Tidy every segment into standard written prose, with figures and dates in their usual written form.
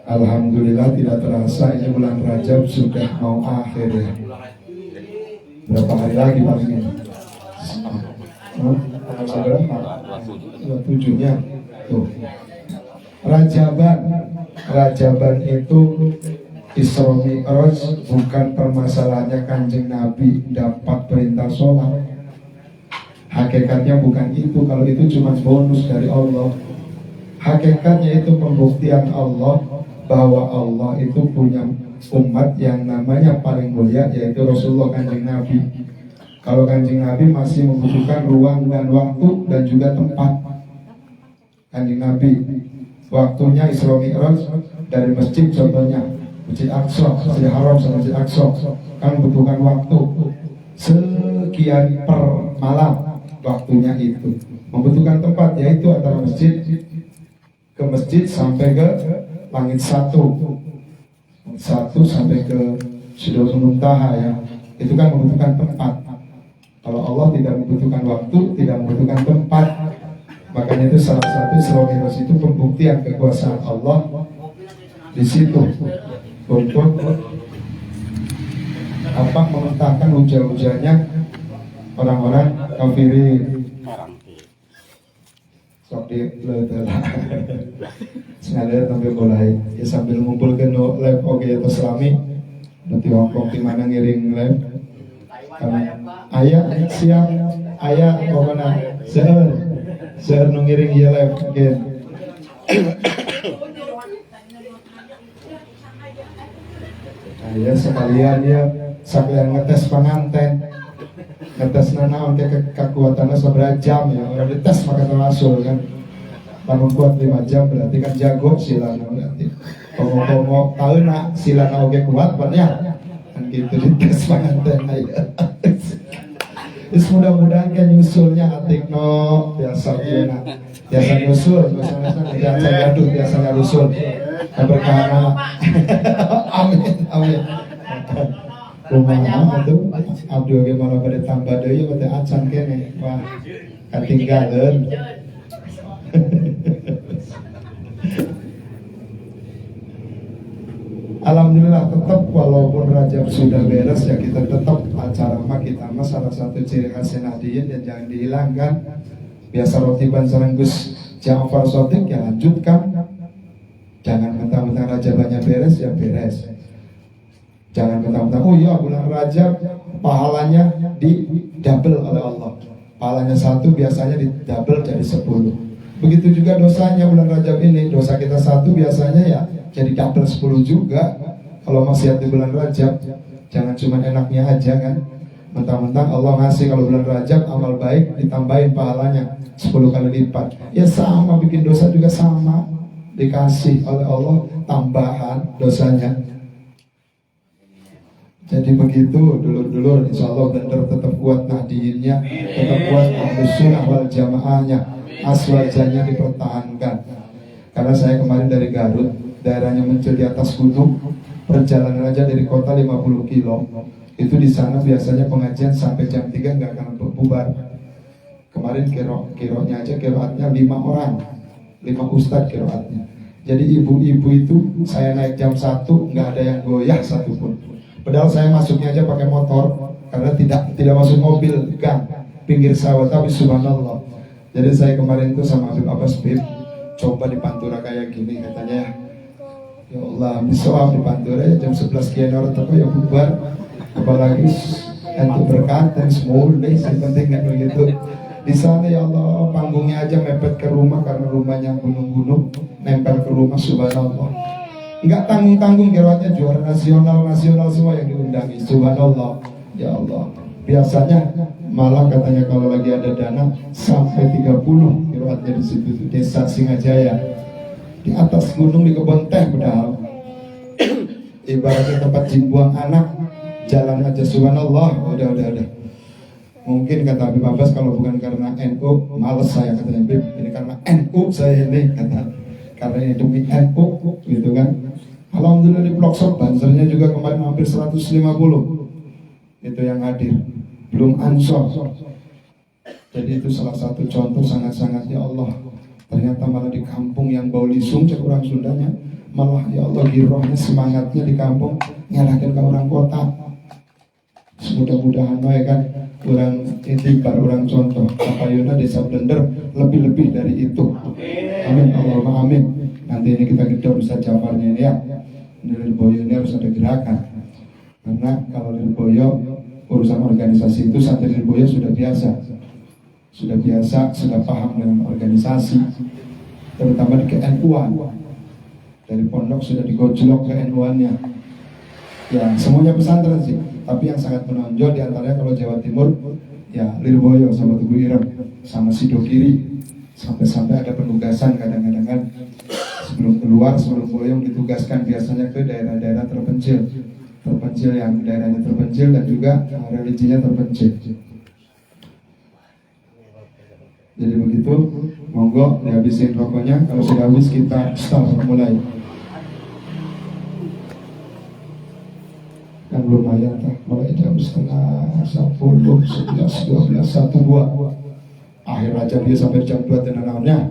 Alhamdulillah tidak terasa ini bulan Rajab sudah mau akhir ya. Berapa hari lagi paling ini? Tanggal 7-nya. Tuh. Rajaban itu Isra Mi'raj, bukan permasalahannya Kanjeng Nabi dapat perintah sholat. Hakikatnya bukan itu. Kalau itu cuma bonus dari Allah. Hakikatnya itu pembuktian Allah bahwa Allah itu punya umat yang namanya paling mulia, yaitu Rasulullah Kanjeng Nabi. Kalau Kanjeng Nabi masih membutuhkan ruang dan waktu dan juga tempat. Kanjeng Nabi waktunya Isra Mi'raj dari masjid, contohnya Masjid Aqsa, Masjid Haram sama Masjid Aqsa, kan membutuhkan waktu sekian per malam. Waktunya itu membutuhkan tempat, yaitu antara masjid ke masjid sampai ke langit satu sampai ke Sidratul Muntaha ya. Itu kan membutuhkan tempat. Kalau Allah tidak membutuhkan waktu, tidak membutuhkan tempat. Makanya itu salah satu Isra Mi'raj itu pembuktian kekuasaan Allah di situ untuk mementahkan hujah-hujahnya orang-orang kafirin. Sok di lelah sengaja sampai mulai ya, sambil ngumpulkan live oke atau selami nanti Hongkong di mana ngiring live ayah siap ayah pokoknya seher ngiring ya live mungkin ayah sekalian ya sekalian ngetes penganten, ngetes nana untuk kekuatannya seberapa jam ya, orang dites pakai rasul kan. Namun kuat 5 jam berarti kan jago silana berarti. Ngomong-ngomong tahu nak silana oke kuat banyak kan gitu dites penganten aja. Terus mudah-mudahan kan nyusulnya atikno biasa gimana, biasa nyusul, biasa gaduh, biasanya nyusul. Berkahana. Amin. Kumaha atuh Abdul ge malah bade tambah deui bade acan kene. Wah, katinggalan. Alhamdulillah tetap walaupun Rajab sudah beres ya kita tetap acara kita salah satu ciri khas Nadiyin dan jangan dihilangkan. Biasa rotiban sareng Gus Ja'far Shadiq ya lanjutkan. Jangan mentang-mentang Rajabannya beres ya beres. Jangan mentang-mentang oh iya bulan Rajab pahalanya di double oleh Allah. Pahalanya 1 biasanya di double jadi 10. Begitu juga dosanya bulan Rajab ini, dosa kita 1 biasanya ya jadi double 10 juga. Kalau maksiat di bulan Rajab, jangan cuma enaknya aja kan. Mentang-mentang Allah ngasih kalau bulan Rajab amal baik ditambahin pahalanya 10 kali lipat. Ya sama, bikin dosa juga sama, dikasih oleh Allah tambahan dosanya. Jadi begitu dulur-dulur, insya Allah benar tetap kuat Nahdiyinnya, tetap kuat Ahlus Sunnah wal Jamaahnya, aswajanya dipertahankan. Karena saya kemarin dari Garut, daerahnya muncul di atas gunung, perjalanan aja dari kota 50 kilo. Itu di sana biasanya pengajian sampai jam 3 nggak akan bubar. Kemarin kironya aja kiroatnya 5 orang, 5 ustadz kiroatnya. Jadi ibu-ibu itu saya naik jam 1 nggak ada yang goyah satupun. Padahal saya masuknya aja pakai motor karena tidak masuk mobil gang pinggir sawah, tapi subhanallah. Jadi saya kemarin itu sama Habib Abbas Bib coba di Pantura kayak gini katanya. Ya Allah, misalnya di Pantura ya jam 11 kian orang tapi ya bubar. Apalagi untuk berkat dan semua deh, yang penting nggak begitu. Di sana ya Allah panggungnya aja mepet ke rumah karena rumahnya gunung-gunung, nempel ke rumah subhanallah. Enggak tanggung-tanggung kiroatnya juara nasional semua yang diundangi subhanallah. Ya Allah, biasanya malah katanya kalau lagi ada dana sampai 30 kiroatnya di situ desa Singajaya di atas gunung di kebun teh padahal ibaratnya tempat jimbuang anak, jalan aja subhanallah. Udah mungkin kata Habib Abbas kalau bukan karena NU males saya, katanya Habib ini karena NU saya ini kata, karena ini demi NU gitu kan. Alhamdulillah di Ploksop bansernya juga kemarin hampir 150 itu yang hadir, belum ansor. Jadi itu salah satu contoh sangat-sangat ya Allah. Ternyata malah di kampung yang bau lisung cek orang Sundanya, malah ya Allah girohnya semangatnya di kampung nyalakan ke orang kota. Mudah-mudahan ya kan orang itibar, orang contoh Kapayuna Desa Blender lebih-lebih dari itu. Amin Allahumma amin. Nanti ini kita gedor Ustaz Jafarnya ini ya. Lirboyo ini harus ada gerakan. Karena kalau Lirboyo urusan organisasi itu Santri Lirboyo sudah biasa, sudah paham dengan organisasi, terutama di KNU-an. Dari pondok sudah digojlok KNU-annya. Ya semuanya pesantren sih, tapi yang sangat menonjol diantaranya kalau Jawa Timur ya Lirboyo sama Tugu Irem sama Sido Kiri. Sampai-sampai ada penugasan kadang-kadang kan sebelum boyong ditugaskan biasanya ke daerah-daerah terpencil yang daerahnya terpencil dan juga religinya terpencil. Jadi begitu, monggo dihabisin rokoknya. Kalau sudah habis kita start mulai. Kan lumayan tak, mulai jam 9:30, 11, 12, 1, 2. Akhir aja dia sampai jam 2 tenanaunya.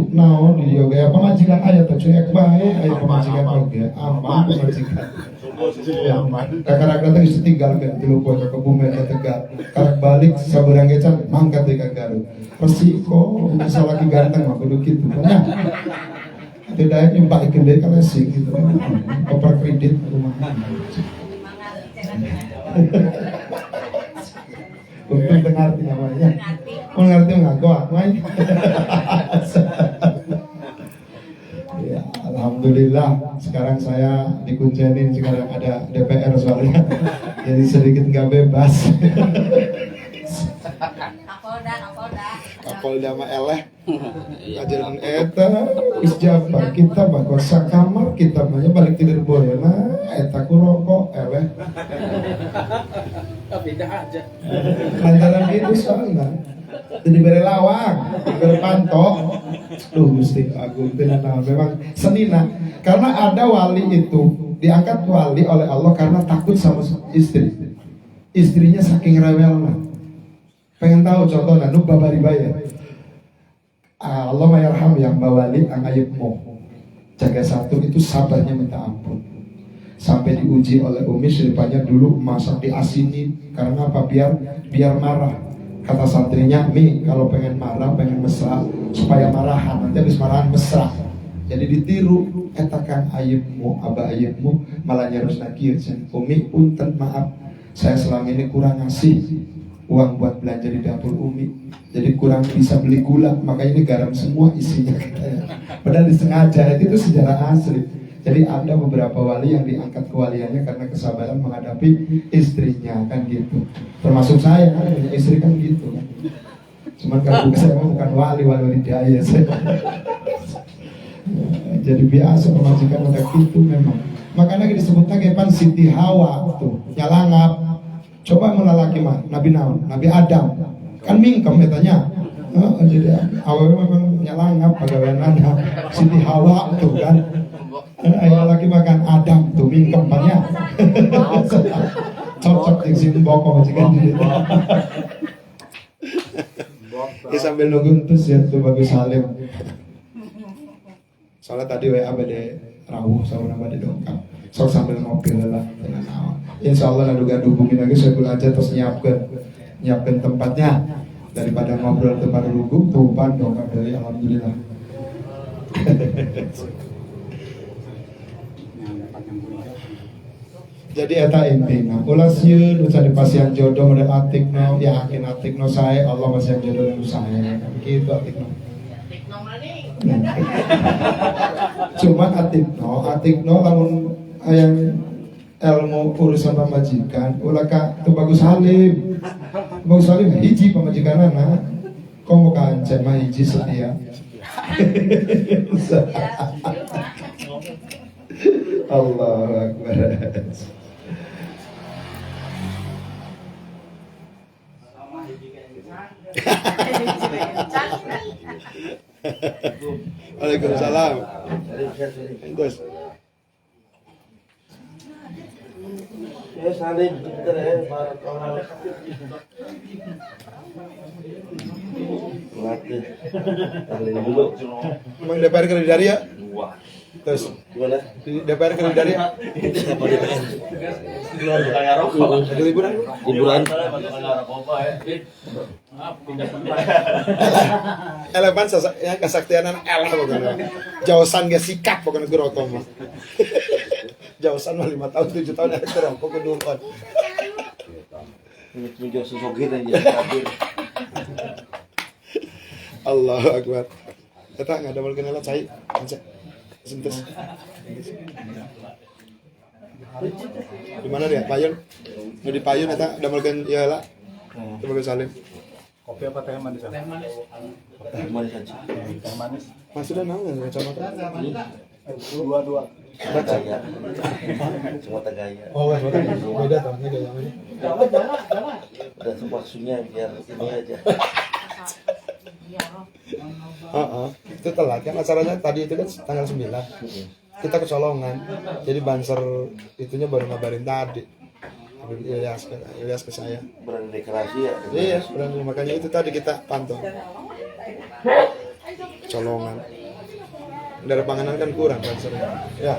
Naon di yoga pemajikan ayat cuek bae aya pemajikan oge aman pemajikan aman kakak-kakak teh geus tinggal ke tilu poe ka Kebumen ka Tegal karek balik sabeurang gecan mangkat deui ka Garut resiko bisa lagi ganteng mah kudu kitu nya teu daek nyumpahkeun deui ka lesing gitu oper kredit rumahan untung dengarti namanya mengerti ngaku main. Ya, alhamdulillah sekarang saya dikuncenin, sekarang ada DPR soalnya jadi sedikit nggak bebas. Kapolda mah eleh ajaran eta geus jabar kita bakal sakamar kita mah balik tidur boyana eta ku rokok eleh. Beda aja. Lantaran itu soalnya jadi bere lawang, bere pantok. Duh Gusti Agung tenan memang senina. Karena ada wali itu diangkat wali oleh Allah karena takut sama istri. Istrinya saking rewelna. Pengen tahu contohnya nu babari bayar. Allah mayarham yang bawali ang ayubmu. Jaga satu itu sabarnya minta ampun. Sampai diuji oleh Umi Syarifahnya dulu masak diasini karena apa? Biar marah. Kata santrinya, Mi kalau pengen marah, pengen mesra supaya marahan, nanti habis marahan mesra. Jadi ditiru etakan ayubmu, aba ayubmu malah nyarus nakir. Umi punten maaf, saya selama ini kurang ngasih uang buat belanja di dapur Umi, jadi kurang bisa beli gula, makanya ini garam semua isinya katanya. Padahal disengaja, itu sejarah asli. Jadi ada beberapa wali yang diangkat kewaliannya karena kesabaran menghadapi istrinya kan gitu. Termasuk saya kan punya istri kan gitu kan. Cuman kalau saya bukan wali daya saya. Jadi biasa pemajikan ada gitu memang. Makanya disebutnya kayak Siti Hawa tuh nyalangap. Coba melalaki mah Nabi Naun, Nabi Adam kan mingkem katanya. Jadi awalnya memang nyalangap pegawaiannya Siti Hawa tuh kan. Ayah lagi makan Adam tuh mingkempannya. Cocok di sini bokong majikan di situ. Ya sambil nunggu terus ya tuh bagus Salim. Soalnya tadi WA bade rawuh sama nama di dongkap. So sambil ngopi lah dengan awal. Insya Allah lalu hubungin lagi saya aja terus nyiapkan tempatnya daripada ngobrol tempat lugu tuhan dongkap dari alhamdulillah. Jadi eta intina ulas yeun ucap di pasian jodoh model atikno yakin atikno saya Allah masih jodoh dengan saya gitu atikno. Cuma atikno lamun yang ilmu urusan pemajikan ulah ka tu bagus Salim hiji pemajikanana komo kancen mah hiji setia. Allahu Akbar. Waalaikumsalam. Terus Ya salim bentar ya, barakallah. Latih. Salim dulu. emang DPR kerja dari ya? Wah. Terus Gimana? di DPR kerja dari ya? Siapa DPR? Ada liburan? Liburan. Elevan ya kesaktianan elah pokoknya. Jausan gak sikat pokoknya gue rokok mah. Jausan mah 5 tahun 7 tahun ada rokok ke duluan. Ini menjauh sosogir aja kabir. Allahu Akbar. Kita nggak ada mungkin alat cai. Sentus. Di mana dia? Payun. Mau di Payun kita ada mungkin ya lah. Coba salim. Kopi apa teh manis? Teh manis aja. Teh manis. Mas sudah nanya kacamata. Dua. Tegaya. Semua tegaya. Oh, beda tahunnya gaya ini. Udah waktunya biar ini aja. Itu telat kan acaranya tadi itu kan tanggal 9. Kita kecolongan. Jadi banser itunya baru ngabarin tadi. Ilyas ke saya. Berani deklarasi ya. Iya, berani makanya itu tadi kita pantau. Colongan. Dari panganan kan kurang bansernya. Ya.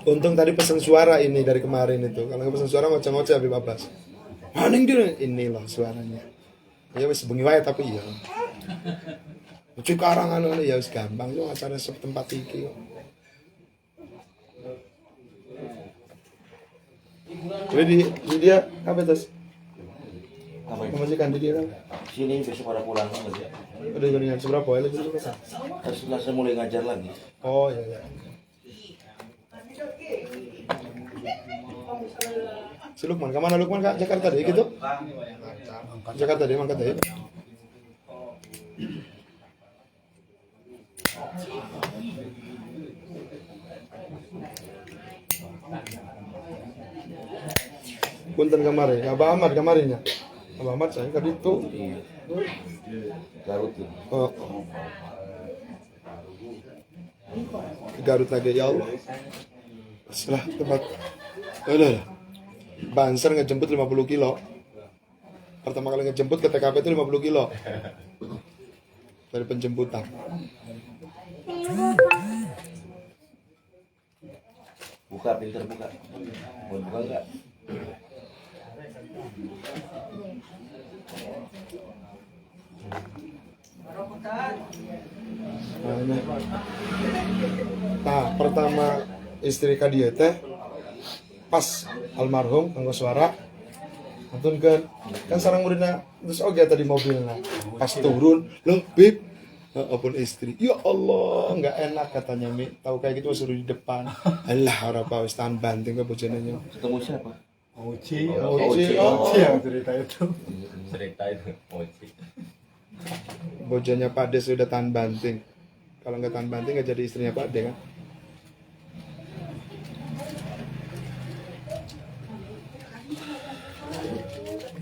Untung tadi pesan suara ini dari kemarin itu. Kalau nggak pesan suara ngoceh-ngoceh Habib Abbas. Maning dia inilah suaranya. Ya wis bengi wae tapi iya. Cuci karangan ya wis gampang yo acara setempat iki kok. Jadi dia apa terus? Apa itu? Memastikan di dia kan. Sini besok pada pulang lagi. Udah jaringan seberapa ya lagi? Setelah saya mulai ngajar lagi. Oh iya. Si Lukman, kemana Lukman kak? Jakarta deh gitu? Jakarta deh, mangkat deh. Punten kemarin, Abah Ahmad kemarinnya. Abah Ahmad saya kan itu. Iya. Garut tuh. Oh. Garut lagi ya Allah. Setelah tempat. Udah. Banser ngejemput 50 kilo. Pertama kali ngejemput ke TKP itu 50 kilo. Dari penjemputan. Buka pinter buka. Mau buka enggak? Nah, pertama istri kadia teh pas almarhum kanggo suara antun kan sareng muridna terus oge tadi mobilnya pas turun loh bib apun istri ya Allah nggak enak katanya Mi tahu kayak gitu suruh di depan alah ora apa wis tahan banting ke bojone nya Ketemu siapa? Oci yang cerita itu. bojone Pak Des sudah tahan banting kalau nggak tahan banting nggak jadi istrinya Pak Des kan.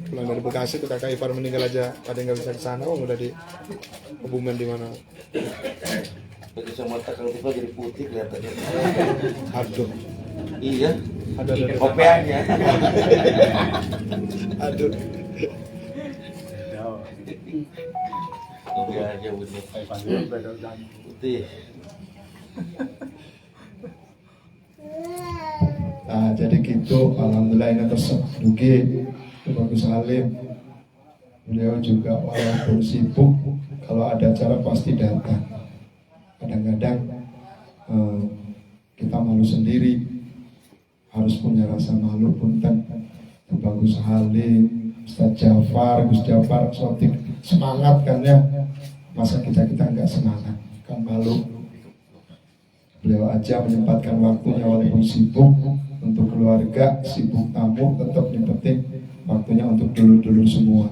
Pulang dari Bekasi tuh kakak ipar meninggal aja, ada yang nggak bisa ke sana, udah di Kebumen di mana? Bagi mata kalau tiba jadi putih kelihatannya. Aduh, Iya. ada. Kopiannya. Aduh, Kopiannya putih. Putih. nah jadi gitu, alhamdulillah ini tersedugi, Bagus Halim. Beliau juga walaupun sibuk, kalau ada acara pasti datang. Kadang-kadang kita malu sendiri, harus punya rasa malu punten. Bagus Halim, Ustaz Jafar, Gus Jafar, Sotik semangat kan ya. Masa kita nggak semangat, kan malu. Beliau aja menyempatkan waktunya walaupun sibuk untuk keluarga, sibuk tamu, tetap nyempetin waktunya untuk dulur-dulur semua.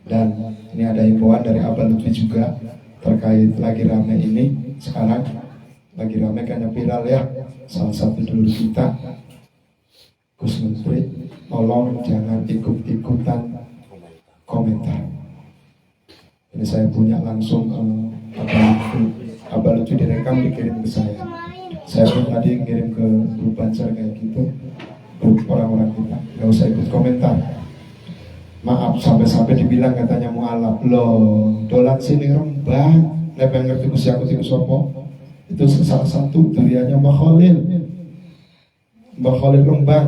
Dan ini ada himbauan dari Abah Lutfi juga terkait lagi rame ini. sekarang lagi ramai kayaknya viral ya, salah satu dulur kita Gus Menteri, tolong jangan ikut-ikutan komentar. Ini saya punya langsung apa lucu direkam dikirim ke saya. Saya pun tadi ngirim ke grup Banjar kayak gitu, grup orang-orang kita, nggak usah ikut komentar. Maaf sampai-sampai dibilang katanya mualaf loh, dolan sini Rembang, lebih ngerti usia aku sopo. Itu salah satu duriannya Mbah Khalil Rembang.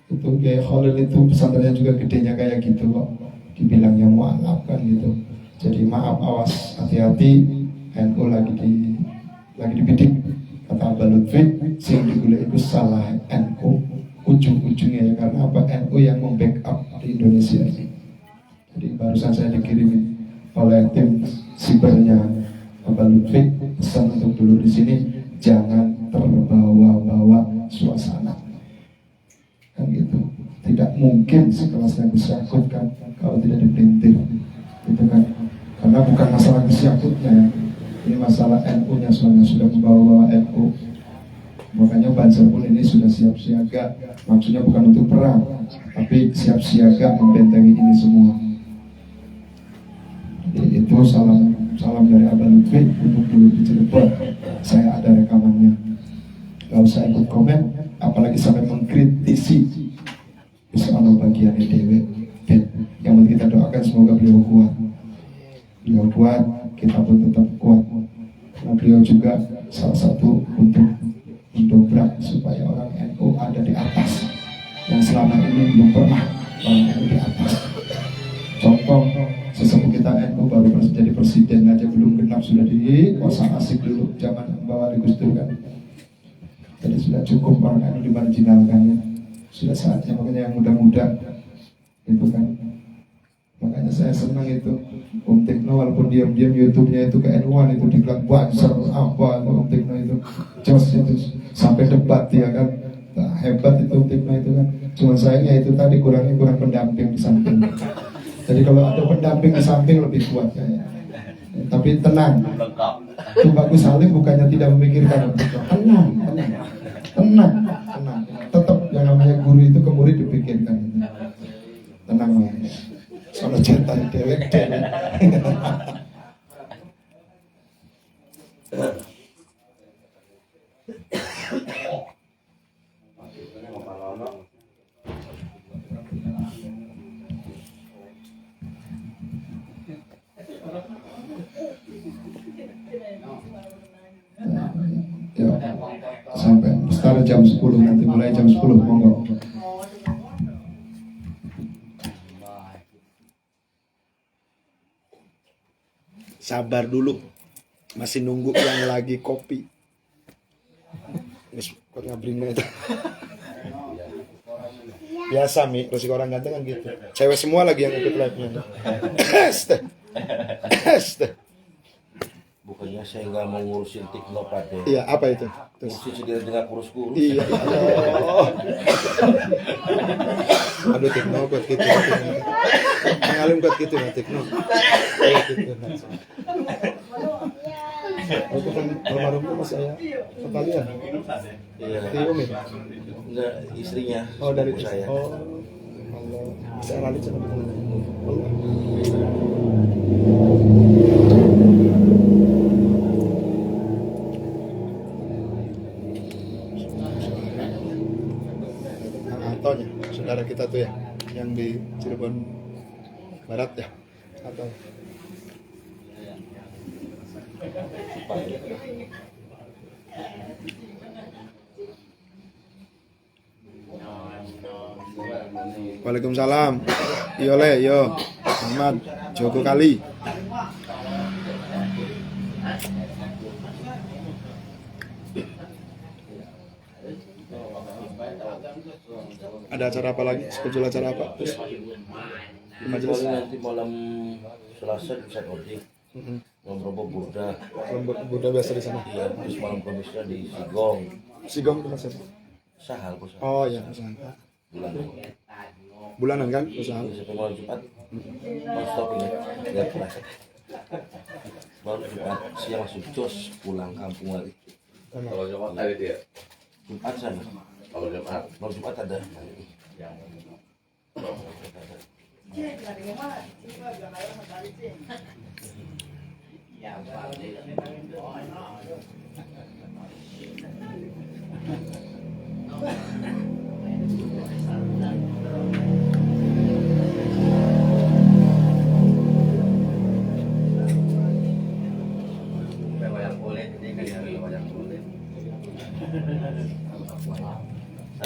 Itu kayak Khalil itu pesantrennya juga gedenya kayak gitu kok, dibilangnya mualaf kan gitu. Jadi maaf, awas, hati-hati, NU lagi dibidik. Kata Mbak Lutfi, sing digulai itu salah NU ujung-ujungnya ya, karena apa, NU yang membackup di Indonesia ini. Jadi barusan saya dikirimin oleh tim sibernya Mbak Lutfi, pesan untuk dulu di sini jangan terbawa-bawa suasana kan gitu. Tidak mungkin sekelasnya Gus Yakut kan kalau tidak dipelintir gitu kan, karena bukan masalah Gus Yakutnya, ini masalah NU-nya soalnya sudah membawa NU. Makanya Banjar pun ini sudah siap siaga, maksudnya bukan untuk perang, tapi siap siaga membentengi ini semua. Jadi itu salam dari Abah Lutfi untuk dulu di Cirebon. Saya ada rekamannya. Gak usah ikut komen, apalagi sampai mengkritisi. Bisa ada bagiannya dewe. Yang penting kita doakan semoga beliau kuat. Beliau kuat, kita pun tetap kuat. Karena beliau juga salah satu untuk mendobrak supaya orang NU ada di atas. Yang selama ini belum pernah orang NU di atas. Contoh, sesepuh kita NU baru jadi presiden aja belum genap sudah dikuasa asik dulu zaman bawa di Gus Dur kan. Jadi sudah cukup orang NU dimarginalkan ya. Sudah saatnya makanya yang muda-muda itu kan. Makanya saya senang itu Om Tekno walaupun diam-diam YouTube-nya itu ke NU-an itu dibilang Banjar apa Om Tekno itu jos itu sampai debat ya kan. Nah, hebat itu Om Tekno itu kan. Cuma sayangnya itu tadi kurang pendamping di samping. Jadi kalau ada pendamping di samping lebih kuat kayaknya. Tapi tenang. Itu Bagus Salim bukannya tidak memikirkan. Tenang. Tetap yang namanya guru itu ke murid dipikirkan. Tenang Mas. Soalnya cetai dewek. Ya, sampai start jam 10 nanti mulai jam 10 monggo. Sabar dulu, masih nunggu yang lagi kopi. Kok ngabringnya itu. Biasa Mi, terus orang ganteng kan gitu. Cewek semua lagi yang ikut live-nya. Este. Bukannya saya nggak mau ngurusin TikTok Pak. Iya, apa itu? Terus Ngurusin sendiri dengan kurus-kurus. iya. Aduh TikTok buat gitu. Ngalim buat gitu ya TikTok. Gitu. Itu kan almarhum itu mas saya kalian. Iya. Di Umi. Enggak, istrinya. Oh dari saya. Oh. Allah. Saya ralit sama teman. Antonya, saudara kita tuh ya, yang di Cirebon Barat ya, atau Waalaikumsalam. Yo le, yo. Ahmad Joko Kali. Ada acara apa lagi? Schedule acara apa? Terus di majelis Nanti malam Selasa bisa oding. Ngobrol Burda. Buddha biasa di sana. Iya, terus malam Kamisnya di Sigong. Sigong itu masih. Sahal bos. Oh iya, usaha. Bulanan kan usaha. Sampai malam Jumat. Non stop ini. Enggak kelas. baru Jumat siang langsung jos pulang kampung lagi. Kalau Jumat ada dia. Jumat sana. Kalau Jumat. Kalau Jumat ada. Wayang kulit ini kan hari wayang kulit.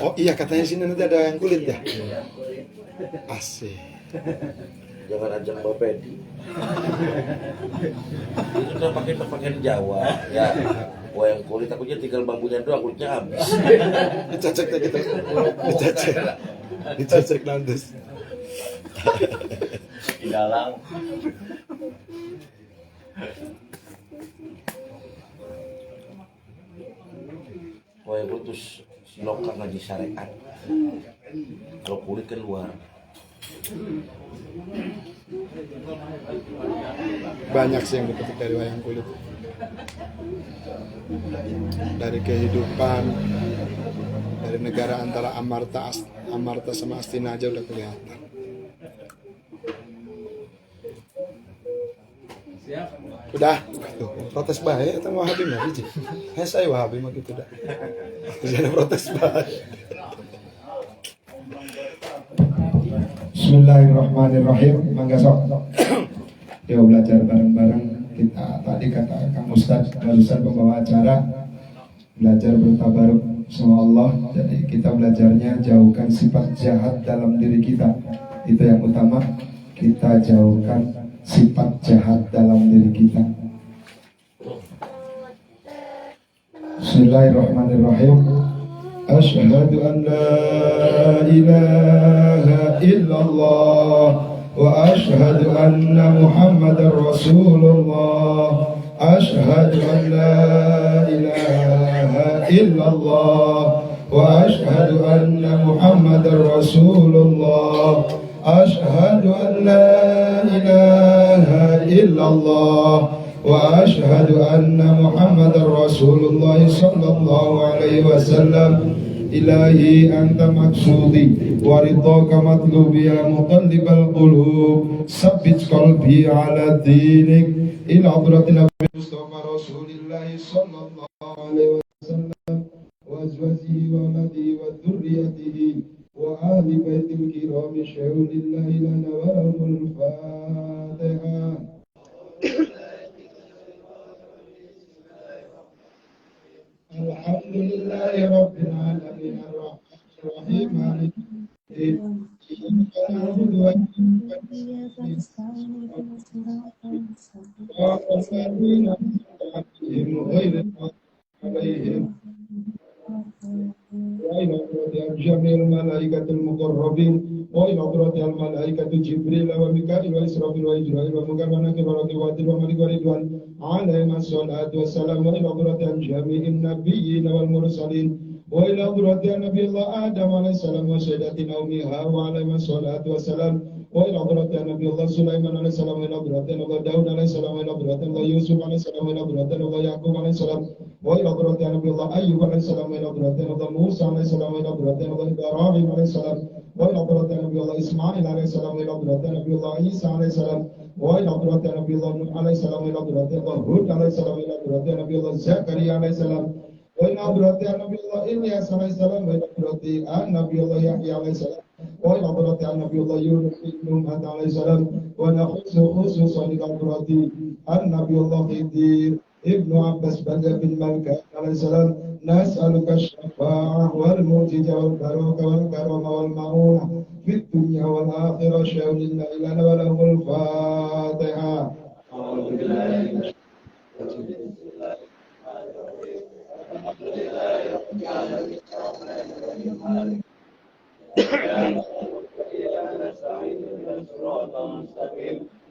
Oh iya, katanya sini nanti ada yang kulit ya. Asik. Jangan ajak Mbak Pedi. Itu udah pakai pakaian Jawa ya. Wayang kulit takutnya tinggal bambunya doang, kulitnya habis. Dicacek tak gitu. Dicacek. Dicacek nandes. Di dalam. Wayang kulit terus lokal ngaji syariat. Kalau kulit kan luar. Banyak sih yang dipetik dari wayang kulit. Dari kehidupan, dari negara antara Amarta sama Astina aja udah kelihatan. Udah, tuh, protes baik atau Wahabi mah hiji. Saya Wahabi mah gitu dah. Jangan protes baik. Bismillahirrahmanirrahim. Mangga sok. Yuk belajar bareng-bareng. Kita tadi kata Kang Ustaz barusan pembawa acara belajar bertabaruk sama Allah. Jadi kita belajarnya jauhkan sifat jahat dalam diri kita. Itu yang utama. Kita jauhkan sifat jahat dalam diri kita. Bismillahirrahmanirrahim. Asyhadu an la ilaha illallah wa asyhadu anna Muhammadar Rasulullah. Asyhadu an la ilaha illallah wa asyhadu anna Muhammadar Rasulullah. Asyhadu an la ilaha illallah wa asyhadu anna Muhammadar Rasulullah sallallahu alaihi wasallam. Ilahi anta maksudi wa ridhaka matlubi ya muqallibal qulub sabbit qalbi ala dinik ila hadratin Nabi Mustafa Rasulillah sallallahu alaihi wasallam wa azwajihi wa auladihi wa dhurriyyatihi wa ahli baitil kiram syahudillah lana wa lahumul Fatihah. Alhamdulillahi Rabbil Alamin Ar-Rahim Maliki Yawmiddin Iyyaka na'budu wa iyyaka nasta'in Ihdinas siratal mustaqim وإلى حضرة جميع الملائكة المقربين وإلى حضرة الملائكة جبريل وميكائيل وإسرافيل وإجرائيل وميكال ونكر ورقيب وملك ورضوان عليهم الصلاة والسلام وإلى حضرة جميع النبيين والمرسلين وإلى حضرة نبي الله آدم عليه السلام وسيدتنا أمي حواء عليهم الصلاة والسلام وإلى حضرة نبي الله سليمان عليه السلام وإلى حضرة الله داود عليه السلام وإلى حضرة الله يوسف عليه السلام وإلى حضرة الله يعقوب عليه السلام وإلى حضرة نبي الله أيوب عليه السلام وإلى حضرة الله موسى عليه السلام وإلى حضرة الله إبراهيم عليه السلام وإلى حضرة نبي الله إسماعيل عليه السلام وإلى حضرة نبي الله عيسى عليه السلام وإلى حضرة نبي الله نوح عليه السلام وإلى حضرة الله هود عليه السلام وإلى حضرة نبي الله زكريا عليه السلام وإلى حضرة نبي الله إلياس عليه السلام وإلى حضرة نبي الله يحيى عليه السلام وإلى حضرة نبي الله يونس بن مهد عليه السلام ونخص خصوصا إلى حضرة النبي الله خضير ابن عباس بن ملكة عليه السلام نسألك الشفاعة والمعجزة والبركة والكرم والمعونة في الدنيا والآخرة شهد الله لنا ولهم الفاتحة.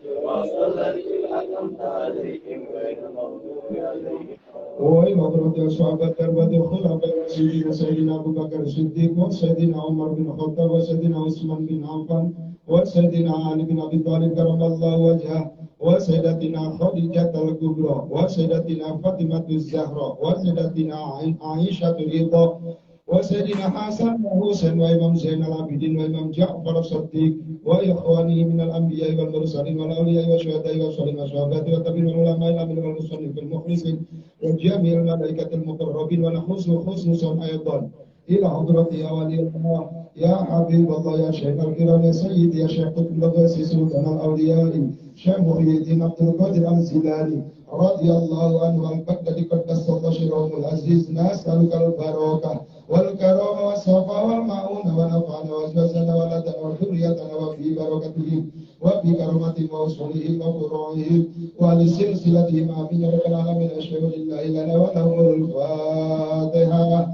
Wa sallallahu alaihi wa sallam وإلى حضرة أصحاب الدربة الخلفاء الراشدين سيدنا أبو بكر الصديق وسيدنا عمر بن الخطاب وسيدنا عثمان بن عفان وسيدنا علي بن أبي طالب كرم الله وجهه وسيدتنا خديجة الكبرى وسيدتنا فاطمة الزهراء وسيدتنا عائشة الرضا وسيدنا حسن وحسين وإمام زين العابدين وإمام جعفر الصديق وإخوانه من الأنبياء والمرسلين والأولياء والشهداء والصالحين والشهداء والتابعين والعلماء الأمين والمصنفين المخلصين وجميع الملائكة المقربين ونخص خصوصا أيضا إلى حضرة يا ولي الله يا حبيب الله يا شيخ الكرام يا سيدي يا شيخ قطب الغوثي سلطان الأولياء شيخ محي الدين عبد القادر الجيلاني رضي الله عنه البدة قدس الله شرهم العزيز نسألك البركة والكرم والصفا والمعون ونفعنا واسبسنا ولدنا وذريتنا وفي بركتهم وفي كرمة موصولهم وفروعهم ولسلسلتهم آمين يا رب العالمين أشهد أن لا إله إلا الله ولهم الفاتحة.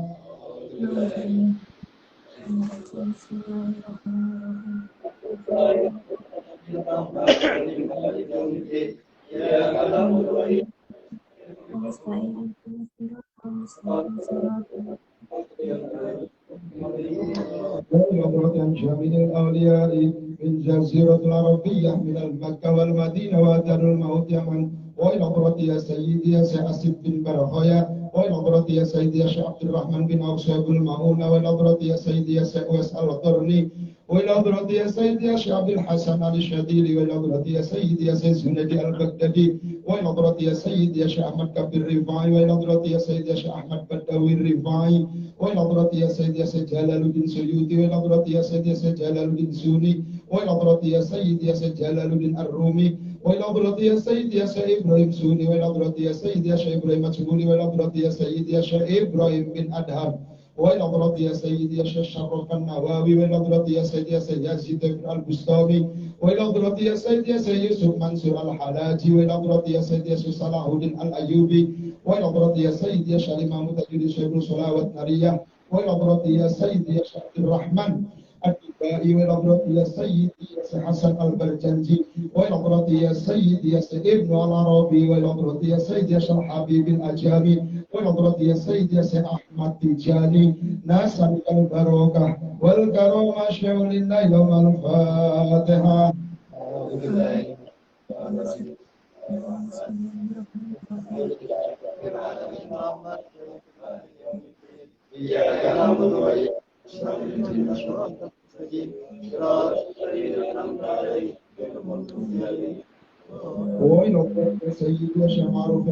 ومرة جميع الأولياء من جزيرة العربية من المكة والمدينة ودار الموت يمن وإلى حضرة يا سيدي يا سعسب بن برخايا وإلى حضرة يا سيدي يا شيخ عبد الرحمن بن أوساب المعونة وإلى حضرة يا سيدي يا سعوس القرني وإلى حضرة يا سيدي يا شيخ عبد الحسن الشديلي وإلى حضرة يا سيدي يا سيد زندي البغدادي وإلى حضرة يا سيدي يا شيخ أحمد كبير الرفاعي وإلى حضرة يا سيدي يا شيخ أحمد بدوي الرفاعي وإلى حضرة يا سيدي يا سيد جلال الدين سيوطي وإلى حضرة يا سيدي يا سيد جلال الدين سوني وإلى حضرة يا سيدي يا سيد جلال الدين الرومي وإلى حضرة يا سيدي يا شيخ إبراهيم سوني وإلى حضرة يا سيدي يا شيخ إبراهيم مجبولي وإلى حضرة يا سيدي يا شيخ إبراهيم بن أدهم وإلى حضرة يا سيدي يا شيخ شرف النواوي وإلى حضرة يا سيدي يا سيد يزيد بن البستامي وإلى حضرة يا سيدي يا سيد يوسف منصور الحلاجي وإلى حضرة يا سيدي يا شيخ صلاح الدين الأيوبي وإلى حضرة يا سيدي يا شيخ الإمام تجديد شيخ صلاح والنارية وإلى حضرة يا سيدي يا شيخ عبد الرحمن الدبائي وإلى حضرة يا سيدي يا شيخ حسن البرجنجي وإلى حضرة يا سيدي يا سيد ابن العربي وإلى حضرة يا سيدي يا شيخ حبيب الأجامي وإلى حضرة يا سيدي يا شيخ أحمد تجاني نسألك البركة والكرم أشهد لله يوم الفاتحة. وإلى حضرة سيدي يا شيخ معروف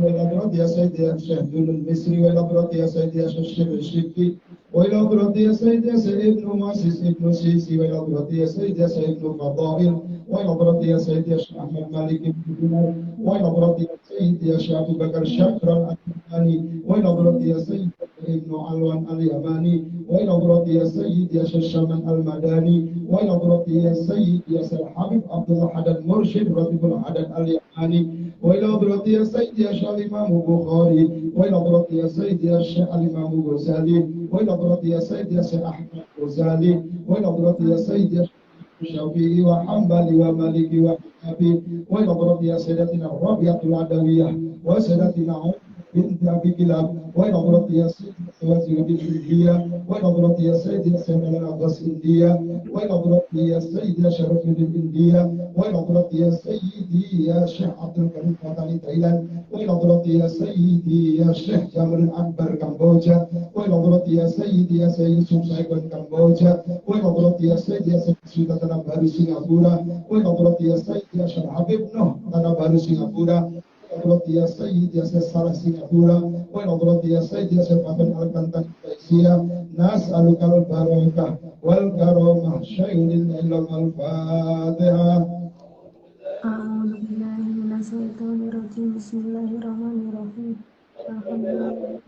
وإلى حضرة يا سيدي يا شيخ دول المصري وإلى حضرة يا سيدي يا شيخ الشرقي وإلى حضرة يا سيدي يا سيد ابن مؤسس ابن سيسي وإلى حضرة يا سيدي يا سيد ابن فضائل وإلى حضرة يا سيدي يا شيخ أحمد مالك بن دينار وإلى حضرة يا سيدي يا شيخ أبو بكر شكرا الألباني وإلى حضرة يا سيدي ابن علوان اليماني وإلى حضرة يا سيدي يا شيخ شمن المداني وإلى حضرة يا سيدي يا شيخ حبيب عبد الله حدد مرشد رتب الحدد اليماني وإلى حضرة يا سيدي يا شيخ الإمام البخاري وإلى حضرة يا سيدي يا شيخ الإمام الغزالي وإلى حضرة يا سيدي يا شيخ أحمد الغزالي وإلى حضرة يا سيدي يا شافعي وحنبلي ومالكي وحنفي وإلى حضرة يا سيدتنا الربيعة العدوية وسيدتنا بنت أبي كلاب وإلى حضرة يا سيدي وزير الإندية وإلى حضرة يا سيدي يا سيدنا العباس إندية وإلى حضرة يا سيدي يا شرف الإندية وإلى حضرة يا سيدي يا شيخ عبد الكريم فتاني تايلاند وإلى حضرة يا سيدي يا شيخ جمال أكبر كمبوجا وإلى حضرة يا سيدي يا سيد يوسف سايكون كمبوجا وإلى حضرة يا سيدي يا سيد سودا تنام بارو سingapura وإلى حضرة يا سيدي يا شيخ حبيب نوح تنام بارو سingapura حضرة يا سيد يا سيد صالح سingapura وإلى حضرة يا سيد يا سيد أبن الكنتن ماليزيا نسألك البركة والكرامة شيء لله الفاتحة. أعوذ بالله من الشيطان الرجيم بسم الله الرحمن الرحيم الحمد لله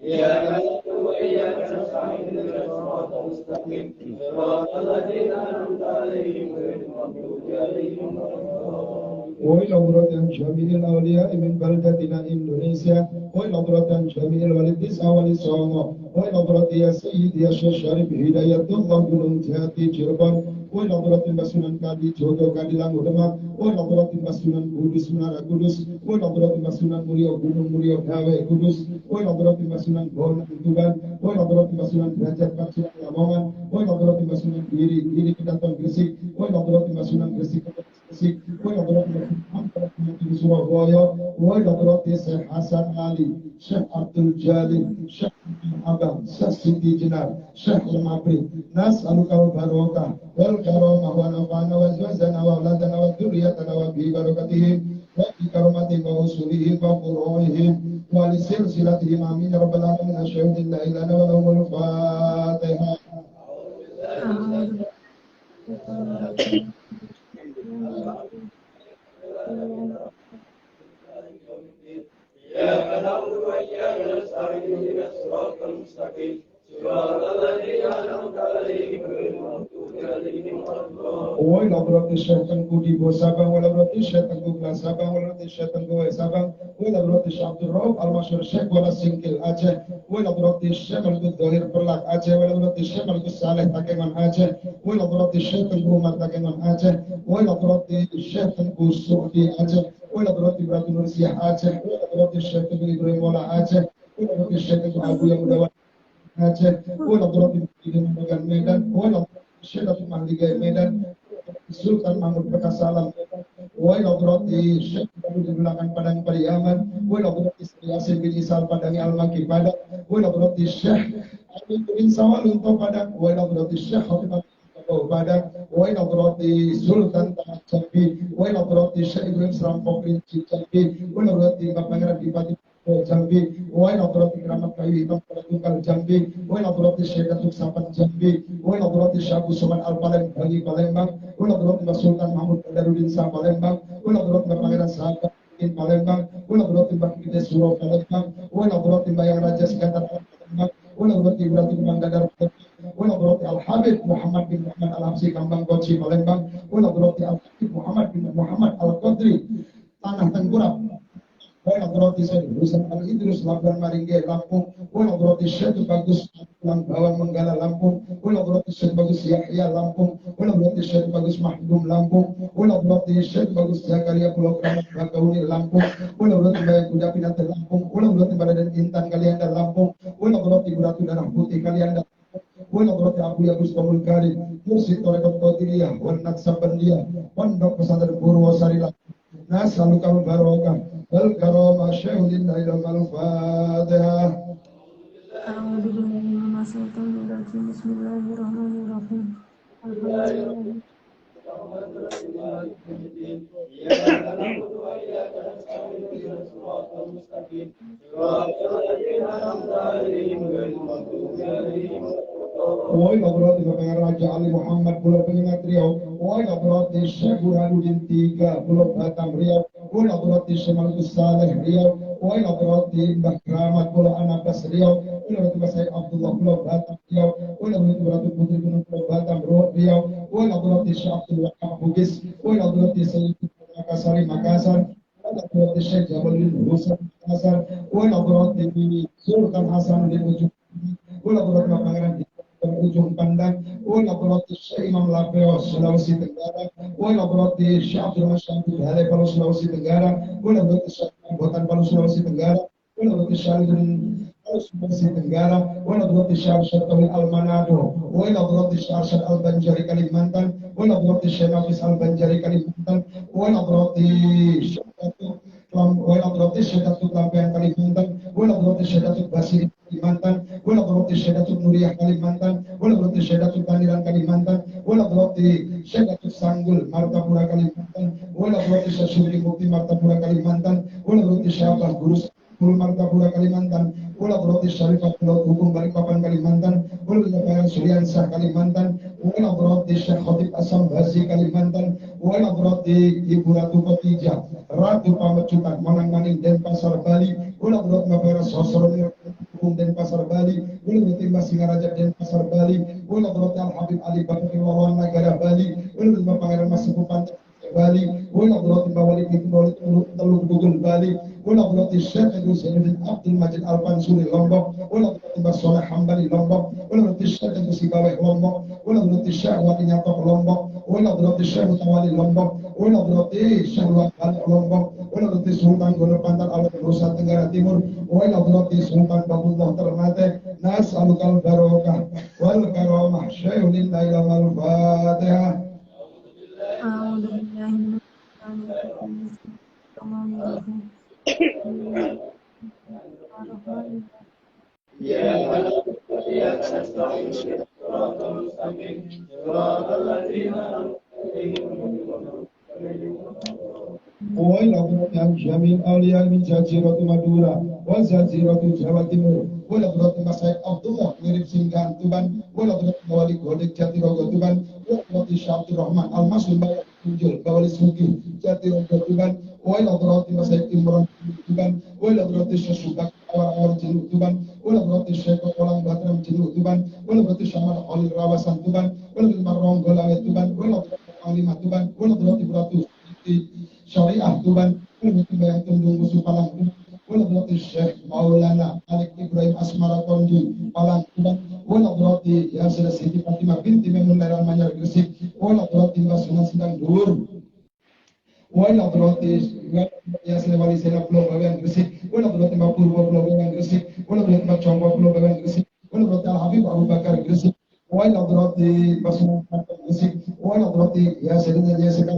إياك نعبد وإياك نستعين اهدنا الصراط المستقيم صراط الذين أنعمت عليهم غير المغضوب عليهم ولا الضالين وإلى حضرة جميع الأولياء من بلدتنا إندونيسيا وإلى حضرة جميع الوالدين والصوم وإلى حضرة يا سيدي يا شيخ شريف هداية الله Gunung Jati Cirebon وإلى حضرة Basunan Kadi Jogo Kadi Langu Demak وإلى حضرة Basunan Kudus Menara Kudus وإلى حضرة Basunan Mulia Gunung Mulia Dawe Kudus وإلى حضرة Basunan Bonang Tuban وإلى حضرة Basunan Derajat Pacian Lamongan وإلى حضرة Basunan Giri Kedaton Gresik وإلى حضرة Basunan Gresik Gresik وإلى حضرة Basunan Surabaya وإلى حضرة Syekh Hasan Ali Syekh Abdul Jalil Syekh Abang Syekh Siti Jenar Syekh Al-Mabri Nas'alukal barokah wal karamah wa nafa'ana wa zawzana wa auladana wa dzurriyyatana wa bi barakatihim wa bi karamati wa usulihim wa furu'ihim wa li silsilatihim amin ya rabbal alamin asyhadu an la ilaha illa huwa al-fatihah. إياك نعبد وإياك نستعين اهدنا الصراط المستقيم صراط الذين أنعمت عليهم غير المغضوب عليهم ولا الضالين. وإلى حضرة الشيخ تنكو ديبو سابان وإلى حضرة الشيخ تنكو كلا سابان وإلى حضرة الشيخ تنكو سابان وإلى حضرة الشيخ عبد الرؤوف المشهور الشيخ ولا سنكل أجه وإلى حضرة الشيخ الظاهر بلاك أجه وإلى حضرة الشيخ الصالح تاكنون أجه وإلى حضرة الشيخ تنكو عمر تاكنون أجه وإلى حضرة الشيخ تنكو سعودي أجه وإلى حضرة إبراهيم نورسيح أجه وإلى حضرة الشيخ تنكو إبراهيم ولا أجه وإلى حضرة الشيخ تنكو أبو يمدوان أجه وإلى حضرة إبراهيم Medan وإلى Syekh Abdul Mahdi Medan, Sultan Mahmud Perkasa Alam, Wai Labroti Syekh Baru di belakang Padang Pariaman, Wai Labroti Yasin bin Isal Padangi Al-Maki Padang, Wai Labroti Syekh Amin bin Sawal untuk Padang, Wai Labroti Syekh Habib Padang, Wai Labroti Sultan Tanah Jambi, Wai Labroti Syekh Ibrahim Serampok Rinci Jambi, Wai Labroti Bapak Pangeran Bupati Jambi, Wai Labroti Keramat Kayu Hitam Tunggal Jambi, Wai Labroti Syekh Datuk Sapan Jambi, Wai Labroti Syekh Suman Al-Palem Bagi Palembang, Wai Labroti Sultan Mahmud Darudin Sah Palembang, Wai Labroti Pangeran Sahabat in Palembang, Wai Labroti Bakti Suro Palembang, Wai Labroti Bayang Raja Sekandar Palembang, Wai Labroti Ibrahim Manggadar Palembang, Wai Labroti Al-Habib Muhammad bin Muhammad Al-Habsi Kambang Koci Palembang, Wai Labroti Al-Habib Muhammad bin Muhammad Al-Qadri Tanah Tengkurap, Wai Labroti Syekh Husain Al-Idrus Labuan Maringge Lampung, Wai Labroti Syekh Bagus Bawang Menggala Lampung, Wai Labroti Syekh Bagus Yahya Lampung, Wai Labroti Syekh Bagus Mahdum Lampung, Wai Labroti Syekh Bagus Zakaria Pulau Keramat Bakauni Lampung, Wai Labroti Bayang Kuda Pinate Lampung, Wai Labroti Badan Intan Kalianda Lampung, Wai Labroti Buratu Darah Putih Kalianda, Wai Labroti Abu Yabus Kamul Karim, Mursid Torekot Kodiriyah, Wan Naksabandia, Pondok Pesantren Purwosari Lampung. Nas'alukal barokah wal karamah syaikhina ila al-fatihah. A'udzu billahi minasyaitonir rajim. Bismillahirrahmanirrahim. Alhamdulillah. إياك نعبد وإياك نستعين اهدنا الصراط المستقيم صراط الذين أنعمت عليهم غير المغضوب عليهم ولا الضالين. Woi Labroti Bapak Raja Ali Muhammad Pulau Penyengat Riau, Woi Labroti Syekh Burhanuddin III Pulau Batam Riau, Woi Labroti Syekh Malkus Saleh Riau, Woi Labroti Mbah Kramat Pulau Anambas Riau, Woi Labroti Mbah Said Abdullah Pulau Batam Riau, Woi Labroti Ratu Putri Gunung Pulau Batam Riau, Woi Labroti Syekh Abdul Wahab Bugis, Woi Labroti Sayyid Makassari Makassar, Woi Labroti Syekh Jamaluddin Husain Makassar, Woi Labroti Sultan Hasanuddin Ujung, Woi Labroti Pangeran Ujung Pandang, Woi Labroti Syekh Imam Lapeo Sulawesi Tenggara, Woi Labroti Syekh Abdul Masyamud Hale Palu Sulawesi Tenggara, Woi Labroti Syekh Botan Palu Sulawesi Tenggara, Woi Labroti Syekh Palu Sulawesi Tenggara, Woi Labroti Syekh Syartawil Al-Manado, Woi Labroti Syekh Arsyad Al-Banjari Kalimantan, Woi Labroti Syekh Nafis Al-Banjari Kalimantan, Woi Labroti Syekh Woi Labroti Syekh Datuk Lampian Kalimantan, Woi Labroti Syekh Datuk Basiri Kalimantan, Woi Labroti Syekh Datuk Nuriyah Kalimantan, Woi Labroti Syekh Datuk Taniran Kalimantan, Woi Labroti Syekh Datuk Sanggul Martapura Kalimantan, Woi Labroti Syekh Syuri Mukti Martapura Kalimantan, Woi Labroti Syekh Abbas Guru Pulau Martapura Kalimantan, Woi Labroti Syarifat Pulau Hukum Balikpapan Kalimantan, Woi Labroti Suriansah Kalimantan, Woi Labroti Syekh Khotib Asam Bazi Kalimantan, Woi Labroti Ibu Ratu Kotija Ratu Pamecutan Manang Maning Denpasar Bali, Woi Labroti Mapera Sosoro Hukum Denpasar Bali, Woi Labroti Singaraja Denpasar Bali, Woi Labroti Al Habib Ali Bakri Lawan Negara Bali, Woi Labroti Pangeran Mas Sepupan Bali, wala hadratin Mawali bin Teluk Bugun Bali, wala hadratin Syekh Idris bin Abdul Majid Al-Fansuri Lombok, wala hadratin Mbah Soleh Hambali Lombok, wala hadratin Syekh Idris Baweh Lombok, wala hadratin Syekh Wati Nyatok Lombok, wala hadratin Syekh Mutawali Lombok, wala hadratin Syekh Wali Lombok, wala hadratin Sultan Gunung Pantar Alam Nusa Tenggara Timur, wala hadratin Sultan Babullah Ternate, nas'alukal barokah wal karamah syai'ulillahi wal fatihah. أعوذ بالله من الشيطان الرجيم. الرحمن الرحيم. إياك نستعين صراط المستقيم صراط الذين أنعمت عليهم وإلى ضرب جميع أولياء من جزيرة مدورة وجزيرة Jawa Timur, wala ضرب Masyaikh Abdullah mirip Singgan Tuban, wala ضرب Wali Godek Jatirogo Tuban, wala ضرب Syabdur Rahman Al-Masum Bayak Tunjul Bawali Sugi Jatirogo Tuban, wala ضرب Masyaikh Imran Tuban, wala ضرب Syekh Awar Jinu Tuban, wala ضرب Syekh Kolang Batram Jinu Tuban, wala ضرب Syamal Olil Rawasan Tuban, wala ضرب Marong Golawe Tuban, wala ضرب Alimah Tuban, wala ضرب Ibratu Syariah Tuban, wala ضرب Bayang Tundung Musuh Palang Tuban, wala ضرب Syekh Maulana Malik Ibrahim Asmara Tondi Palang Tuban, wala ضرب Yasir Siti Fatimah binti Memun Leran Manyar Gresik, wala ضرب Mbah Sunan Sindang Dur, wala ضرب Yasir Wali Sena Pulau Bawean Gresik, wala ضرب Mbah Purwo Pulau Bawean Gresik, wala ضرب Mbah Combo Pulau Bawean Gresik, wala ضرب Al-Habib Abu Bakar Gresik, wala ضرب Mbah Sunan Gresik, wala ضرب Yasir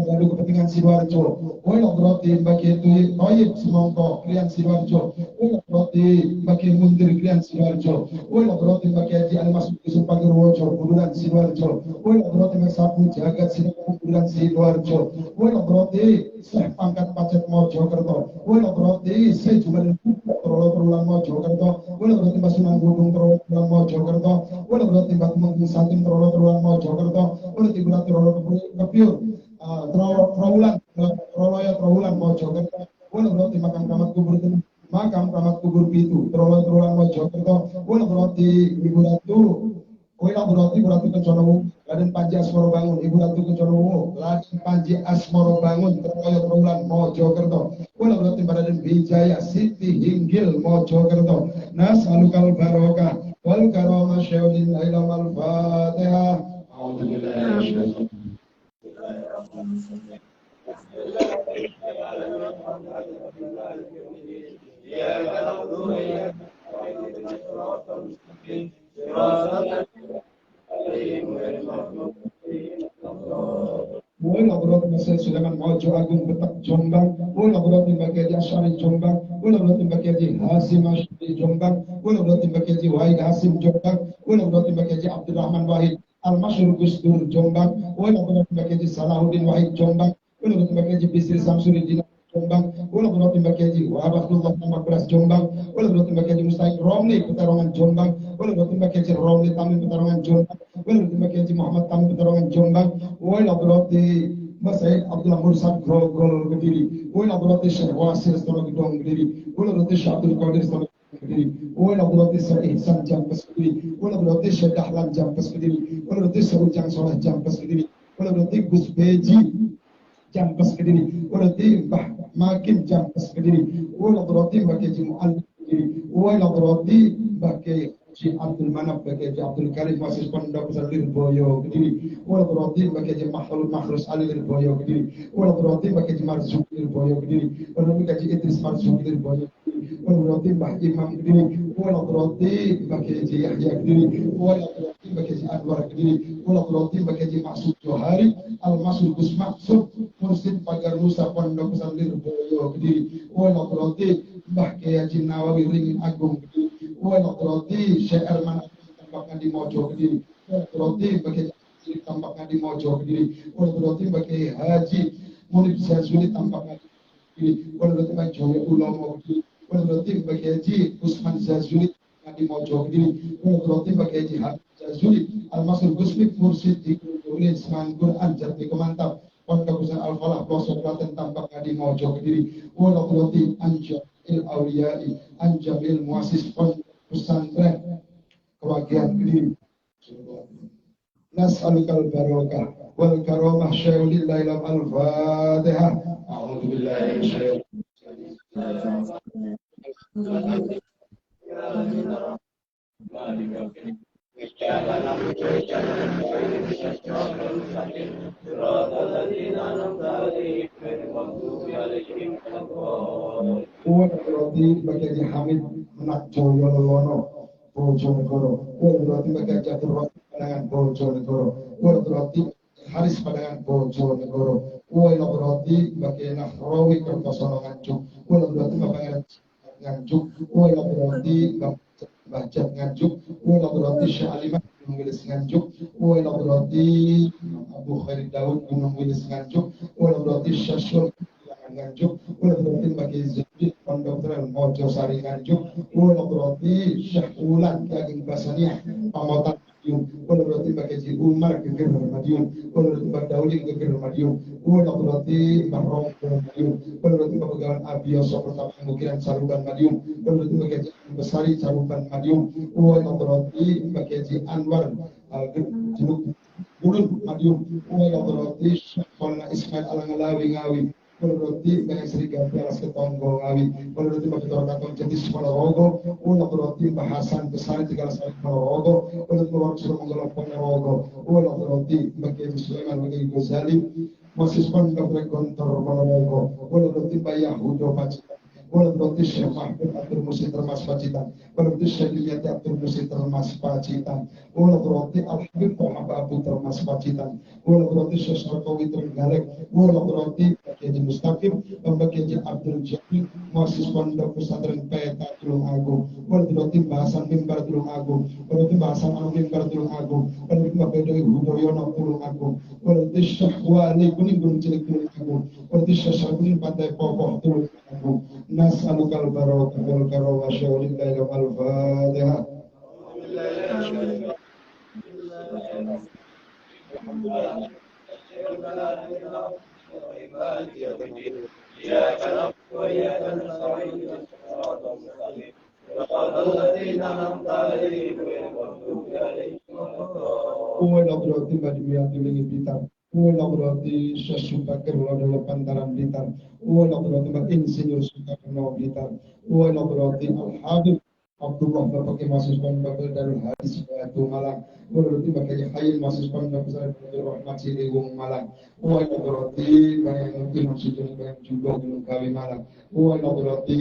Lalu kepentingan Sidoarjo, wala ضرب Mbah Kiai Toyib Semongko Krian Sidoarjo, wala ضرب Mbah Kiai Mundir Krian Sidoarjo, wala ضرب Mbah Kiai Haji Al-Masud Kusuma Pagirwojo Buduran Sidoarjo, wala ضرب Mbah Sapu Jagat Sidoarjo Buduran Sidoarjo, wala ضرب Syekh Pangkat Pacet Mojokerto, wala ضرب Syekh Jumal Terlalu Mojokerto, wala ضرب Mbah Sunan Gunung Terlalu Mojokerto, wala ضرب Mbah Mungkin Satim Terlalu Mojokerto, wala ضرب Terlalu Kepiur Trawulan Trawulan Mojokerto, wala ضرب Makam Kamat Kubur Pitu Trawulan Mojokerto, wala ضرب Ibu Ratu, wala ضرب Ibu Ratu Kencono Raden Panji Asmoro Bangun, Ibu Ratu Kencono Raden Panji Asmoro Bangun Trawulan Mojokerto, wala ضرب Raden Wijaya Siti Hinggil Mojokerto, nas'alukal barokah wal karamah syai'ulillahi wal fatihah. Wala ضرب Masjid Sulaiman Mojo Agung Betak Jombang, wala ضرب Mbah Kiai Asyari Jombang, wala ضرب Mbah Kiai Hasim Asyari Jombang, wala ضرب Mbah Kiai Wahid Hasim Jombang, wala ضرب Mbah Kiai Abdurrahman Wahid Al-Masyhur Gus Dur Jombang, wala ضرب Mbah Kiai Salahuddin Wahid Jombang, wala ضرب Mbah Kiai Bisri Samsudin Jombang, wala ضرب Mbah Kiai Wahab Abdullah Tambak Beras Jombang, wala ضرب Mbah Kiai Mustahik Romli Petarungan Jombang, wala ضرب Mbah Kiai Romli Tamim Petarungan Jombang, wala ضرب Mbah Kiai Muhammad Tamim Petarungan Jombang, wala ضرب Mbah Said Abdullah Mursad Grogol Kediri, wala ضرب Syekh Wasir Stono Gedong Kediri, wala ضرب Syekh Abdul Qadir Stono Kediri, wala ضرب Syekh Ihsan Jampes Kediri, wala ضرب Syekh Dahlan Jampes Kediri, wala ضرب Syekh Ujang Soleh Jampes Kediri, wala ضرب Gus Beji Jampes Kediri, wala ضرب Mbah Makin Jampes Kediri, wala ضرب Mbah Kiai Mu'allim Kediri, wala ضرب Mbah Kiai Syekh Abdul Manaf Mbah Abdul Karim Wasis Pondok Pesantren Lirboyo Kediri, wala ضرب Mbah Kiai Mahlul Makhrus Ali Lirboyo Kediri, wala ضرب Mbah Kiai Marzuki Lirboyo Kediri, wala ضرب Kiai Idris Marzuki Lirboyo Kediri, wala ضرب Mbah Imam Kediri, wala ضرب Mbah Kiai Yahya Kediri, wala ضرب Mbah Kiai Anwar Kediri, wala ضرب Mbah Kiai Maksud Johari Al-Masud Gus Maksud Mursid Pagar Nusa Pondok Pesantren Lirboyo Kediri, wala ضرب Mbah Kiai Haji Nawawi Ringin Agung Kediri, wala ضرب Syekh Erman Tambak Ngadi Mojo Kediri, wala ضرب Mbah Kiai Tambak Ngadi Mojo Kediri, wala ضرب Mbah Kiai Haji Munib Zazuli Tambak Ngadi Kediri, wala ضرب Mbah Jawa Ulomo Kediri, wala ضرب Mbah Kiai Haji Usman Zazuli Ngadi Mojo Kediri, wala ضرب Mbah Kiai Haji Zazuli Al-Masur Gusmik Mursid di Kulit Semanggur Anjat di Kemantap Pondok Pesantren Al-Falah Pelosok Klaten Tambak Ngadi Mojo Kediri, wala ضرب Anjamil Auliyai Anjamil Muasis Pondok Pesantren Kewagian Kediri. nas'alukal barakah wal karamah syai'ulillahi lam al-fatihah. A'udzu billahi minasyaitonir Uwan roti bagi Hamid Menak Joyono Bojonegoro. Uwan roti bagi Jatuh Roti Padangan Bojonegoro. Uwan roti Haris Padangan Bojonegoro. Uwan roti bagi Nahrawi Kertosono Nganjuk. Uwan roti bagi Nganjuk. Uwan roti Bajat Nganjuk. Uwan roti Syalimah Gunung Wilis Nganjuk. Uwan roti Abu Khairi Daud Gunung Wilis Nganjuk. Uwan roti Syasyul Nganjuk, ulah berarti bagi Zaid Pondok Mojo Sari Nganjuk, ulah berarti Syekh Ulan Daging Basaniah Pamotan Madiun, ulah berarti bagi Umar Geger Madiun, ulah berarti bagi Daudi Geger Madiun, ulah berarti Bahrom Madiun, ulah berarti bagi Gawan Abioso Pertama Mukiran Saruban Madiun, ulah berarti bagi Besari Saruban Madiun, ulah berarti bagi Anwar Junub Bulun Madiun, ulah berarti Syekh Ismail Alangalawi Ngawi. Menurut banyak Sri Ganti alas ketonggo ngawi. Menurut Bapak Kantong Jati Ponorogo. Menurut bahasan besar tiga alas Ponorogo. Menurut Bapak Suruh Menggolong Ponorogo. Menurut Bapak Sulaiman Bagi Ghazali. Masih Pondok Rekontor Ponorogo. Menurut Bapak Yahudo Pacitan. Menurut Syekh Mahmud Abdul Musi Termas Pacitan. Menurut Syekh Liyati Abdul Musi Termas Pacitan. Menurut Al-Habib Muhammad Abu Termas Pacitan. Menurut Syekh Sarkawi Terenggalek. Menurut Kiai Mustaqim, Kiai Abdul Jabir, Muassis Pondok Pesantren Peta Tulung Agung, menurut bahasan mimbar Tulung Agung, menurut bahasan mimbar Tulung Agung, menurut Bapak Dewi Hudoyono Tulung Agung, menurut Syekh Wali Kuning Gunung Cilik Tulung Agung, menurut Syekh Syarkuning Pantai Popoh Tulung Agung. Nas'alukal barakah wal karamah syai'ulillahi al-Fatihah. إياك نعبد وإياك نستعين صراط المستقيم صراط الذين أنعمت عليهم غير المغضوب عليهم ولا الضالين. Uwala berarti Badimia Tulingi Blitar. Uwala berarti Syasubakir Wadala Pantaran Blitar. Uwala berarti Insinyur Sukarno Blitar. Uwala berarti Al-Habib Abdullah Bapak mahasiswa Bapak Darul Hadis Batu Malang. Berarti Bapak Hayil mahasiswa Bapak Darul Rahmat Ciliwung Malang. Uwala berarti Bapak Mungkin maksudnya Bapak juga Gunung Kawi Malang. Uwala berarti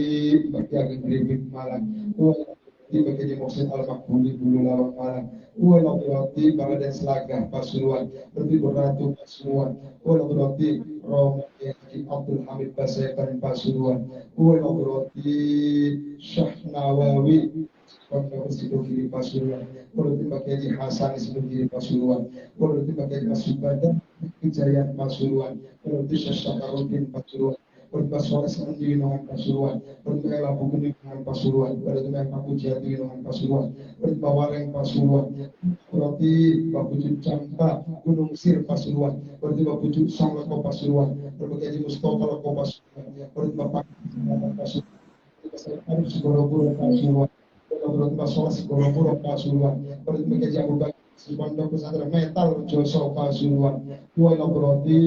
Bapak Ageng Gribik Malang. Uwala berarti Bapak Mohsin Al-Makbuli Bulu Lawang Malang. Uwala berarti Bangladesh Selagah Pasuruan. Berarti Beratu Pasuruan. Uwala berarti Romo Abdul Hamid Basekan Pasuruan. Uwala berarti Syekh Nawawi Pondok Sidogiri Pasuruan. Berarti Bapak Hasan Sidogiri Pasuruan. Berarti Bapak Masud Badan Kejayaan Pasuruan. Berarti Syekh Sakarudin Pasuruan. Berarti Soleh Sendi Winongan Pasuruan. Berarti Labu Kuning dengan Pasuruan. Berarti Paku Jati Winongan Pasuruan. Berarti Bawareng Pasuruan. Berarti Bapujuk Campa Gunung Sir Pasuruan. Berarti Bapujuk Sangloko Pasuruan. Berarti Mustafa Loko Pasuruan. Berarti Bapak Pasuruan. Berarti Segorogoro Pasuruan. Berarti Basola Segorogoro Pasuruan. Berarti Bapak Abu Bakar Pondok Pesantren Metal Joso Pasuruan. Dua berarti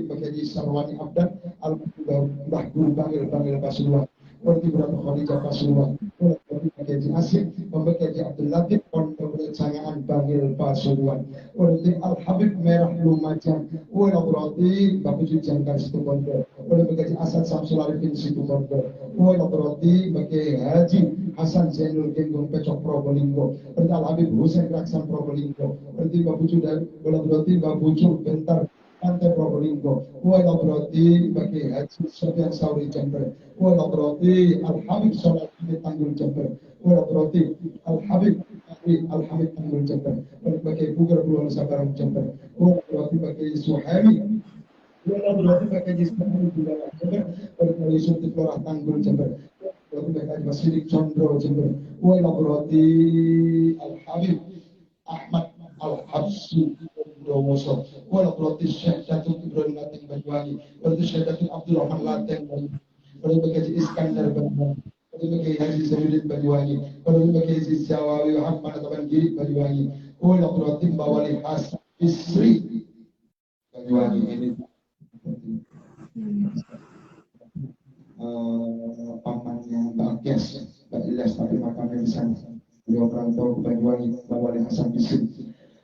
Bapak Sarwani Abdan Al-Mbah Guru Bangil Pasuruan. Berarti berapa Khadijah Pasuruan. Berarti Bapak Asyik Bapak Abdul Latif Pondok Sangaan Bangil Pasuruan. Berarti Al-Habib Merah Lumajang. Berarti Bapak Jangkar Situ Pondok. Berarti Bapak Asad Samsul Arifin Situ Pondok. Berarti Bapak Haji Hasan Zainul Genggung Pecok Probolinggo. Berarti Al-Habib Husain Raksan Probolinggo. Berarti Bapak Judan. Berarti Bapak Jum Bentar Pantai Probolinggo. Berarti Bapak Haji Sofian Sauri Jember. Berarti Al-Habib Sholat Tanggul Jember. Berarti Al-Habib Tanggul Jember. Berarti Bugar Pulau Sabarang Jember. Berarti Bapak Suhaimi. Berarti Bapak Jismani Budalah Jember. Berarti Yusuf Tiplorah Tanggul Jember. Berarti Bapak Basirik Condro Jember. Berarti Al-Habib Ahmad Al-Habsi Dowoso. Berarti Syekh Datuk Ibrahim Lateng Banyuwangi. Berarti Syekh Datuk Abdul Rahman Lateng Banyuwangi. Berarti Bapak Iskandar Banyuwangi. Berarti Bapak Haji Zainuddin Banyuwangi. Berarti Bapak Jawawi Muhammad Tabangiri Banyuwangi. Wala berarti Bawali Hasan Bisri Banyuwangi ini pamannya Mbak Kes, Mbak Ilyas, tapi makamnya di sana. Beliau perantau ke Banyuwangi, Bawali Hasan Bisri.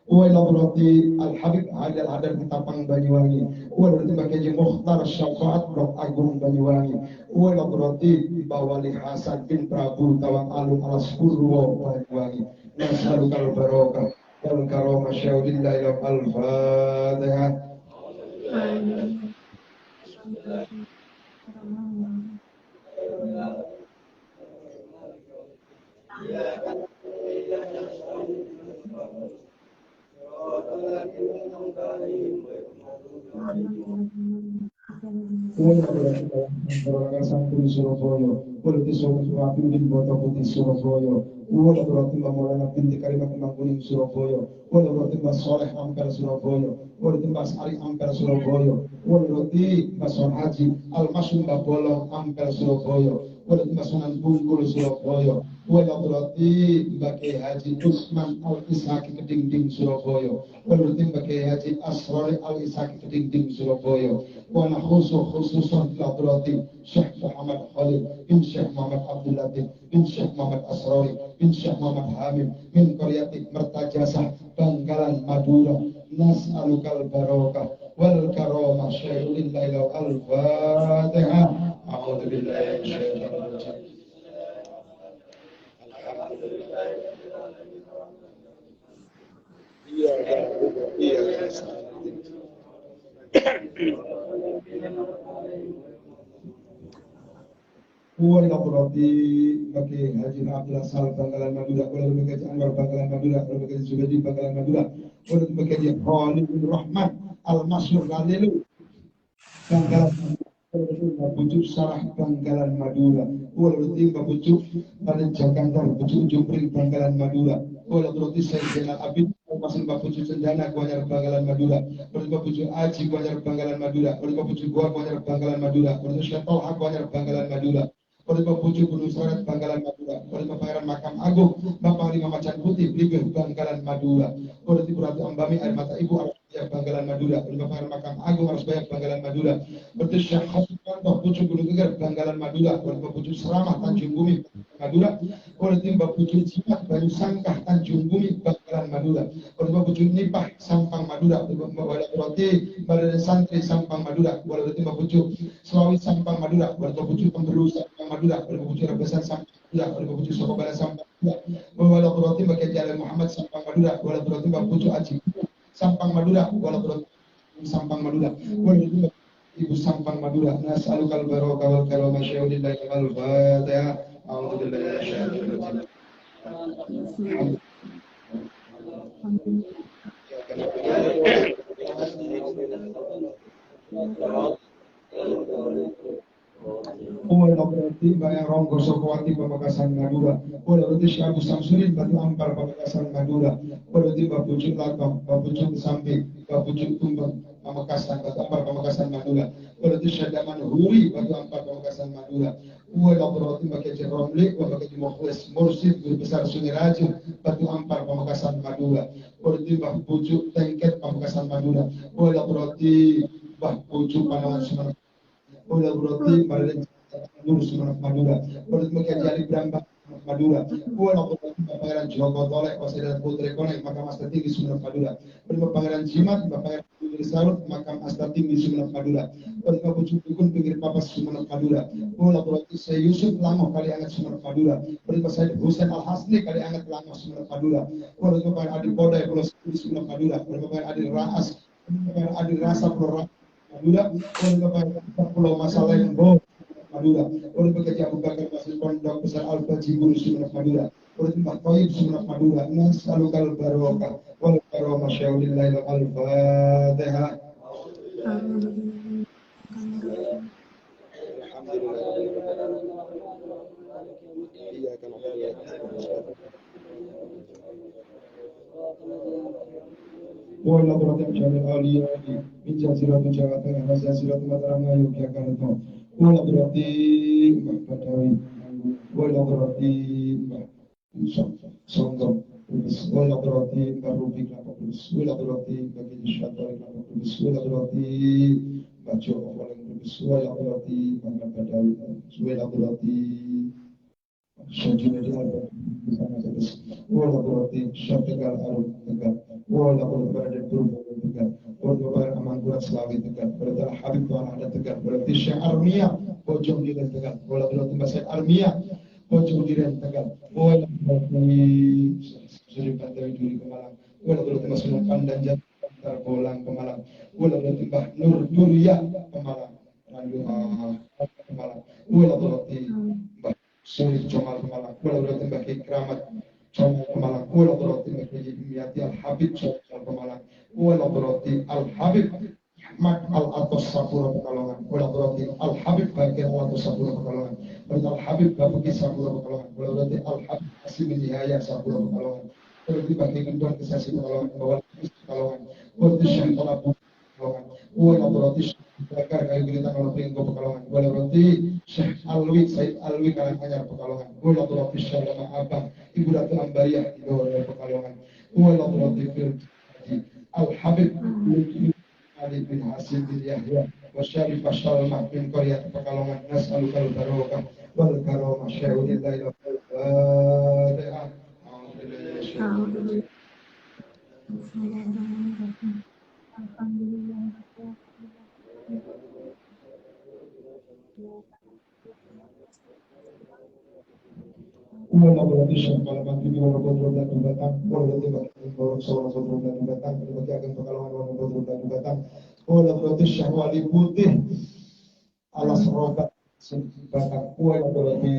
Wala berarti Al-Habib Hadar Ketapang Banyuwangi. Wala berarti Mbak Keji Mukhtar Syafaat Blok Agung Banyuwangi. Wala berarti Bawali Hasan bin Prabu Tawang Alun Alas Purwo Banyuwangi. Nasalukal barokah wal karomah syaudillahi al-Fatihah. Amin. Berangkat santri Surabaya, politik Surabaya, pimpin Bota Putih Surabaya, wala berarti Mbak Maulana binti Karimat Imam Kuning Surabaya, wala berarti Mbak Soleh Ampel Surabaya, wala berarti Mbak Sari Ampel Surabaya, wala berarti Mbak Son Haji Al-Masum Mbak Bolong Ampel Surabaya, wala berarti Mbak Sunan Bungkul Surabaya, wala berarti Mbak Kiai Haji Usman Al-Ishaki Kedingding Surabaya, wala berarti Mbak Kiai Haji Asrori Al-Ishaki Kedingding Surabaya, wala khususan berarti Syekh Muhammad Khalid bin Syekh Muhammad Abdul Latif bin Syekh Muhammad Asrawi bin Syekh Muhammad Hamid bin Qaryati Mertajasah Bangkalan Madura. Nas'alukal barokah wal karomah syai'ulillahi al-Fatihah. A'udzu billahi minasyaitonir rajim. Wala berarti bagi Haji Abdullah Sal Bangkalan Madura, wala bagi Anwar Bangkalan Madura, wala bagi Zubedi Bangkalan Madura, wala bagi Khalid bin Rahman Al-Masyur Galilu Bangkalan Madura, Bujuk Sarah Bangkalan Madura, wala berarti Bujuk Balik Jakarta, Bujuk Jupri Bangkalan Madura, wala berarti Syekh Jainal Abid Masih Bujuk Cendana Kuanyar Bangkalan Madura, wala Bujuk Aji Kuanyar Bangkalan Madura, wala Bujuk Gua Kuanyar Bangkalan Madura, wala Syekh Tolha Kuanyar Bangkalan Madura, oleh Puju Gunung Soret Bangkalan Madura, oleh Pangeran Makam Agung, Bapak Lima Macan Putih, Brigeh Bangkalan Madura, oleh Ratu Ambami Air Mata Ibu Arusbaya Bangkalan Madura, oleh Pangeran Makam Agung Arusbaya Bangkalan Madura, oleh Syekh Hasan Puju Gunung Geger Bangkalan Madura, oleh Puju Seramah Tanjung Bumi Madura, oleh Timba Puju Cimat Banyu Sangkah Tanjung Bumi Bangkalan Madura, oleh Puju Nipah Sampang Madura, oleh Roti Badan Santri Sampang Madura, oleh Timba Puju Selawi Sampang Madura, oleh Puju Pemberu Sampang Madura, oleh Puju Rebesan Sampang Madura, oleh Puju Sokobala Sampang Madura, oleh Roti Bagi Jalan Muhammad Sampang Madura, oleh Roti Puju Aji Sampang Madura, oleh Roti Sampang Madura, oleh Ibu Sampang Madura. Nas'alukal barokah wal karamah syaudillahi al-Fatihah. A'udzu billahi minasyaitonir rajim. Umar berarti Bayang Ronggo Sokowati Pamekasan Madura, berarti Syekh Abu Samsudin Batu Ampar Pamekasan Madura, berarti Bapujuk Latong, Bapujuk Samping, Bapujuk Tumbang Pamekasan Batu Ampar Pamekasan Madura, berarti Syekh Daman Huri Batu Ampar Pamekasan Madura, berarti Bapak Haji Romli, Bapak Haji Mukhlis Mursid Guru Besar Sungai Rajin Batu Ampar Pamekasan Madura, berarti Bapujuk Tengket Pamekasan Madura, berarti Bapujuk Panangan Sumatera. Bola berarti Balik Nur Sumatera Madura, berarti Mekajali Brambang Madura, bola berarti Pangeran Joko Tolek Waseda Putri Konek Makam Asta Tinggi Sumatera Madura, berarti Pangeran Jimat Pangeran Putri Saud Makam Asta Tinggi Sumatera Madura, berarti Pucuk Dukun Pinggir Papas Sumatera Madura, bola berarti Syekh Yusuf Langoh Kali Anget Sumatera Madura, berarti Syekh Husain Al Hasni Kali Anget Langoh Sumatera Madura, berarti Pangeran Adi Podai Pulau Sumatera Madura, berarti Pangeran Adi Raas, Pangeran Adi Rasa Pulau Madura, oleh Pulau Masalengbo Madura, oleh bekerja Abu Bakar Masjid Pondok Besar Al-Baji Guru Sumatera Madura, oleh Mbak Toib Sumatera Madura. Nas'alukal barokah wal karamah syaudillahi al-Fatihah. Wala berarti Jalil Aliyadi Minja Siratu Jawa Tengah Raja Siratu Mataram Yogyakarta. Wala berarti Mbak Badawi, wala berarti Mbak Songgong, Kudus, wal hadrati karubi kelapa kudus, wal hadrati bagi syaitan kelapa kudus, wal hadrati baca walang kudus, wal hadrati bangga badawi, wal hadrati syajuna di alba bersama kudus, wal hadrati syartegal arun tegak, wal hadrati berada turun tegak, wal hadrati aman kuat selawi tegak, berada habib tuan ada tegak, berarti syekh armia pojok di tegak, wal hadrati masjid armia pojok di tegak, wal hadrati Suri Pantai Duri Pemalang, wala berarti Mas Pandan Jatuh Terbolang Pemalang, wala berarti Mbah Nur Duria Pemalang, lalu Pemalang, wala berarti Mbah Sulit Comal Pemalang, wala berarti Mbah Kikramat Comal Pemalang, wala berarti Mbah Kiai Miyati Al Habib Comal Pemalang, wala berarti Al Habib Mak Al-Atos Sapura Pekalongan, wala berarti Al Habib bagian Al-Atos Sapura Pekalongan, berarti Al Habib Babuki Sapura Pekalongan, wala berarti Al Habib Asim Nihaya Sapura Pekalongan, berarti bagi gendon kesasi Pekalongan, bawal Pekalongan, berarti Syaitan Abu Pekalongan, wala berarti Bakar kayu gilitan orang Pringgo Pekalongan, wala berarti Syekh Alwi Said Alwi Karanganyar Pekalongan, wala berarti Syalama Abang Ibu Datu Ambariyah Ibu Pekalongan, wala berarti Al Habib Ali bin Hasim bin Yahya wa Syarif Syalmah bin Qaryat Pekalongan, nas'alukal barokah wal karamah syai'ulillahi wa Fatihah. Bismillahirrahmanirrahim. Alhamdulillah. Wala berarti Syekh Malaman Bibi wala kontrol dan batang, wala berarti bagi borok seorang kontrol dan batang, wala berarti akan Pekalongan wala kontrol dan batang, wala berarti Syekh Wali Putih alas rokat sing batang, wala berarti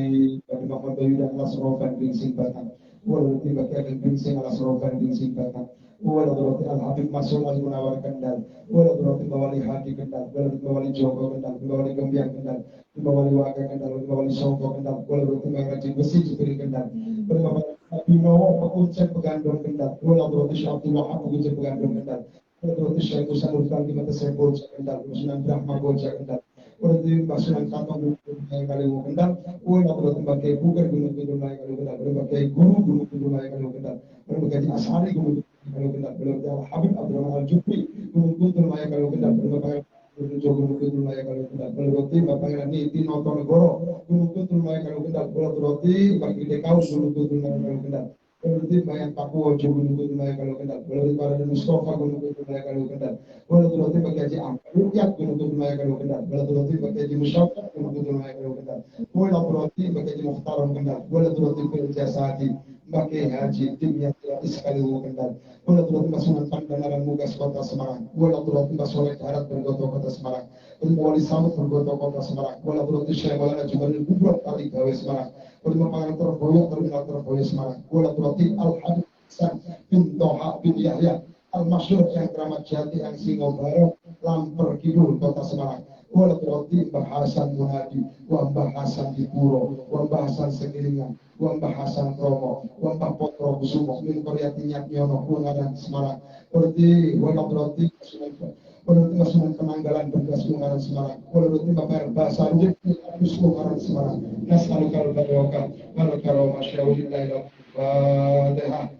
bagi Muhammad Bayu dan alas rokan sing batang, wala berarti bagi akan sing alas rokan sing batang, wala berarti Al Habib Masuk Ali Munawar Kendal, wala berarti Bawali Hadi Kendal, wala berarti Bawali Joko Kendal, Bawali Gembiang Kendal, Bawali Waga Kendal, Bawali Songko Kendal, wala berarti Mengaji Besi Jibri Kendal, wala berarti Binowo Pekuncen Pegandong Kendal, wala berarti Syabdul Wahab Pekuncen Pegandong Kendal, wala berarti Syekh Musa Nurkan di mata saya Bolja Kendal, Sunan Brahma Bolja Kendal, wala berarti Mbak Sunan Kantong Gunung Kalimu Kendal, wala berarti Mbak Kiai Buker Gunung Kalimu Kendal, wala Mbak Kiai Guru Gunung Kalimu Kendal, wala Mbak Kiai Asari Gunung Kalimu Kendal, wala Mbak Habib Abdurrahman Al-Jufri Gunung Kalimu Kendal, wala Mbak Gunung Kuntul Maya Kalau Kendal, berarti Bapak Yang Niti Notonegoro, Gunung Kuntul Maya Kalau Kendal, berarti bagi DKU Gunung Kuntul Maya Kalau Kendal, berarti Bayang Papua Gunung Kuntul Maya Kalau Kendal, berarti Para Mustafa Gunung Kuntul Maya Kalau Kendal, berarti bagi Haji Rukyat Gunung Kuntul Maya Kalau Kendal, berarti bagi Haji Musyafat Gunung Kuntul Maya Kalau Kendal, berarti bagi Haji Mukhtaram Kendal, berarti Berjasadi, bagi Haji Tim yang sekali Kendal, berarti Masunan Pandanaran Mugas Kota Semarang, berarti Masoleh Darat Bergoto Kota Semarang, Wali Samut Bergoto Kota Semarang, berarti Syekh Maulana Jumanil Kubro Kali Gawe Semarang, berarti Pangeran Terboyo Terminal Terboyo Semarang, berarti Al Habib Hasan bin Toha bin Yahya Al-Masyur yang Keramat Jati yang Singobaro Lamper Kidul Kota Semarang, berarti Mbah Hasan Munadi, Mbah Hasan Dipuro, Mbah Hasan Segilingan, Mbah Hasan Kromo, Mbah Potro Kusumo, Min Koryati Nyatnyono, Ungaran Semarang, berarti Masunan Penanggalan Bergas Ungaran Semarang, berarti Mbah Basarjik, Ungaran Semarang, Nas'alukal barokah wal karamah syai'ulillahi wa Fatihah.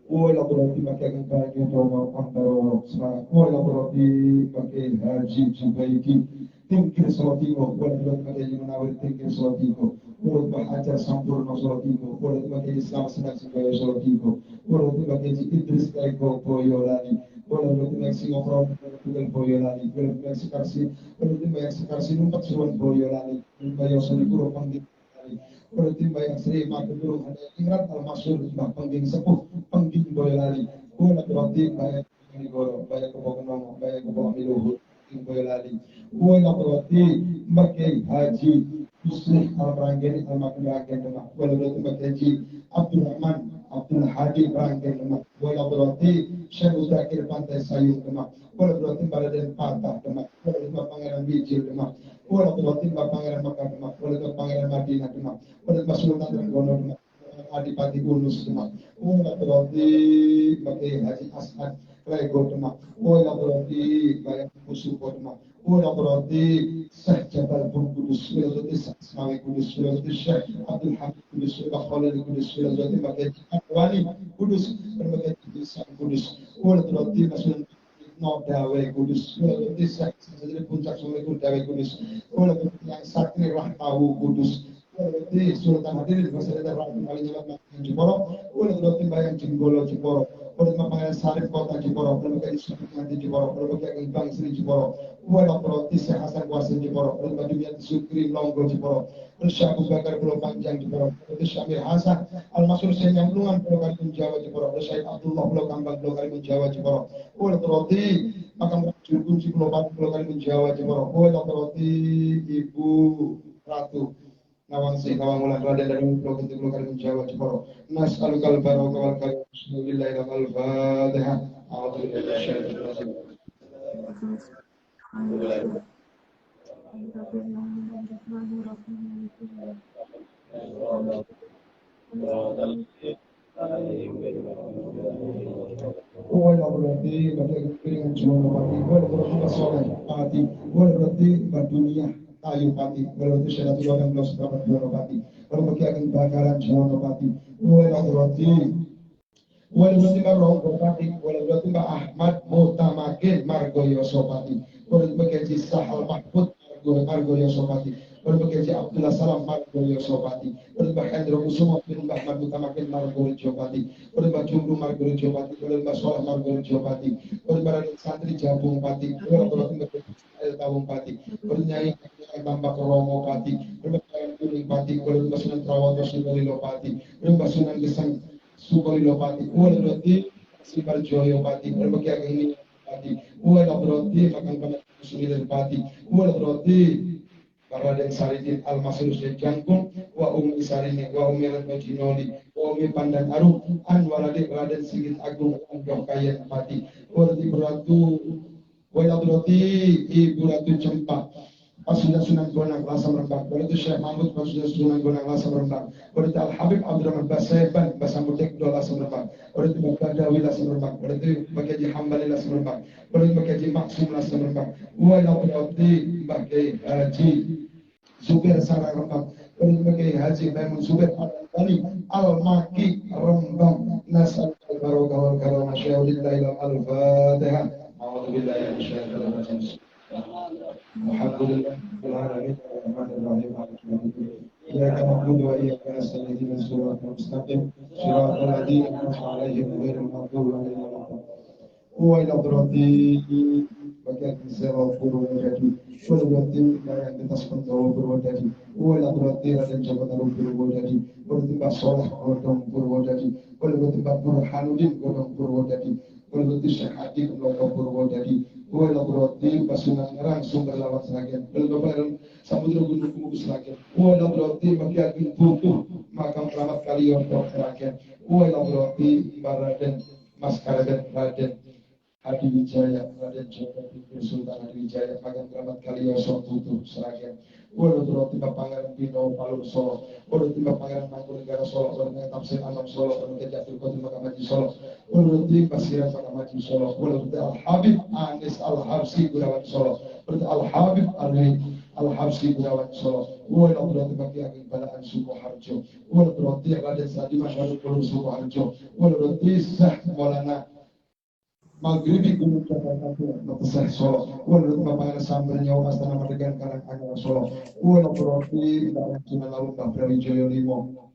Wala berarti pakai baju doa pantau semangat. Wala berarti pakai haji jubaiki tingkir salatigo. Wala berarti pakai menawar tingkir salatigo. Wala bahajar sampurna salatigo. Wala pakai Islam senang supaya salatigo. Wala pakai Idris Eko Boyolani. Wala berarti pakai Singapura bukan Boyolani. Wala pakai sekarsi. Wala pakai sekarsi numpat suruh Boyolani. Bayar sulikuro panggil. Berarti bayang Sri Makudurung ada ingrat al-masyur Mbah Pengging Sepuh Pengging Boyolali, Wala berarti bayang Nigoro, bayang Kebokenongo, bayang Kebokenmiluhur Pengging Boyolali, Wala berarti Mbah Kiai Haji Muslih al-Meranggen al-Makin Meranggen Demak, Wala berarti Mbah Kiai Haji Abdurrahman Abdul Hadi Meranggen Demak, Wala berarti Syekh Muzakir Pantai Sayung Demak, Wala berarti Baraden Patah Demak, Wala berarti Pangeran Bijil Demak, Wala berarti Pangeran Makkah Demak, Wala berarti Pangeran Madinah Demak, wala Sultan Trenggono Demak, Adipati Unus Demak, Ula berarti Bagai Haji Asad Rego Demak, Ula berarti Bayang Musuko Demak, Ula berarti Syekh Jabal Bun Kudus, Ula berarti Semawi Kudus, Ula berarti Syekh Abdul Hamid Kudus, Ula Khalil Kudus, Ula berarti Bagai Wali Kudus, Bagai Sang Kudus, Ula berarti Masun Dawe Kudus, Ula berarti Syekh Sajari Puncak Sungai Dawe Kudus, Ula berarti yang Sakri Rahtawu Kudus, Berarti Sultan Hadirin Masyarakat Rakyat Kalimantan Jeporo, oleh berarti Bayang Jenggolo Jeporo, oleh Mapangan Sarif Kota Jeporo, oleh Bagai Islam Nanti Jeporo, oleh Bagai Bang Sri Jeporo, oleh berarti Syekh Hasan Kuasa Jeporo, oleh Badumiat Sukri Longgo Jeporo, oleh Syekh Abu Bakar Pulau Panjang Jeporo, oleh Syamir Hasan Al-Masur Senyamlungan Pulau Kalimantan Jawa Jeporo, oleh Syekh Abdullah Pulau Kambang Pulau Kalimantan Jawa Jeporo, oleh berarti Makam Raja Kunci Pulau Kalimantan Jawa Jeporo, oleh berarti Ibu Ratu Nawang Sih Nawang Ulan Raden dari Pulau Kunti Pulau Kalimantan Jawa Jeporo. Nas'alukal barokah wal karim. Bismillahirrahmanirrahim. A'udzubillahi minasyaitonir rajim. Berarti pada piringan Jawa Pati, berarti masalah Pati, berarti dunia Ayu Pati, berarti syarat 18 berapa Jawa Pati, berarti akan bakaran Jawa Pati, berarti Marong Pati, berarti Mbak Ahmad Mutamakin Margoyo Sopati, berarti Sahal Mahmud Margoyo Sopati, berbagai Abdullah Salam Margoyo Sopati, berbagai Hendro Kusumo bin Ahmad Mutamakin Margoyo Sopati, berbagai Jumlu Margoyo Sopati, berbagai Solah Margoyo Sopati, berbagai Santri Jabung Pati, berbagai Tabung Pati, bernyai Tambak Romo Pati, berbagai Kuning Pati, berbagai Sunan Trawoto Sukolilo Pati, berbagai Sunan Gesang Sukolilo Pati, berbagai Sibar Joyo Pati, berbagai ini Pati, berbagai Makam Sunan Pati, berbagai Raden Saridin Al-Masrur Jangkung wa Umi Sarini wa Umi Radbajinoli wa Umi Pandan Arum an waladi Raden Sigit Agung Unggoh Kayen Pati Wardi Beratu Wayabrati Ibu Ratu Cempak Pasudah Sunan Gonang Lasam Rembang Wardi Syekh Mahmud Pasudah Sunan Gonang Lasam Rembang Wardi Al-Habib Abdurrahman Basaiban Basamudek Dola Lasam Rembang Wardi Badawi Lasam Rembang Wardi Bakaji Hambali Lasam Rembang Wardi Bakaji Maksum Lasam Rembang Wayabrati Bakaji Haji Zubir Sarang Rembang, berbagai Haji Maimun Zubir Al-Bani Al-Maki Rembang Nasal Al-Barokah wal Karamah Syaulillahi Al-Fatihah. A'udzubillahi minasyaitonir rajim. Alhamdulillah alamin arrahmanirrahim maliki yaumiddin. Iyyaka na'budu wa iyyaka nasta'in ihdinas siratal mustaqim siratal ladzina an'amta 'alaihim ghairil maghdubi 'alaihim waladdallin. Wa ila berarti bagian Zero Purwodadi, berarti yang kita sepuluh Purwodadi, wala berarti Raden Joko Tarub Purwodadi, berarti Mbak Soleh Godong Purwodadi, berarti Mbak Burhanuddin Godong Purwodadi, berarti Syekh Adi Godong Purwodadi, wala berarti Mbak Sunan Ngerang Sumber Lawat Seragen, berarti Samudra Gunung Kumus Seragen, wala berarti Mbak Yakin Butuh Makam Keramat Kalion Seragen, wala berarti Mbak Raden Mas Karaden Raden Adi Wijaya, Raden Joko Tinggi Sultan Adi Wijaya, Makam Keramat Kalioso Butuh Seragen, Walau Berarti Pangeran Pino Palur Solo, Walau Tiba Pangeran Mangkunegara Solo, Walau Tafsir Alam Solo, Walau Kejatul Kodim Makam Haji Solo, Walau Tiba Sirat Makam Haji Solo, Walau Al-Habib Anis Al-Habsi Gunawan Solo, Walau Al-Habib Al-Habsi Gunawan Solo, Walau Berarti Bagi Ageng Balaan Sukoharjo, Walau Berarti Raden Sadiman Walau Kulur Sukoharjo, Walau Berarti Sah Maulana Maghribi Gunung Jakarta Mekesah Solo, walau Bapak Sambil Nyawa Astana Mardikan Karang Anyar Solo, walau Berarti Barang Sunan Lawu Bapak Joyo Limo,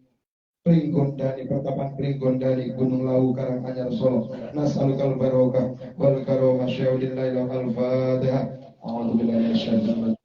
Pringgondani Pertapan Pringgondani Gunung Lawu Karang Anyar Solo, Nas'alukal Barokah wal Karomah Syaulillahi Al-Fatihah. A'udzubillahi minasyaitonir rajim.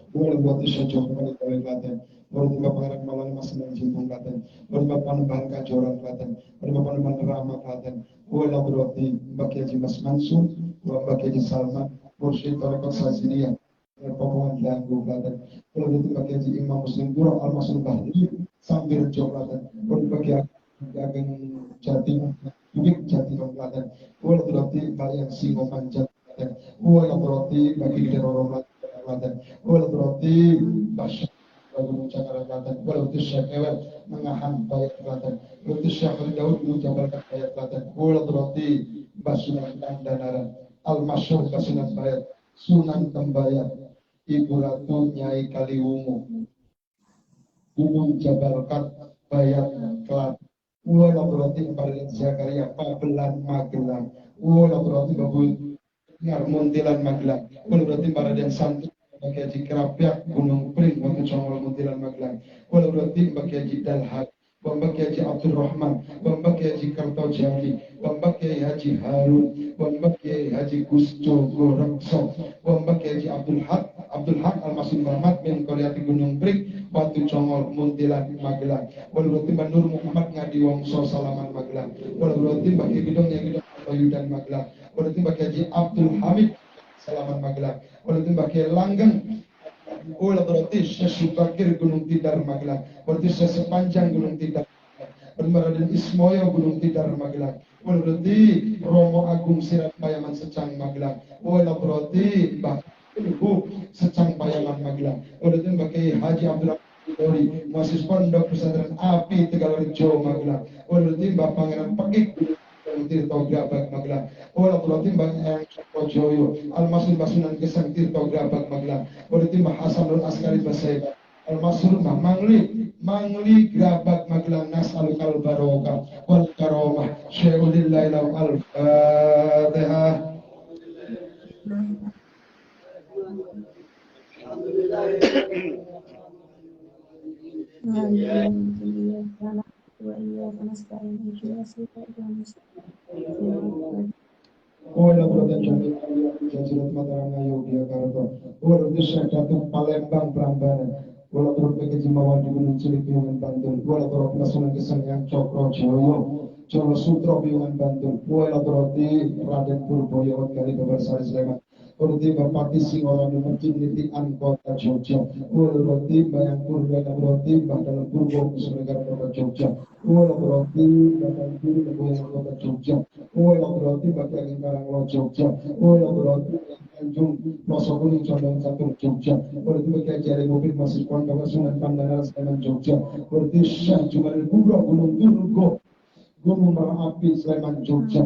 Boleh buat isu Jokowi dari Klaten, boleh tiba Pangeran Malang Mas Senang Jimpung Klaten, boleh tiba Panembahan Kajoran Klaten, boleh tiba Panembahan Rama Klaten, boleh berarti Mbak Haji Mas Mansur, Mbak Haji Salman, Mursyid Tarekat Saziniyah, Pokongan Danggu Klaten, boleh tiba Haji Imam Muslim Pura Al-Masrur Bahri, Sambil Jo Klaten, boleh tiba Ageng Jatim, Bukit Jatim Klaten, boleh berarti Mbak Yang Singo Panjat Klaten, wal berarti bagi kita orang Klaten, wal berarti Basy Gunung Cakar Klaten, wal berarti Syekh Ewel Mengahan Bayat Klaten, berarti Syekh Daud Gunung Jabal Bayat Klaten, wal berarti Basunan Kandanaran, Al-Masyhur Basunan Bayat, Sunan Tembayat, Ibu Ratu Nyai Kaliwungu, Gunung Jabal Bayat Klaten, wal berarti Kepala Zakaria Pabelan Magelang, wal berarti Babul Muntilan Magelang, wal berarti Paraden Santu Mbak Haji Kerapiak Gunung Pring Waktu Congol Muntilan Magelang, wal berarti Mbak Haji Dalhat, Mbak Haji Abdul Rahman, Mbak Haji Kartojali, Mbak Haji Harun, Mbak Haji Gusto Gorekso, Mbak Haji Abdul Haq Al-Masin Muhammad bin Koryati Gunung Pring Batu Congol Muntilan Magelang, wal berarti Mbak Nur Muhammad Ngadi Wongso Salaman Magelang, wal berarti Mbak Bidong yang Bidong Yudan Magelang, wal berarti Mbak Haji Abdul Hamid Salaman Magelang, wal berarti Mbak Langgeng, wal berarti Syekh Subakir Gunung Tidar Magelang, berarti Syekh Sepanjang Gunung Tidar, Raden Ismoyo Gunung Tidar Magelang, wal berarti Romo Agung Sirat Payaman Secang Magelang, wal berarti Mbak Ibu Secang Payaman Magelang, wal berarti Mbak Haji Abdul Dori, mahasiswa Pondok Pesantren Api Tegalrejo Magelang, wal berarti Mbak Pangeran Pekik Tirto Grabak Magelang, wal berarti Mbak Eyang Joyo, Al-Masul Basunan Gesang Tirto Grabak Magelang, wal berarti Mbak Hasanul Askari Basaiba, Al-Masul Mbak Mangli Grabak Magelang, Nas'alukal Barokah wal Karomah, Syai'ulillahi lau Al-Fatihah. Wala Brodan Jami Jajirat Mataram Yogyakarta, wala Syekh Datuk Palembang Prambanan, wala Brodan Kejimawan di Gunung Cilik Piungan Bantul, wala Brodan Sunan Gesang yang Cokro Joyo, Jolo Sutro Piungan Bantul, wala Brodan Raden Purboyo Kali Bebersari Sleman, Urdi Bapati Singoran Masjid Nitian Kota Jogja, Urdi Bayangpur Wala Urdi Bandar Purbo Kusumegara Kota Jogja, Urdi Bandar Purbo Kota Jogja, Urdi Bagian Karanglo Jogja, Urdi Tanjung Pelosok Kuning Condong Catur Jogja, Urdi Bagian Jari Mobil Masjid Pondok Sunan Pandangan Sleman Jogja, Urdi Syekh Jumanil Kubro Gunung Durgo Gunung Merapi Sleman Jogja,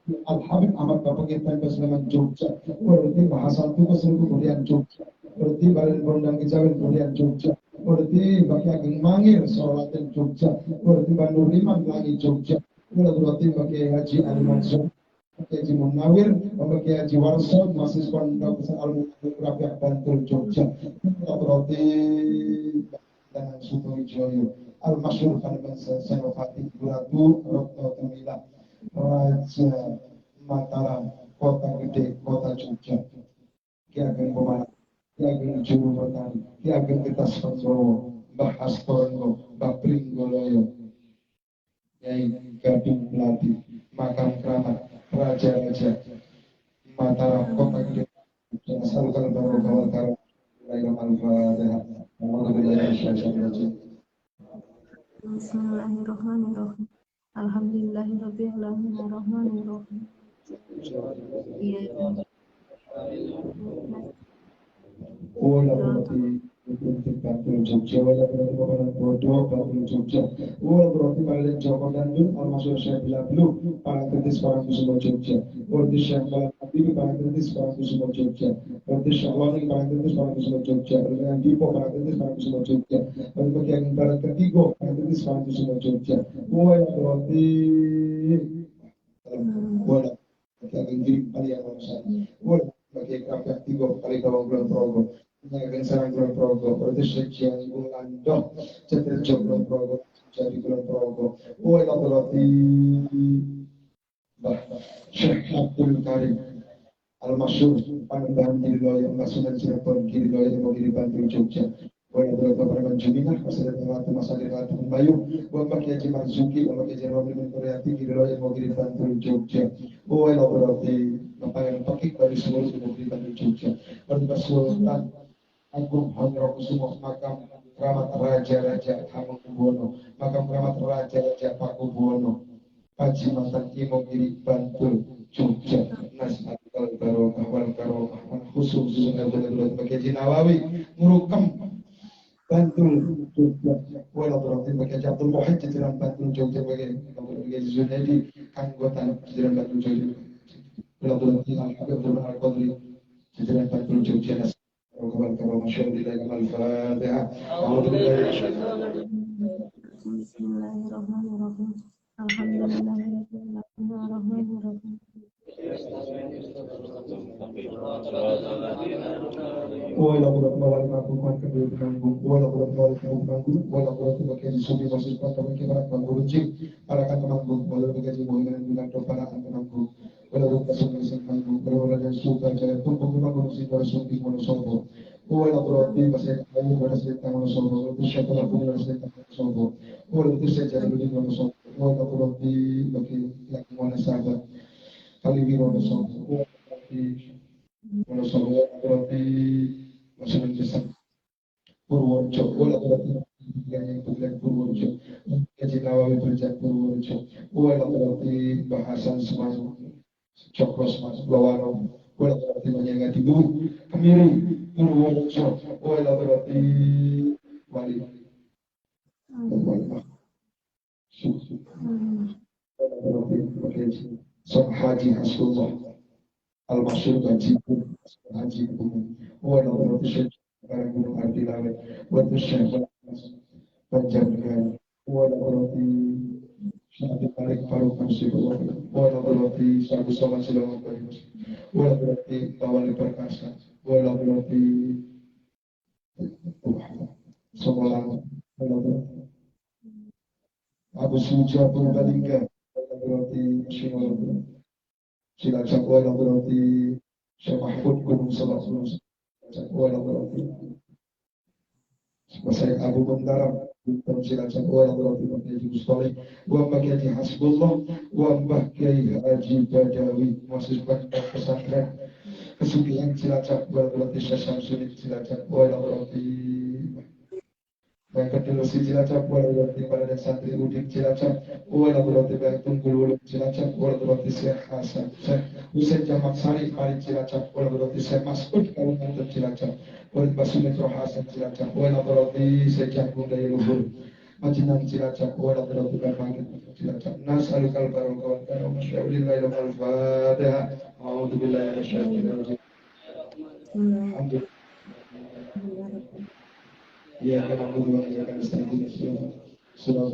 Al-Habib Ahmad Bapak kita Sleman Jogja, berarti bahasa itu kemudian Jogja, berarti Balai Bondang Kejawen kemudian Jogja, berarti Baki Ageng Mangir Solaten Jogja, berarti Bandung Liman Langi Jogja, berarti Baki Haji Ali Mansur, Baki Haji Munawir, Baki Haji Warso, mahasiswa Pondok Pesantren Rabiah Bantul Jogja, berarti dengan Sutowijoyo, Al-Masyhur Pademan Senopati Buratu Rokto Temila, Raja Mataram, Kota Gede, Kota Jogja, Ki Ageng Pemanah, Ki Ageng Juru Petani, Ki Ageng Getas Solo, Mbah Astorongo, Mbah Pringgoloyo, Nyai Gading Melati, Makam Keramat, Raja-Raja Mataram, Kota Gede, Salukal Baru Kawal Karam, Rayam Al-Fatihah, Bismillahirrahmanirrahim. Alhamdulillahirabbil alamin arrahmanir rahim. Wala berarti untuk Bantul Jogja, wala berarti Bapak Bodoh Bantul Jogja, wala berarti Balen Joko Dandun, Al-Masyhur Syekh Bilablu, Parang Kritis Parang Kusumo Jogja, berarti Syekh Balan Habib Parang Kritis Parang Kusumo Jogja, berarti Syekh Loni Parang Kritis Parang Kusumo Jogja, berarti Dipo Parang Kritis Parang Kusumo Jogja, berarti Bagian Barat Ketigo Parang Kritis Parang Kusumo Jogja, wala berarti wala Bagian Giring Palian Manusia, wala Bagian Kapyak Tigo Kali Kawang Bulan Progo, Nyagen Sarang Bulan Progo, berarti Syekh Jani Bulan Doh, Cetel Jok Bulan Progo, Jadi Bulan Progo, wala berarti Syekh Abdul Karim Al-Masyhur Panembahan Kiri Loyo, Sunan Cirebon Kiri Loyo, Mogiri Bantul Jogja, wala berarti Panembahan Juminah, Masalah Ratu Masalah Ratu Pembayung, wala Kiai Marzuki, wala Kiai Romi Koreati Kiri Loyo, Mogiri Bantul Jogja, wala berarti Bapak Pakik dari seluruh Mogiri Bantul Jogja, berarti Sultan Agung Honro Kusumo, Makam Keramat Raja-Raja Hamengkubuwono, Makam Keramat Raja-Raja Pakubuwono, Haji Mantan Imogiri Bantul Jogja, Nas'alukal Barokah wal Karomah. Haji Nawawi Murukem Bantul Jogja wala berarti bagi Abdul Muhid jajaran Bantul Jogja bagi Zunaidi anggota jajaran Bantul Jogja wala berarti Abdul Al-Qadri jajaran Bantul Jogja Al-Fatihah. Bismillahirrahmanirrahim. Alhamdulillahirrahmanirrahim. Wala bulat mawal mabukman kedua penanggung wala bulat mawal penanggung wala bulat bagian subi masuk pada bagi para penanggung para kan penanggung wala bagi mohon dengan para penanggung wala bulat subi penanggung wala dan suka jaya tumpuk penanggung si para subi monosobo wala bulat masih kayu pada serta monosobo itu siapa laku pada serta monosobo wala itu sejarah di monosobo wala bulat bagi laku monosobo kali di monosobo monosobo berarti masih menjadi Purworejo, wala berarti yang bukan Purworejo, Haji Nawawi berjaya Purworejo, wala berarti bahasan semasa Cokro semasa Lawaro, wala berarti menyangga tidur Kemiri Purworejo, wala berarti wali susu, wala berarti pakai Haji Hasbullah Al-Masyur Haji Haji wala berarti Syekh Gunung Ardilawe wala Syekh Panjangkan wala berarti Syekh Tarik Faruk Kamsibullah wala berarti Syekh Soman Silamat wala berarti Tawali Perkasa wala berarti Somalang wala berarti Abu Suja Purbalingga wala berarti Syekh Cilacap wala berarti Syekh Mahfud Gunung Salak wala berarti Syekh Abu Bentara Gunung Cilacap wala berarti Haji Mustoleh wa Haji Hasbullah wa Kiai Haji Badawi mahasiswa pesantren Kesugihan Cilacap wala berarti Syekh Samsudin Cilacap wala berarti Baik kedua si Cilacap wala berarti pada santri Udik Cilacap wala berarti baik Tunggul Wuluk Cilacap wala berarti Syekh Hasan Syekh Husain Jamak Sari Pari Cilacap wala berarti Syekh Mas'ud Kalimantan Cilacap wala Basumetro Hasan Cilacap wala berarti Syekh Jangkung Daya Luhur Majinan Cilacap wala berarti Bangkit Cilacap Nas'alukal barokah wa masya'ulillahi al-Fatihah a'udzubillahi minasyaitonir rajim Alhamdulillah Ya kana budu ya kana stadium surah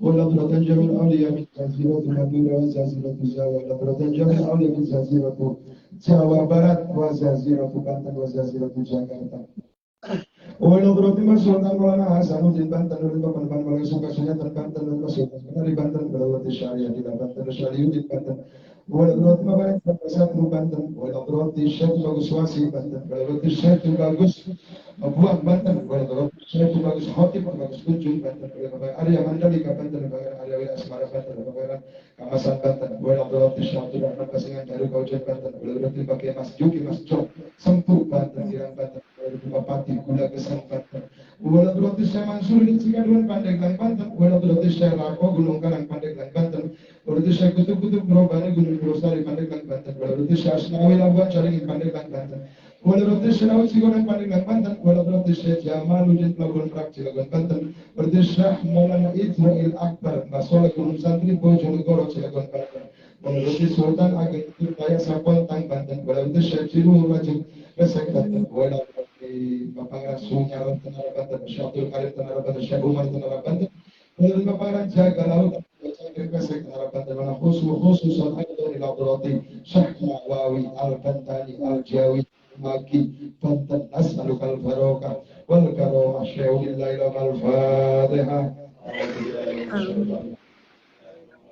wala beratan jamil awliya min jaziratul madura wa jaziratul jawa wala beratan jamil awliya min jaziratul Jawa Barat wa jaziratul Banten wa jaziratul Jakarta wala beratan masyarakat Maulana Hasanuddin Banten dan Bapak Maulana Suka Sunyatan Banten dan Masyarakat di Banten berwati syariah di Banten Syariuddin Banten wala beratan Maulana Satu Banten wala beratan Syekh Bagus Wasi Banten wala beratan Syekh Bagus Buang Banten, wala saya tu bagus hati pun bagus kunjung Banten, wala Arya Mandalika Banten, wala Arya Wila Asmara Banten, wala Kamasan Banten, wala berarti Syekh Abdul Pasingan Daru Kaujen Banten, wala berarti pakai Mas Juki Mas Jok, Sempu Banten, Irang Banten, wala Bupati Gula Gesang Banten, wala berarti Syekh Mansur di Cikarang Pandeglang Banten, wala berarti Syekh Rako Gunung Karang Pandeglang Banten, wala berarti Syekh Kutub-Kutub Robani Gunung Purwosari Pandeglang Banten, wala berarti Syekh Asnawi Labuan Caringin Pandeglang Banten. Wala berarti Syekh Sigonan Pandeglang Banten, wala berarti Syekh Jamaluddin Pelabuhan Merak Cilegon Banten, berarti Syekh Maulana Israil Akbar Basola Gunung Santri Bojonegoro Cilegon Banten, wala berarti Sultan Ageng Tirtaya Sapontang Banten, wala berarti Syekh Cilu Wajib Resek Banten, wala berarti Bapak Rasul Nyaran Tenara Banten, Syekh Abdul Karim Tenara Banten, Syekh Umar Tenara Banten, wala berarti Bapak Raja Laut Resek Tenara Banten, wala khususan Aidon Ilabrati Syekh Nawawi Al-Bantani Al-Jawi Maki Banten as'alukal barokah wal karamah syaulillahi wal Fatihah.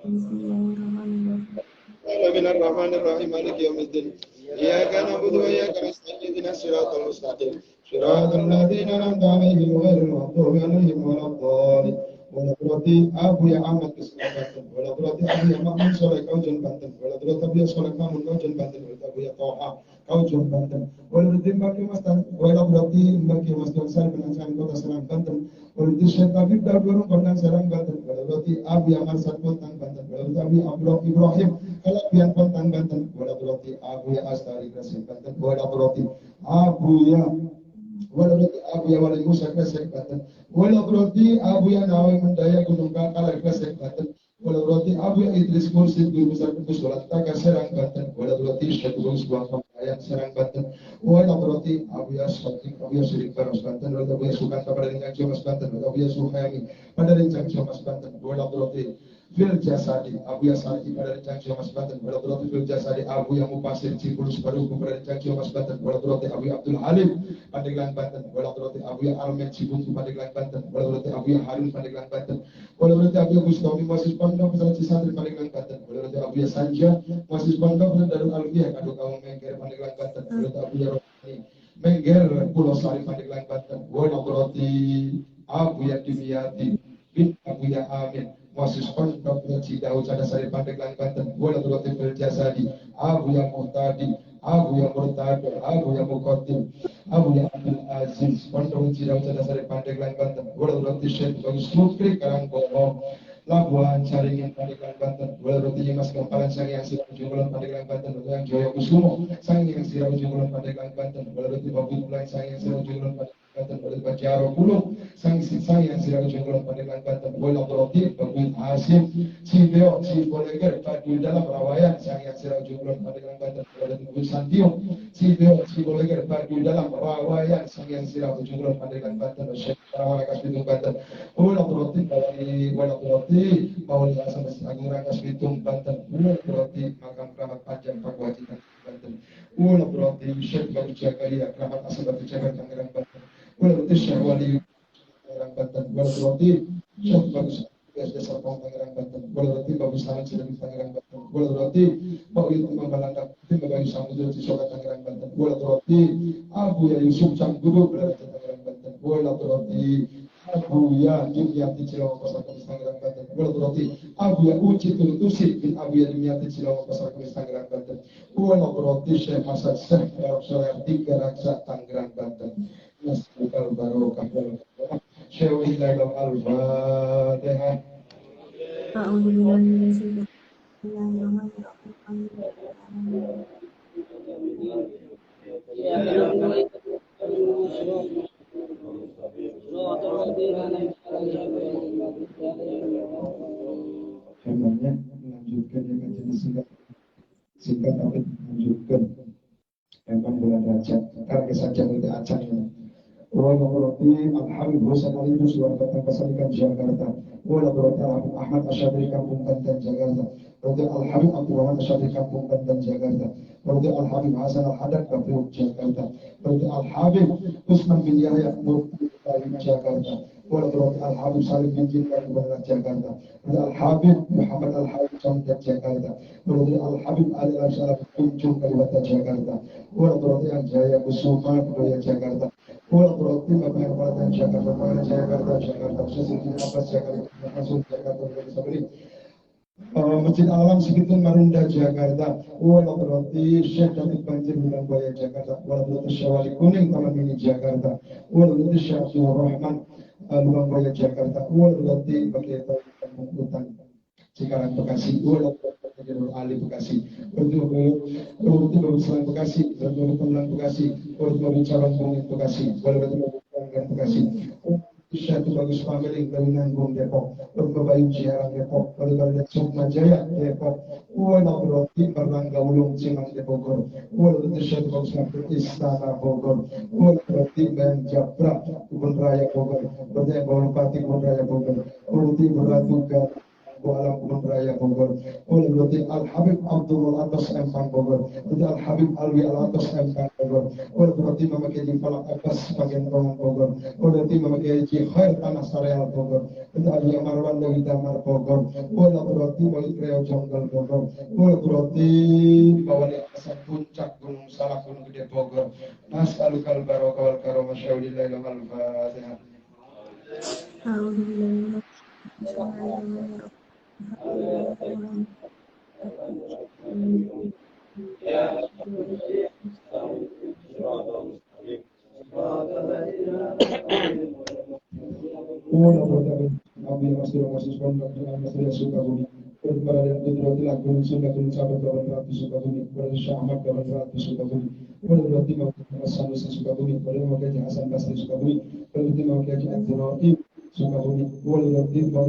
Bismillahirrahmanirrahim. Maliki yaumiddin. Iyyaka na'budu wa iyyaka nasta'in. Ihdinas siratal mustaqim. Siratal ladzina an'amta 'alaihim ghairil maghdubi 'alaihim waladdallin. Wala berarti Abu ya Ahmad Banten, wala berarti Abu ya Makmun Soleh Kaujen Banten, wala berarti Abu ya Soleh Mamun Kaujen Banten, wala Abu ya Toha Kaujen Banten, wala berarti Mbaki Mas Tan, wala berarti Mbaki Mas Don Sari Penansaran Kota Serang Banten, wala berarti Syekh Tabib Darburung Kota Serang Banten, wala berarti Abu ya Mansar Pontang Banten, wala berarti Abu Ibrahim Kalabian Pontang Banten, wala berarti Abu ya Astari Gresik Banten, wala berarti Abuya wala berarti Abuya wala Musa Kresek Banten wala berarti Abuya Nawi Mendaya Gunung Kakala Kresek Banten wala berarti Abuya Idris Mursid Guru Besar Kudus Walantaka Serang Banten wala berarti Syekh Gunung Sebuah Kampayang Serang Banten wala berarti Abuya Syafiq Abuya Syirik Baros Banten wala Abuya Sukanta pada Lincang Jomas Banten wala Abuya Suhayami pada Lincang Jomas Banten wala berarti Fil Jasadi Abuya Sari pada Lincang Jomas Banten wala berarti Fil Jasadi Abuya Mupasir Cipulus Baruku pada Lincang Jomas Banten wala berarti Abuya Abdul Halim Pandeglang Banten wala berarti Abuya Almet Cibuntu Pandeglang Banten wala berarti Abuya Harun Pandeglang Banten wala berarti Abuya Bustami Masis Pondok Pesantren Santri Pandeglang Banten wala berarti Abuya Sanja Masis Pondok Darul Alfiyah Kadu Kaum Mengger Pandeglang Banten wala berarti Abuya Rohani Mengger Pulau Sari Pandeglang Banten wala berarti Abuya Dimyati bin Abuya Amin Masis Pondok Cidau Cadasari Pandeglang Banten wala berarti Fil Jasadi Abuya Muhtadi Abuya Murtado Abuya Muqaddim Abuya Abdul Aziz Pondok Cidau Cadasari Pandeglang Banten wala berarti Syekh Bagus Mukri Karangkono Labuan Caringin Pandeglang Banten wala berarti Mas Gampalan Sang Yang Sirah Jumlah Pandeglang Banten wala yang Joyo Kusumo Sang Yang Sirah Jumlah Pandeglang Banten wala berarti Babu Pulang Sang Yang Sirah Jumlah Pandeglang Banten wala berarti Jaro Pulung Sang Yang Sirah Jumlah Pandeglang Banten wala berarti Babu Hasim Cibeo Ciboleger Padu dalam Rawayan Sang Yang Sirah Jumlah Pandeglang Banten wala berarti Santio Cibeo Ciboleger Padu dalam Rawayan Sang Yang Sirah Jumlah Pandeglang Banten Syekh Rawana Kasbitung Banten wala berarti Maulid Hasan Agung Rangkas Bitung Banten wala berarti Makam Keramat Panjang Pakuajikan Banten wala berarti Syekh Baru Jakaria Keramat Asal Batu Jabar Tangerang Banten wala berarti Syekh Wali Tangerang Banten wala berarti Syekh Bagus Desa Pong Tangerang Banten wala berarti Bagus Salam Cirebon Tangerang Banten wala berarti Maulid Imam Balanda Tim Bayu Samudra Cisoka Tangerang Banten wala berarti Abu Ya Yusuf Canggubu berada Tangerang Banten wala berarti Abu Ya Dimyati Cilawang Pasar Kemis Tangerang Banten wala berarti Abu Ya Uci Tulutusi bin Abu Ya Dimyati Cilawang Pasar Kemis Tangerang Banten wala berarti Syekh Masad Syekh Arab Soleh Tiga Raksa Tangerang Banten Nasrul Barokah Syekh Ilahi Al-Fatihah. A'udzubillahi minasyaitonir Bismillahirrahmanirrahim. Hebatnya melanjutkan yang jenis singkat tapi melanjutkan memang bulan Rajab karena saja itu acaranya wala berarti Al-Habib Husain Ali Duswan Batang Kasalikan Jakarta wala berarti Al-Habib Ahmad Asyadri Kampung Banten Jakarta berarti Al-Habib Abdul Rahman Asyadri Kampung Banten Jakarta berarti Al-Habib Hasan Al-Hadad Kampung Jakarta berarti Al-Habib Usman bin Yahya Murti Jakarta wala berarti Al-Habib Salim bin Jinkan Kuala Jakarta berarti Al-Habib Muhammad Al-Habib Condet Jakarta berarti Al-Habib Ali Al-Syaraf Kunjung Kalibata Jakarta wala berarti Al-Jaya Kusuma Kudaya Jakarta wala berarti Bapak yang Kepala Jakarta Kepala Jakarta Sesungguhnya Abbas Jakarta Masuk Jakarta Sabri Masjid Alam Sekitar Marunda Jakarta wala berarti Syekh Datuk Banjir Bulan Buaya Jakarta wala berarti Syawali Kuning Taman Mini Jakarta wala berarti Syekh Abdul Rahman Bulan Buaya Jakarta wala berarti Bapak Kampung Hutan Cikarang Bekasi wala berarti Ali Bekasi berarti Bapak Selang Bekasi berarti Bapak Bekasi berarti Bapak Calon Bungin Bekasi berarti Bapak Bekasi Syekh Bagus Family dari Nanggung Depok berarti Bayu Ciarang Depok berarti Sukma Jaya Depok wala berarti Berlangga Ulung Cimang Depok wala berarti Syekh Bagus Family Istana Bogor wala berarti Ben Japra Kebun Raya Bogor berarti Bupati Kebun Raya Bogor berarti Beratuga Alam Kebun Raya Bogor oleh berarti Al-Habib Abdul Atas Empang Bogor berarti Al-Habib Alwi Al-Atas Empang Bogor oleh berarti memakai Falak Abbas bagian Roman Bogor oleh berarti memakai Khair Tanah Sareal Bogor berarti Ali Marwan dari Damar Bogor oleh berarti Wali Kreo Jonggal Bogor oleh berarti Bawali Hasan Puncak Gunung Salak Gunung Gede Bogor Nas'alukal barokah wal karamah syaulillahi wal fatihah. A'udzubillahi minasyaitonir Wala berarti Abi Masih Pondok Masih Sukabumi Raden Putra Agung Sukabumi Sahabat 800 Sukabumi, Raden Syah Ahmad 800 Sukabumi, Raden Timah Sanusi Sukabumi, Raden Makaji Hasan Basri Sukabumi, Raden Timah Makaji Abdurrahim Sukabumi, Raden Timah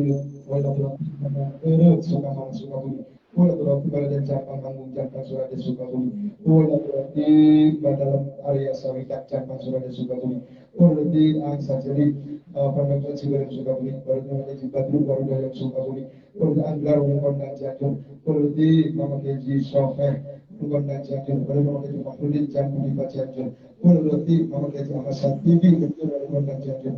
Raden Sukamana Sukabumi, Raden Raden Jampang Manggung Jampang Surade Sukabumi, Raden Badalam Arya Sawikat Jampang Surade Sukabumi, Raden Angsa Jadi Pondok Ciberem Sukabumi, Raden Makaji Badru Barudayam Sukabumi, Raden Anggar Kondang Jatun, Raden Mama Keji Sofeh Kondang Jatun, Raden Mama Keji Mahdudin Jambu di Jatun, Raden Mama Keji Ahmad Bibi Kondang Jatun,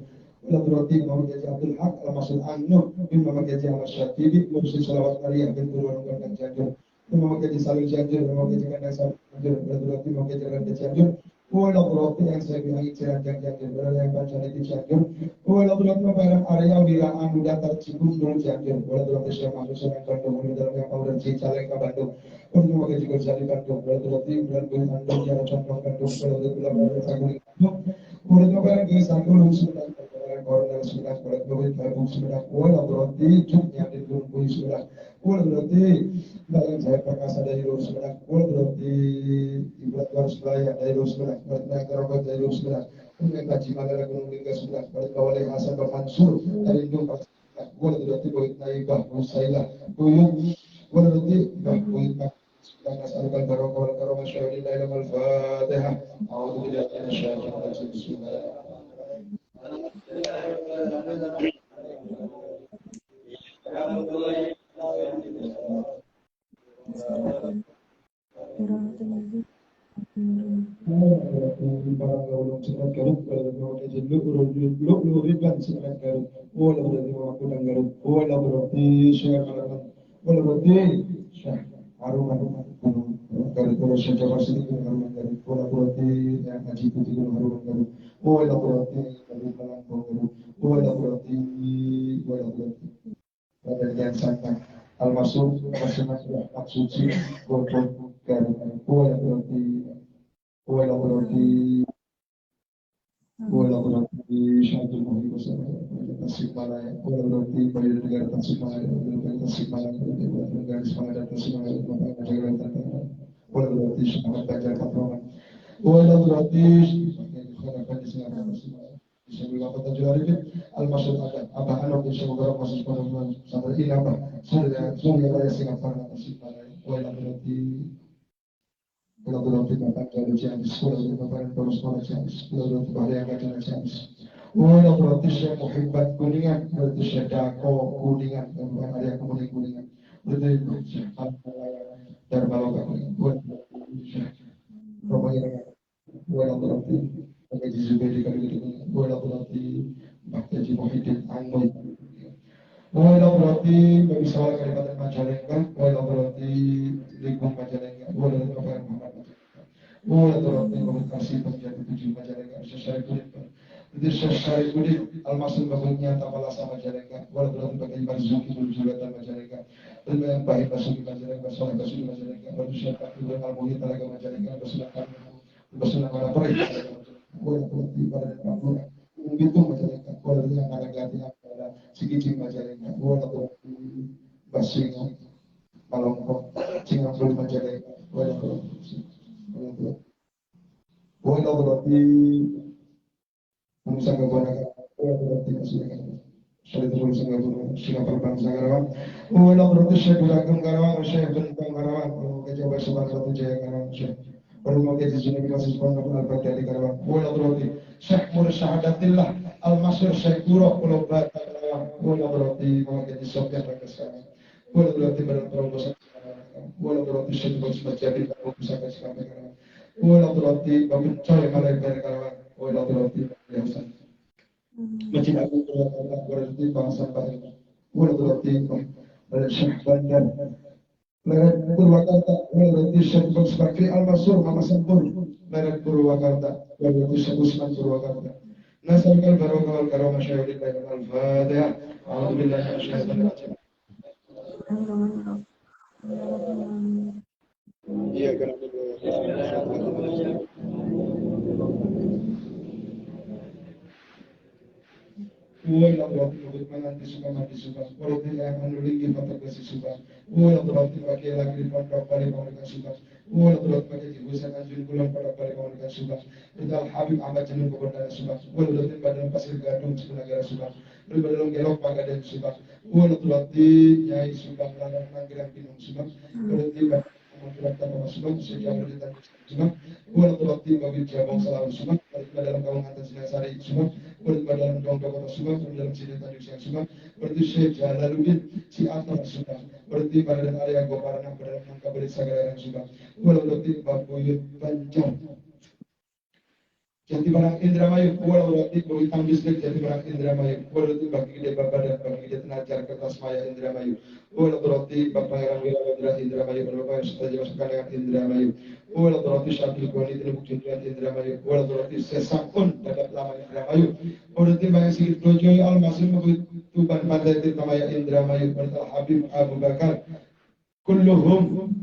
Raden Mama Keji Abdul Haq Al-Masul Anu bin Mama Keji Ahmad Syatibi, Mursi Salawat Maria bin Turun Kondang Jatun, Mama Keji Salul Jatun, Mama Keji Kandang Salul Jatun, Raden Mama Keji Randa Jatun, Wala berarti yang saya bilang cerajang jangkir berada yang baca itu jangkir. Wala berarti barang area wiraan udah tercibung dulu jangkir. Wala berarti saya masuk seorang Bandung dalam yang mau dan Cicaleng ke Bandung. Untuk wakil juga jadi Bandung. Wala berarti bulan bulan Bandung jalan contoh Bandung. Wala berarti bulan bulan Saguling Bandung. Wala berarti Saguling sudah barang orang sudah wala berarti Bandung sudah. Wala berarti cuknya di Bandung sudah. Wala berarti barang saya perkasa dari Bandung sudah. Wala berarti ibarat harus layak dari Bandung sudah. Negara dari sudah, kemudian kaji magara gunung lingga sudah, pada kawalai Hasan Mansur dari Indung gua berarti boleh naik bah musailah, buyung, gua berarti bah buyung sudah nasalkan barokah wal karamah syahidin dalam al-fatihah. A'udzu billahi minasyaitonir rajim. Bismillahirrahmanirrahim. Barang gaulung sunat garut, barang gaulung jenuh urut riban sunat garut, wala berarti mawakudang garut, wala berarti syekh malaman, wala berarti syekh harum gunung garut, wala syekh Jafar Siddiq gunung harum garut, wala berarti yang haji putih gunung harum garut, wala berarti garut melangkau garut, wala berarti pada yang santai al-masuk suci golput garut, wala berarti wala berarti syaitul muhib Tasikmalaya, wala berarti bagi negara Tasikmalaya, negara Semangat Tasikmalaya, wala berarti Semangat Ganjar Patroman, wala berarti Sebelum kota Jularifin, Al-Masyid Abah Anok Insya Allah masuk pada sampai ini apa? Sudah Raya Singapura Tasikmalaya, wala berarti kalau berarti bapak kalau Ciamis, kalau bapak terus pada Ciamis, kalau bapak yang ada Ciamis. Kalau berarti saya muhibbat kuningan, berarti saya dako kuningan, dan bukan ada yang kuningan. Berarti dari Baloka kuningan. Kalau berarti pakai Zubedi kali itu. Kalau berarti pakai Muhyiddin Angoi. Kalau berarti bagi soal Kalimantan Majalengka, kalau berarti lingkung Majalengka, kalau berarti Muhammad Majalengka, kalau berarti komunikasi penjadi 7 Majalengka, sesuai kulit, jadi sesuai kulit almasul babungnya tapalah sama Majalengka, kalau berarti bagi Marzuki Julatan Majalengka, dan yang baik Basuki Majalengka, Soleh Basuki Majalengka, lalu siapa itu Al-Muhyi Talaga Majalengka, Basulah Marapoi, kalau berarti pada Kampung, itu Majalengka, kalau berarti yang ada ganti Sikicing Majalengka, wala berarti Basinga, Malongkok, Cingapul Majalengka, wala berarti Nusa Kambangan, wala berarti Masinga, Syaritul Singapura, Singapura Bangsa Karawang, wala berarti Syekh Bulagam Karawang, Syekh Bentang Karawang, Kejabat Subang Satu Jaya Karawang, Syekh Perlu di sini kasih pondok Al-Badari Karawang, wala berarti Syekh Mursyadatillah Al-Masyur Syekh Guru Pulau Bata wala berarti mengikuti Sofyan Rangkasana, wala berarti badan perombosan, wala berarti Syekh Jadi Kamu Pusaka Karawang, wala berarti Bapak Coy Malaikat Karawang, wala berarti Yayasan Masjid Agung Purwakarta, berarti Bangsa Bahasa, wala berarti Syekh Bandar Merak Purwakarta, wala berarti Syekh Bakri Al-Masur Mama Sempur Merak Purwakarta, wala berarti Syekh Usman Purwakarta. نسألك البركة والكرامة شهد الله الفاتحة أعوذ بالله من الشيطان الرجيم إياك نعبد وإياك Woi labrati bagi mangan disuka mati suka. Berarti yang menulingi mata kasih suka. Woi labrati bagi lagi pondok balik mereka suka. Woi labrati bagi kibusan anjing bulan pada balik mereka suka. Ridal Habib Ahmad Jamil Kebenaran suka. Woi labrati badan pasir gadung sebenarnya suka. Woi badan gelok pagadan suka. Woi labrati nyai suka melarang manggiran pinung suka. Berarti mengkirat tanah suka. Sejauh di tanah suka. Woi labrati bagi jabang selalu suka. Berarti dalam kaum atas sinasari suka. Berarti dalam kaum dokter suka. Dalam sini tadi saya suka. Berarti Syekh Jalaluddin si Atar suka. Berarti pada dan area Goparana pada angka beri sagara yang suka. Woi berarti Babuyut Panjang. Jati barang Indramayu, walau berarti bagi tambis jati barang Indramayu, walau itu bagi gede bapak dan bagi gede tenajar kertas maya Indramayu, walau berarti bapak yang wilayah Indramayu, walau bapak yang setelah masukkan dengan Indramayu, walau berarti syakil kuali tidak bukti dengan Indramayu, walau berarti sesakun dapat lama Indramayu, walau itu banyak sikit dojoy al-masih begitu pandai di maya Indramayu, berarti Habib Abu Bakar, kulluhum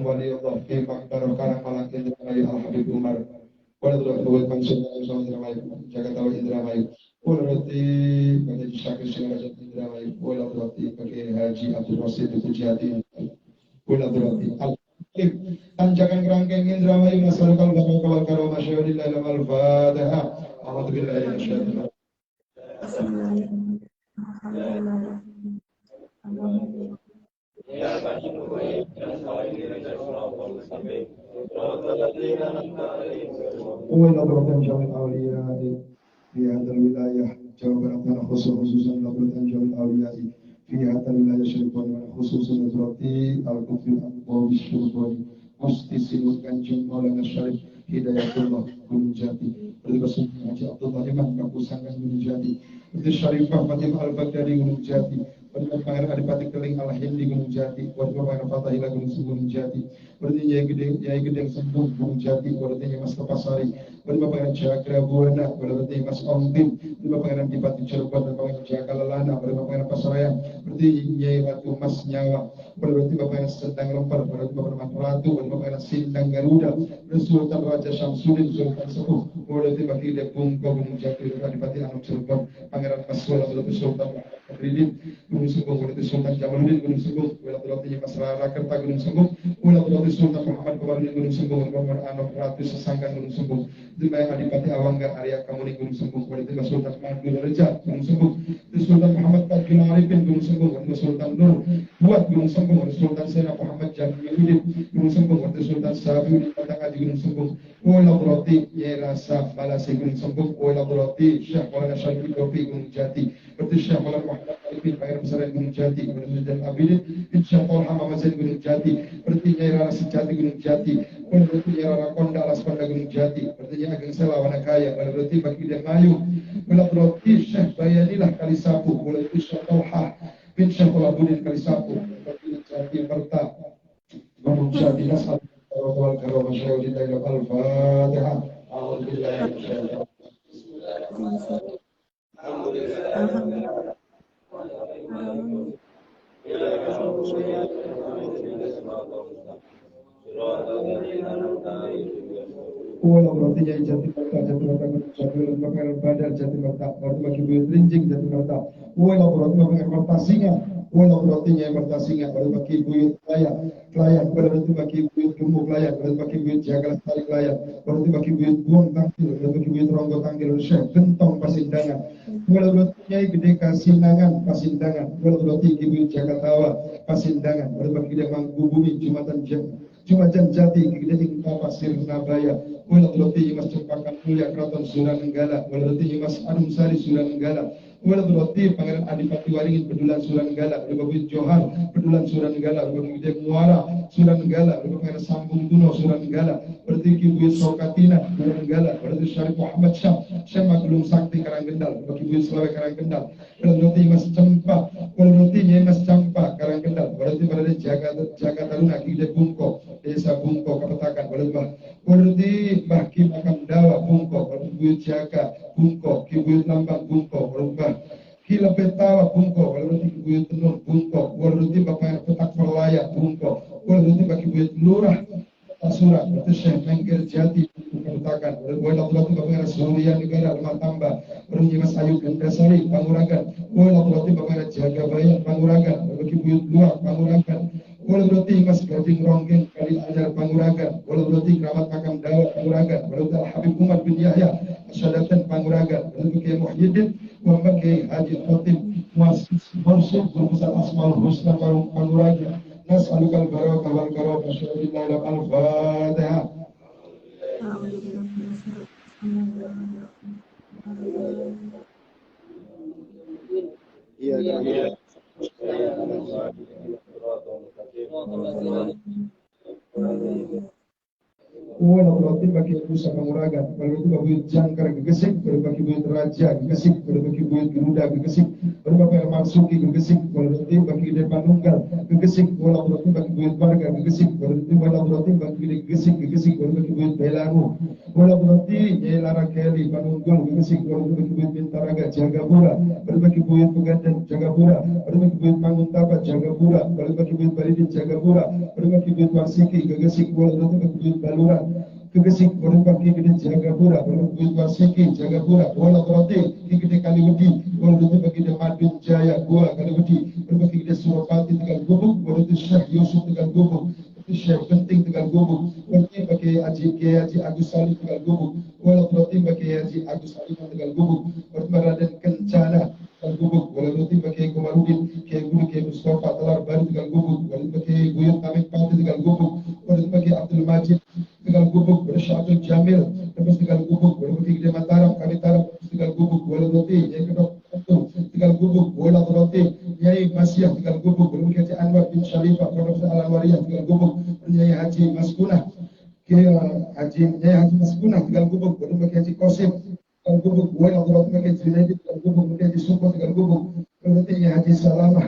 wali Allah, fi makbar karang malang Indramayu al-Habib Umar. Walau tidak buat manusia yang Indramayu, jaga tahu Indramayu. Walau berarti bagi syakir segala jati Indramayu. Walau berarti bagi Haji Abdul Rasid Pujiati. Walau berarti Al-Qaib tanjakan kerangkeng Indramayu masyarakat bakal kawal masyarakat dalam Al-Fatihah. Alhamdulillah ya syaitan. Ya Bashir wa ya Sawiri Rasulullah Mustaqim. Walau berarti Jawil Aulia di hadal wilayah Jawa Barat dan khususan Labuan Jawil Aulia di hadal wilayah Syirkon dan khususan berarti Al-Qufil Al-Qawi Syirkon Mustisimut Kanjeng Maulana Syarif Hidayatullah Gunung Jati berikut Haji Abdullah Imam Kapusangan Gunung Jati berikut Syarifah Fatimah Al-Baghdadi Gunung Jati berikut Pangeran Adipati Keling Al-Hindi Gunung Jati berikut Pangeran Fatahila Gunung Jati berikut Nyai Gedeng Sembung Gunung Jati berikut Nyai Mas Kepasari berikut Pangeran Cakra Buana berikut Nyai Mas Ongtin berikut Pangeran Dipati Cirebon berikut Pangeran Jakalalana berikut Pangeran Pasarayan berikut Nyai Ratu Mas Nyawa berikut Pangeran Sedang Lempar berikut Pangeran Ratu berikut Pangeran Sindang Garuda berikut Sultan Raja Syamsuddin Sultan Sepuh berikut Bagi Depung Gunung Jati berikut Adipati Anu Cirebon Pangeran Maswala berikut Sultan Ridin Gunung Sembung berarti Sultan Jamaluddin Gunung Sembung berarti Mas Rara Kerta Gunung Sembung berarti Sultan Muhammad Komarudin Gunung Sembung Muhammad Anwar Ratu Sesangkan Gunung Sembung Dibayang Adipati Awangga Arya Kamuni Gunung Sembung berarti Sultan Mahmud Reja Gunung Sembung Sultan Muhammad Tajul Arifin Gunung Sembung berarti Sultan Nur Buat Gunung Sembung berarti Sultan Sena Muhammad Jamiluddin Gunung Sembung berarti Sultan Sabiuddin Patang Haji Gunung Sembung berarti Nyai Rasa Balasi Gunung Sembung berarti Syekh Maulana Syarif Kopi Gunung Jati berarti Syekh Maulana Muhammad Alifin Pangeran Besar Gunung Jati berarti Sultan Abidin Insyaallah Muhammad Zain Gunung Jati berarti Nyai Rara Sejati Gunung Jati berarti Nyai Rara Konda Alas Konda Gunung Jati berarti Nyai Ageng Selawana Kaya berarti Bagi Dia Mayu berarti Syekh Bayanilah Kalisapu berarti Syekh Tauhah bin Syekh Abudin Kalisapu berarti Jati Merta Gunung Jati Nasal Wal Karam Syaikhul Dalam Al-Fatihah. Alhamdulillah. Walau berarti Nyai Jati Merta, Jati Merta Jati Merta Badar, Jati Merta, berarti bagi buyut Rinjing, Jati Merta. Walau berarti bagi Merta Singa, walau berarti Nyai Merta Singa, berarti bagi buyut Layak, berarti bagi buyut Gemuk Layak, berarti bagi buyut Jaga Lestari Layak, berarti bagi buyut Buang Tangkil, berarti bagi buyut Ronggo Tangkil, Syekh Gentong Pasindangan. Walau berarti Nyai Gede Kasinangan Pasindangan, walau berarti buyut Jakartawa Pasindangan, berarti bagi dia Manggubumi Jumatan Jati Gede Ingka Pasir Nabaya. Walau berarti Mas Cempakan Mulia Keraton Suranenggala, walau berarti Mas Anum Sari Suranenggala, walau berarti Pangeran Adipati Waringin Pedulan Suranenggala, Bapak Johar Pedulan Suranenggala, Bapak Gede Muara Suranenggala, Bapak Pangeran Sambung Duno Suranenggala, berarti Kibu Sokatina Suranenggala, berarti Syarif Muhammad Syam Magelung Sakti Karanggendal, Bapak Kibu Selawe Karanggendal, walau berarti Mas Cempa, walau berarti Nyai Mas Campa Karanggendal, berarti pada Jaga Taruna Gede Bungko, Desa Bungko Kapetakan, berarti Mbah Kim Akam Dawa Bungko, berarti Buyut Jaga Bungko, Kibuyut Lambang Bungko, berubah Kila Betawa Bungko, berarti Kibuyut Tenun Bungko, berarti Bapak Petak Perlaya Bungko, berarti Bagi Buyut Lurah Asura, berarti Syekh Mengger Jati Kapetakan, berarti Bapak Surya Negara Rumah Tambah, Pergi Mas Ayu Gandasari Panguragan, wala berarti Bapak Jagabaya Panguragan, bagi Buyut Luar Panguragan, wala berarti Mas Gading Ronggeng Kali Ajar Panguragan, wala berarti Keramat Makam Dawa Panguragan, wala berarti Habib Umar bin Yahya Asyadatan Panguragan, wala berarti Muhyiddin, wala berarti Haji Khatib Mursyid Gurmusal Asmaul Husna Panguragan. Nas'alukal barakah wal karamah syai'illah al-Fatihah. أعوذ بالله من الشيطان Wala berarti bagi Nusa Panguragan, kalau itu bagi Jangkar Gegesik, kalau bagi Buyut Raja Gegesik, kalau bagi Buyut Garuda Gegesik, kalau bagi Marsuki Gegesik, kalau itu bagi Depan Nunggal Gegesik, wala berarti bagi Buyut Warga Gegesik, kalau itu wala berarti bagi Gegesik, kalau bagi Buyut Belaru, wala berarti Nyai Lara Keli Panunggul Gegesik, kalau itu bagi Buyut Bintaraga Jagapura, kalau bagi Buyut Pegadan Jagapura, kalau bagi Buyut Manguntapa Jagapura, kalau bagi Buyut Baridin Jagapura, kalau bagi Buyut Warsiki Gegesik, wala berarti bagi Buyut Balura Gegesik, wala bagi Gede Jagapura, wala Buyut Warsiki Jagapura, wala berarti Gede Kaliwedi, wala berarti bagi Gede Madun Jaya Gua Kaliwedi, wala bagi Gede Surapati Tegal Gubuk, wala itu Syekh Yusuf Tegal Gubuk, itu Syekh Penting Tegal Gubuk, berarti bagi Haji Agus Salim Tegal Gubuk, wala berarti bagi Haji Agus Salim Tegal Gubuk, berarti Raden Kencana Tegal Gubuk, wala berarti bagi Komarudin Kiai Guru Kiai Mustafa Telar Baru Tegal Gubuk, wala bagi Buyut Tamik Pati Tegal Gubuk, wala bagi Abdul Majid Tegal Gubuk, wala Syabdul Jamil Tebus Tegal Gubuk, wala bagi Gede Mataram Kami Taram Tegal Gubuk, wala berarti Nyai Kedok Tegal Gubuk, wala berarti Nyai Masyah Tegal Gubuk, wala bagi Haji Anwar bin Syarifah Pondok Al-Anwariyah Tegal Gubuk, Nyai Haji Maskunah Haji Maskunah Tegal Gubuk, wala bagi Haji Qasim Tegal Gubuk, wala berarti bagi Junaidi Tegal Gubuk, bagi Haji Suko Tegal Gubuk, wala berarti Nyai Haji Salamah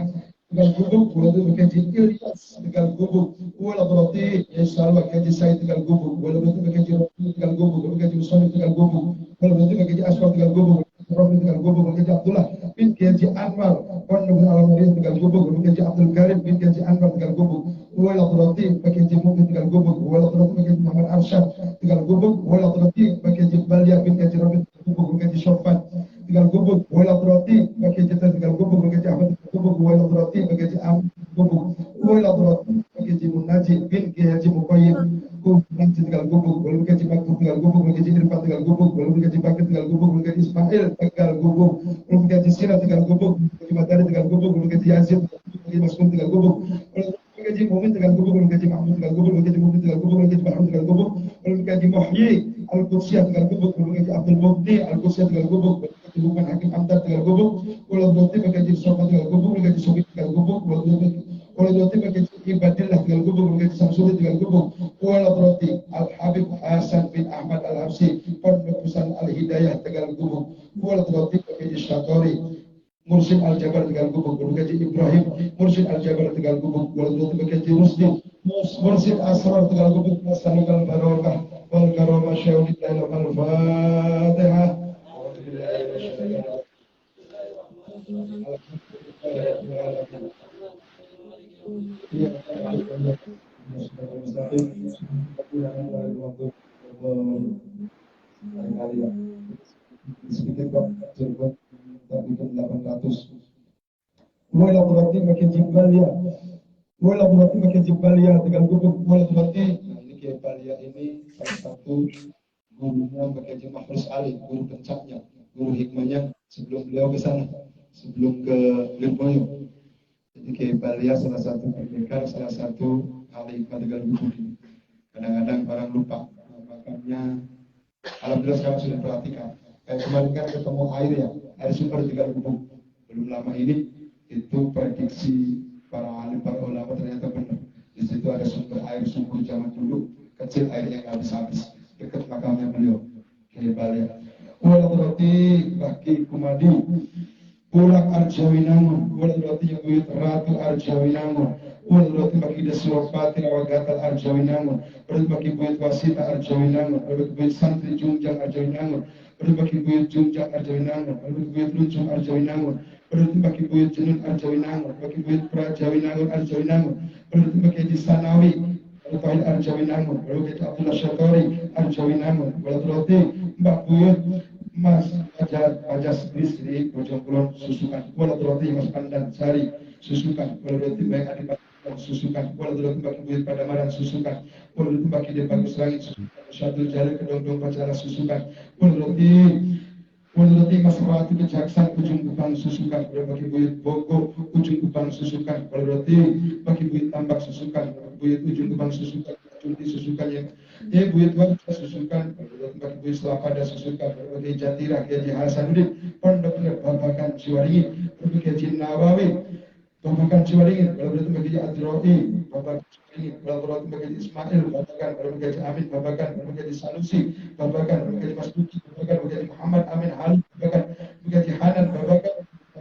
Tegal Gubuk, wala bagi Haji Ilyas Tegal Gubuk, wala berarti Nyai Salwa Haji Said Tegal Gubuk, wala berarti bagi Haji Rafi Tegal Gubuk, wala bagi Haji Musoni Tegal Gubuk, wala berarti bagi Haji Aswad Tegal Gubuk, Rafi Tegal Gubuk, bagi Haji Abdullah bin Haji Anwar Pondok Al-Anwariyah Tegal Gubuk, bagi Haji Abdul Karim bin Haji Anwar Tegal Gubuk, wala berarti bagi Haji Mukmin Tegal Gubuk, wala berarti bagi Haji Muhammad Arsyad Tegal Gubuk, wala berarti bagi Haji Balia bin Haji Rafi Tegal Gubuk, bagi Haji Syofan Tegal Gubuk, wala berarti bagi Haji Tegal Gubuk, bagi Haji Ahmad Tegal Gubuk, wala berarti bagi Haji Ahmad Gubuk, wala berarti bagi Haji Munajid bin Haji Muqayyim Haji Tegal Gubuk, wala bagi Haji Maktub Tegal Gubuk, bagi Haji Irfan Tegal Gubuk, wala bagi Haji Bakir Tegal Gubuk, bagi Haji Ismail Tegal Gubuk, wala bagi Haji Sina Tegal Gubuk, bagi Madari Tegal Gubuk, bagi Haji Yazid, bagi Mas'ud Tegal Gubuk, wala bagi Haji Mu'min Tegal Gubuk, bagi Haji Mahmud Tegal Gubuk, bagi Haji Mu'min Tegal Gubuk, bagi Haji Mahmud Tegal Gubuk, wala bagi Haji Muhyi Al-Qudsiyah Tegal Gubuk, wala bagi Haji Abdul Mughni Al-Qudsiyah Tegal Gubuk, bagi Haji Lukman Hakim Amdar Tegal Gubuk, wala berarti bagi Haji Sofa Tegal Gubuk, bagi Haji Sofi Tegal Gubuk, wala berarti bagi Haji Ibadillah Tegal Gubuk, bagi Haji Samsudin Tegal Gubuk, wala berarti Al-Habib Hasan bin Ahmad Al-Habsi Pondok Pesantren Al-Hidayah Tegal Gubuk, wala berarti bagi Haji Syatori Mursyid Al-Jabar Tegal Gubuk, bagi Haji Ibrahim Mursyid Al-Jabar Tegal Gubuk, wala berarti bagi Haji Rusdi Mursyid Asrar Tegal Gubuk. Nas'alukal barakah wal karamah syai'illah al-Fatihah. Sedikit kok, Cirebon tak bikin 800. Wala berarti makin Jimbalia, wala berarti makin Jimbalia Tegal Gubuk, wala berarti ini Kiai Balia ini salah satu gurunya Mbak Haji Mahfuz Ali, guru kencaknya, guru hikmahnya sebelum beliau ke sana, sebelum ke Lirboyo. Jadi Kiai Balia salah satu pendekar, salah satu ahli hikmah Tegal Gubuk ini. Kadang-kadang orang lupa, makanya alhamdulillah sekarang sudah perhatikan. Kayak kemarin kan ketemu air ya, air sumber Tegal Gubuk. Belum lama ini itu prediksi para alim, para ulama ternyata benar. Di situ ada sumber air sumur zaman dulu, kecil airnya nggak habis-habis, dekat makamnya beliau. Kiai Balia. Wala berarti bagi Kumadi, Pulang Arjawinangun, wala berarti yang buyut Ratu Arjawinangun, wala berarti bagi Desuapati Rawagatal Arjawinangun, wala bagi buyut Wasita Arjawinangun, wala bagi buyut Santri Jungjang Arjawinangun, wala bagi buyut Jungjang Arjawinangun, wala bagi buyut Luncung Arjawinangun, wala bagi buyut Jenun Arjawinangun, bagi buyut Prajawinangun Arjawinangun, wala bagi di Sanawi Rupahil Arjawinangun, wala bagi Abdullah Syatori Arjawinangun, wala berarti Mbak Buyut Mas Pajas Bisri Bojong Kulon susukan bola roti Mas Pandan Sari susukan bola roti baik Adipati susukan bola roti bagi Buyut Padamaran susukan bola roti bagi Dia Bagus Langit susukan Syadul Jalil Kedondong Pacara susukan bola roti Mas Rawati Kejaksaan ujung Kupang susukan bola bagi Buyut Bogor ujung Kupang susukan bola roti bagi Buyut Tambak susukan Buyut ujung Kupang susukan Cuti susukan ya Buyut Wang susukan bagi Buyut Selapada susukan berbagai Jatira Kiai Hasanuddin Pondok Babakan Ciwaringin berbagai Haji Nawawi Babakan Ciwaringin berbagai bagi Adroi Babakan Ciwaringin berbagai bagi Ismail Babakan berbagai Amin Babakan berbagai Sanusi Babakan berbagai Mas Duki Babakan berbagai Muhammad Amin Halim Babakan berbagai Hanan Babakan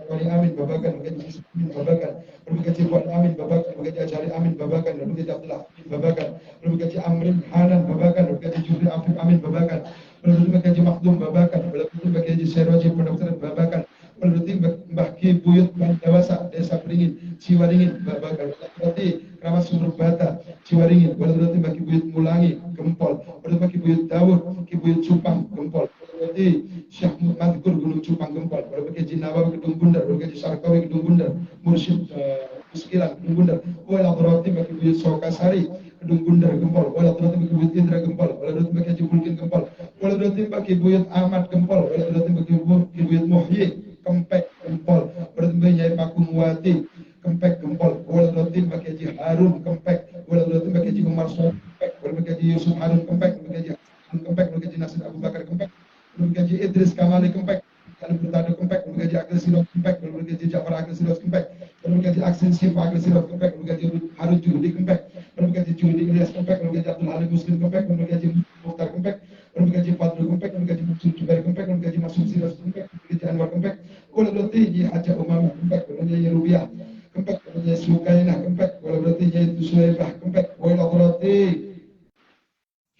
Wali Amin Babakan berbagai Ismail Babakan berbagai Wan Amin Babakan berbagai Ajari Amin Babakan berbagai Abdullah Amin Babakan berbagai Amrin Hanan Babakan berbagai Jufri Afif Amin Babakan berbagai Makdum Babakan berbagai Seroji Pendokteran Babakan berbagai Mbah Ki Buyut Dewasa Desa Beringin Ciwaringin Babakan berbagai Keramat Sumber Bata Ciwaringin berbagai Mbah Ki Buyut Mulangi Gempol berbagai Ki Buyut Dawud Ki Buyut Cupang Gempol berbagai Syekh Madkur Gunung Cupang Gempol berbagai Jinawa Gedung Bundar berbagai Sarkawi Gedung Bundar Mursyid Muskilan Gedung Bundar wala berarti bagi Buyut Sokasari Gedung Bundar Gempol wala berarti bagi Buyut Indra Gempol wala berarti bagi Haji Bulkin Gempol wala berarti bagi Buyut Ahmad Gempol wala berarti bagi Buyut Muhyi Kempek Gempol berarti bagi Nyai Pakungwati Kempek Gempol wala berarti bagi Haji Harun Kempek wala berarti bagi Haji Umar Soh Kempek wala bagi Haji Yusuf Harun Kempek wala bagi Haji Harun Kempek wala bagi Haji Nasir Abu Bakar Kempek wala bagi Haji Idris Kamali Kempek kalau bertadu Kempek wala bagi Haji Akil Sirot Kempek wala bagi Haji Jafar Akil Sirot Kempek berbagai aksen Sipa Akil Sirot Kempek berbagai Harun Juhudi Kempek berbagai Juhudi Ilyas Kempek berbagai Abdul Halim Muslim Kempek berbagai Mukhtar Kempek berbagai Fadlul Kempek berbagai Maksud Jubair Kempek berbagai Masud Sirot Kempek berbagai Anwar Kempek berbagai Haji Umam Kempek berbagai Rubiah Kempek berbagai Sukainah Kempek berbagai Suhaibah Kempek berbagai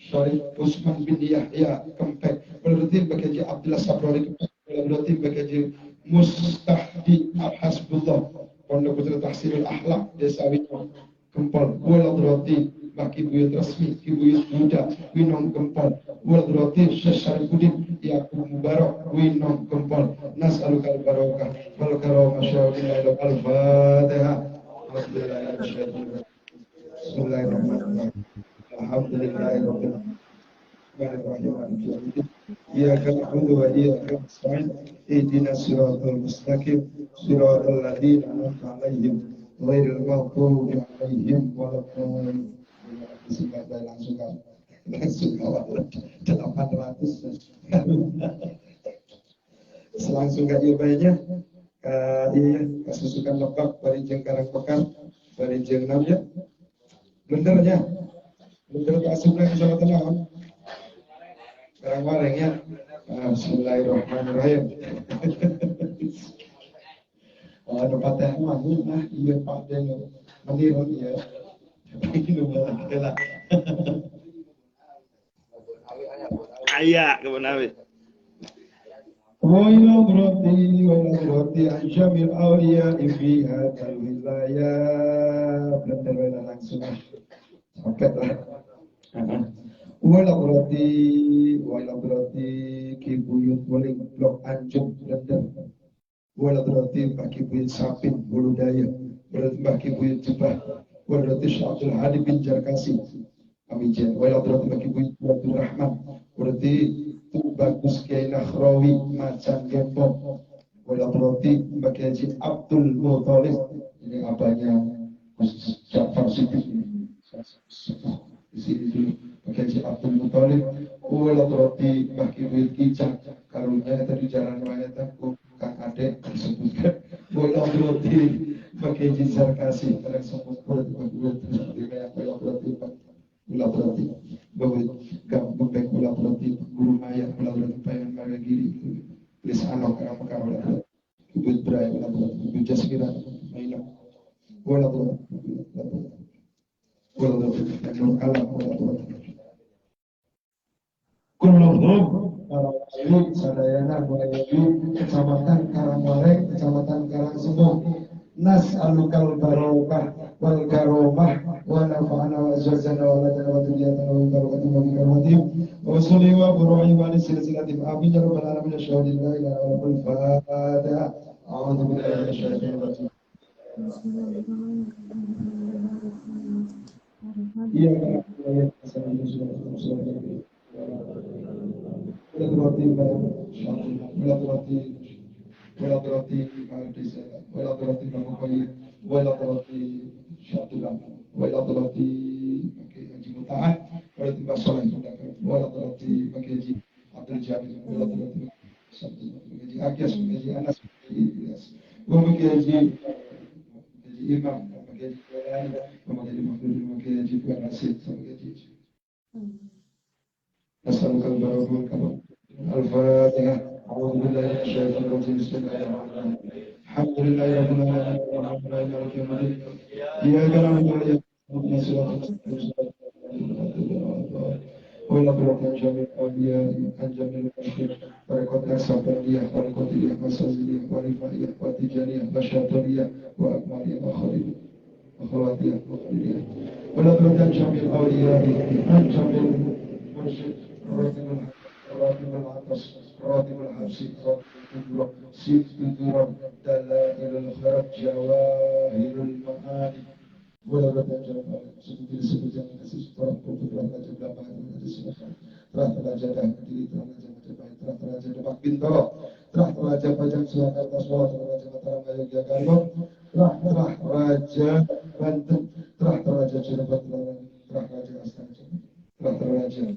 Syarif Usman bin Yahya Kempek berbagai Abdullah Sabrari Kempek berbagai Mustahdi Al-Hasbullah Pondok Putra Tahsilul Akhlak Desa Winong Gempol Waladrati Baki Buyut Resmi Ki Buyut Muda Winong Gempol Waladrati Syekh Syarifudin Yakub Mubarak Winong Gempol Nas'alukal Barokah wal karamah syawillah al-Fatihah Bismillahirrahmanirrahim Alhamdulillahirabbil alamin إياك نعبد وإياك نستعين اهدنا الصراط المستقيم صراط الذين أنعمت عليهم غير المغضوب عليهم ولا الضالين. Langsung gak banyak kesusukan lebak barinjeng karang pekan barinjeng namanya benernya bener keasukan sama tenang barang-barang ya. Bismillahirrahmanirrahim. Ada patah manggung nah iya Pak Den mendirun ya. Ini lah. Ayah kebun awi. Wailograti anjamil awliya fi hadzal wilayah. Bener langsung. Sampai lah. Wala berarti Ki Buyut Wali Blok Anjung Lender wala berarti Ki Buyut Sapin Bulu Daya berarti Ki Buyut Jebah wala berarti Syekh Abdul Hadi bin Jarkasi Amijen wala berarti Ki Buyut Abdul Rahman berarti Bagus Kiai Nakhrawi Macan Gempong wala berarti Ki Haji Abdul Muthalib ini abahnya Gus Jafar Siddiq di sini dulu Haji Abdul Muthalib wala berarti Baki Buyut Kicang karunya tadi jalan raya aku kang adek disebutkan wala berarti Baki Haji Sarkasi kadang sebut berarti Baki Buyut kayak wala berarti bahwa gambek wala berarti Guru Maya wala berarti Payan Maragiri Lis Anok karena wala berarti Buyut Brai wala berarti Buyut Jasmira Maina wala berarti alam wala berarti Kulluhum Parawayu Sadayana Wayu Kecamatan Karangwareng Kecamatan Karangsembung Nas'alukal barokah wal karomah wa nafa'ana wa azwajana wa ladana wa duriyatana wa barakatuh wa bikarotim wa suli wa buru'i wa silsilatim amin ya rabbal alamin. أشهد أن لا إله إلا الله الفاتحة أعوذ بالله من الشيطان الرجيم إياك نعبد وإياك نستعين اهدنا الصراط المستقيم ولا تردي ولا تردي ولا تردي مع الرسالة ولا تردي مع مخير ولا تردي شرط الأمر ولا تردي مكياجي متعة ولا تبقى صلاة ولا تردي مكياجي عبد الجابر ولا تردي مكياجي أكياس مكياجي أنس مكياجي إلياس ومكياجي إمام مكياجي فلان ومكياجي مخلوق مكياجي ونسيت مكياجي نسألك البركة والكرم الفاتحة أعوذ بالله من الشيطان الرجيم بسم الله الرحمن الرحيم الحمد لله رب العالمين الرحمن الرحيم مالك يوم الدين إياك نعبد وإياك نستعين اهدنا الصراط المستقيم ولا تردي جميع الأولياء عن جميع المشركين بركات السفرية بركاتية مسازية ورفاعية وتجارية وشاطرية وأكمالية وخالدية وخواتية وخالدية ولا تردي جميع الأولياء عن جميع المرشد راتب العطش راتب الحبس راتب الكبرى سيد الدرر دلائل الخيرات جواهر المعاني ولا بد أن جمع سبب سبب جمع سبب طرف طرف لا جبل ما هذا السبب طرف لا جبل دي طرف لا جبل طرف لا جبل بنتر طرف لا جبل جم سوى كرتا سوى طرف لا جبل طرف لا يجي كارلو طرف راجا بنت طرف راجا جبل طرف راجا أستان طرف راجا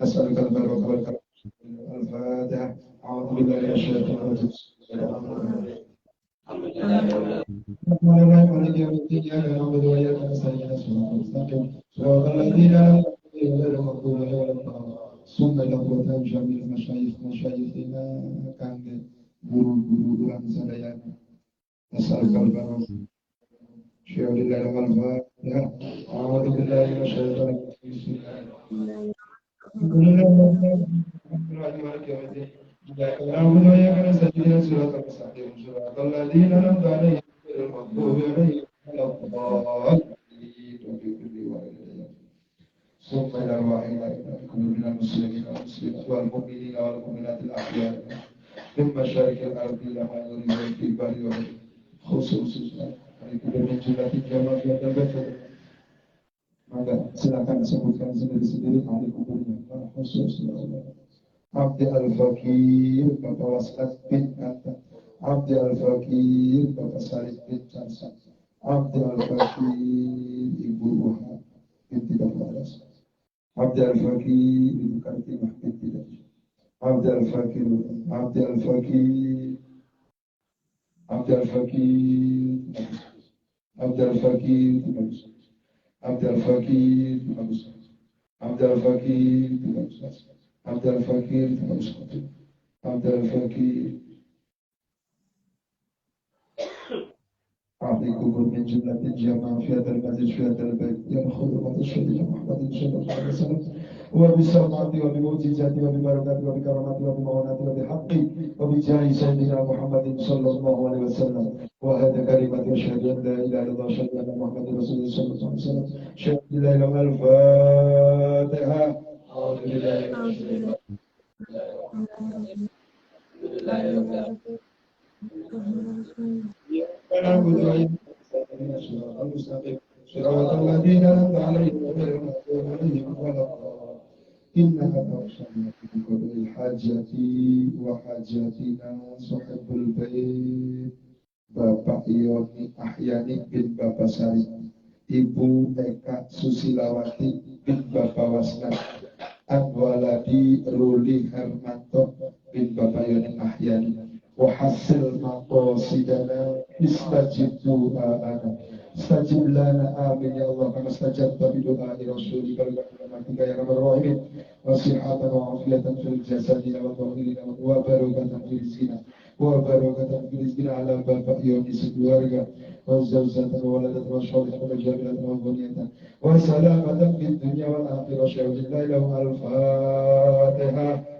نسألك البركة والكرم الفاتحة أعوذ بالله من الشيطان الرجيم الرحمن الرحيم مالك يوم الدين إياك نعبد وإياك نستعين اهدنا الصراط المستقيم صراط الذين أنعمت عليهم غير المغضوب عليهم ولا الضالين ثم إلى جميع مشايخنا كان guru-guru yang sadaya نسألك البركة شيخ الله والفاتحة أعوذ بالله من الشيطان الرجيم بسم الله الرحمن الرحيم إياك نعبد وإياك نستعين صراط المستقيم صراط الذين أنعمت عليهم غير المغضوب عليهم ولا الضالين ثم إلى الواحدة من المسلمين والمسلمات والمؤمنين والمؤمنات الأحياء من مشارق الأرض إلى مغاربها في البر والبحر خصوصا من jumlah jamaah yang terbaik. Maka silakan sebutkan sendiri-sendiri ahli kuburnya. Abdi Al-Fakir Bapak Waslat bin Atta, Abdi Al-Fakir Bapak Salih bin Chansan, Abdi Al-Fakir Ibu Ruha binti Bapak Alas, Abdi Al-Fakir Ibu Kartimah binti Daj, Abdi Al-Fakir Abdi Al-Fakir Abdi Al-Fakir Abdi Al-Fakir Abdi Al-Fakir Abdi Al-Fakir Abdi Al-Fakir Abdi Al-Fakir أعطي كبر من جملة الجماعة في هذا المسجد في هذا البيت يأخذ من الشهيد محمد صلى الله عليه وسلم وبسرعته وبمعجزاته وببركاته وبكرامته وبمعوناته وبحقه وبجاه سيدنا محمد صلى الله عليه وسلم وهذا كلمة أشهد أن لا إله إلا الله أشهد أن محمد رسول الله صلى الله عليه وسلم أشهد أن لا إله إلا الفاتحة أعوذ بالله من الشيطان نعبد وإياك نستعين صراط المستقيم صراط الذين أنعمت عليهم غير المغضوب عليهم ولا الضالين إنك توصلنا في قضاء الحاجة وحاجاتنا صاحب البيت Bapak Yoni Ahyani bin Bapak Sari, Ibu Eka Susilawati bin Bapak Wasnan, Anwaladi Ruli Hermanto bin Bapak Yoni Ahyani, Wahasil maqasidana istajib du'a'ana istajib lana amin ya Allah kama istajabta bi du'a'i rasulika wa ya rabbal rahimin wa sihhatan wa afiyatan fil jasadina wa tahirina wa barakatan fil rizqina wa barakatan fil rizqina ala bapak Yoni sekeluarga wa zawjatan wa waladan wa sholihatan wa jamilatan wa ghuniyatan wa salamatan fid dunya wal akhirah syai'un lahu al-fatihah.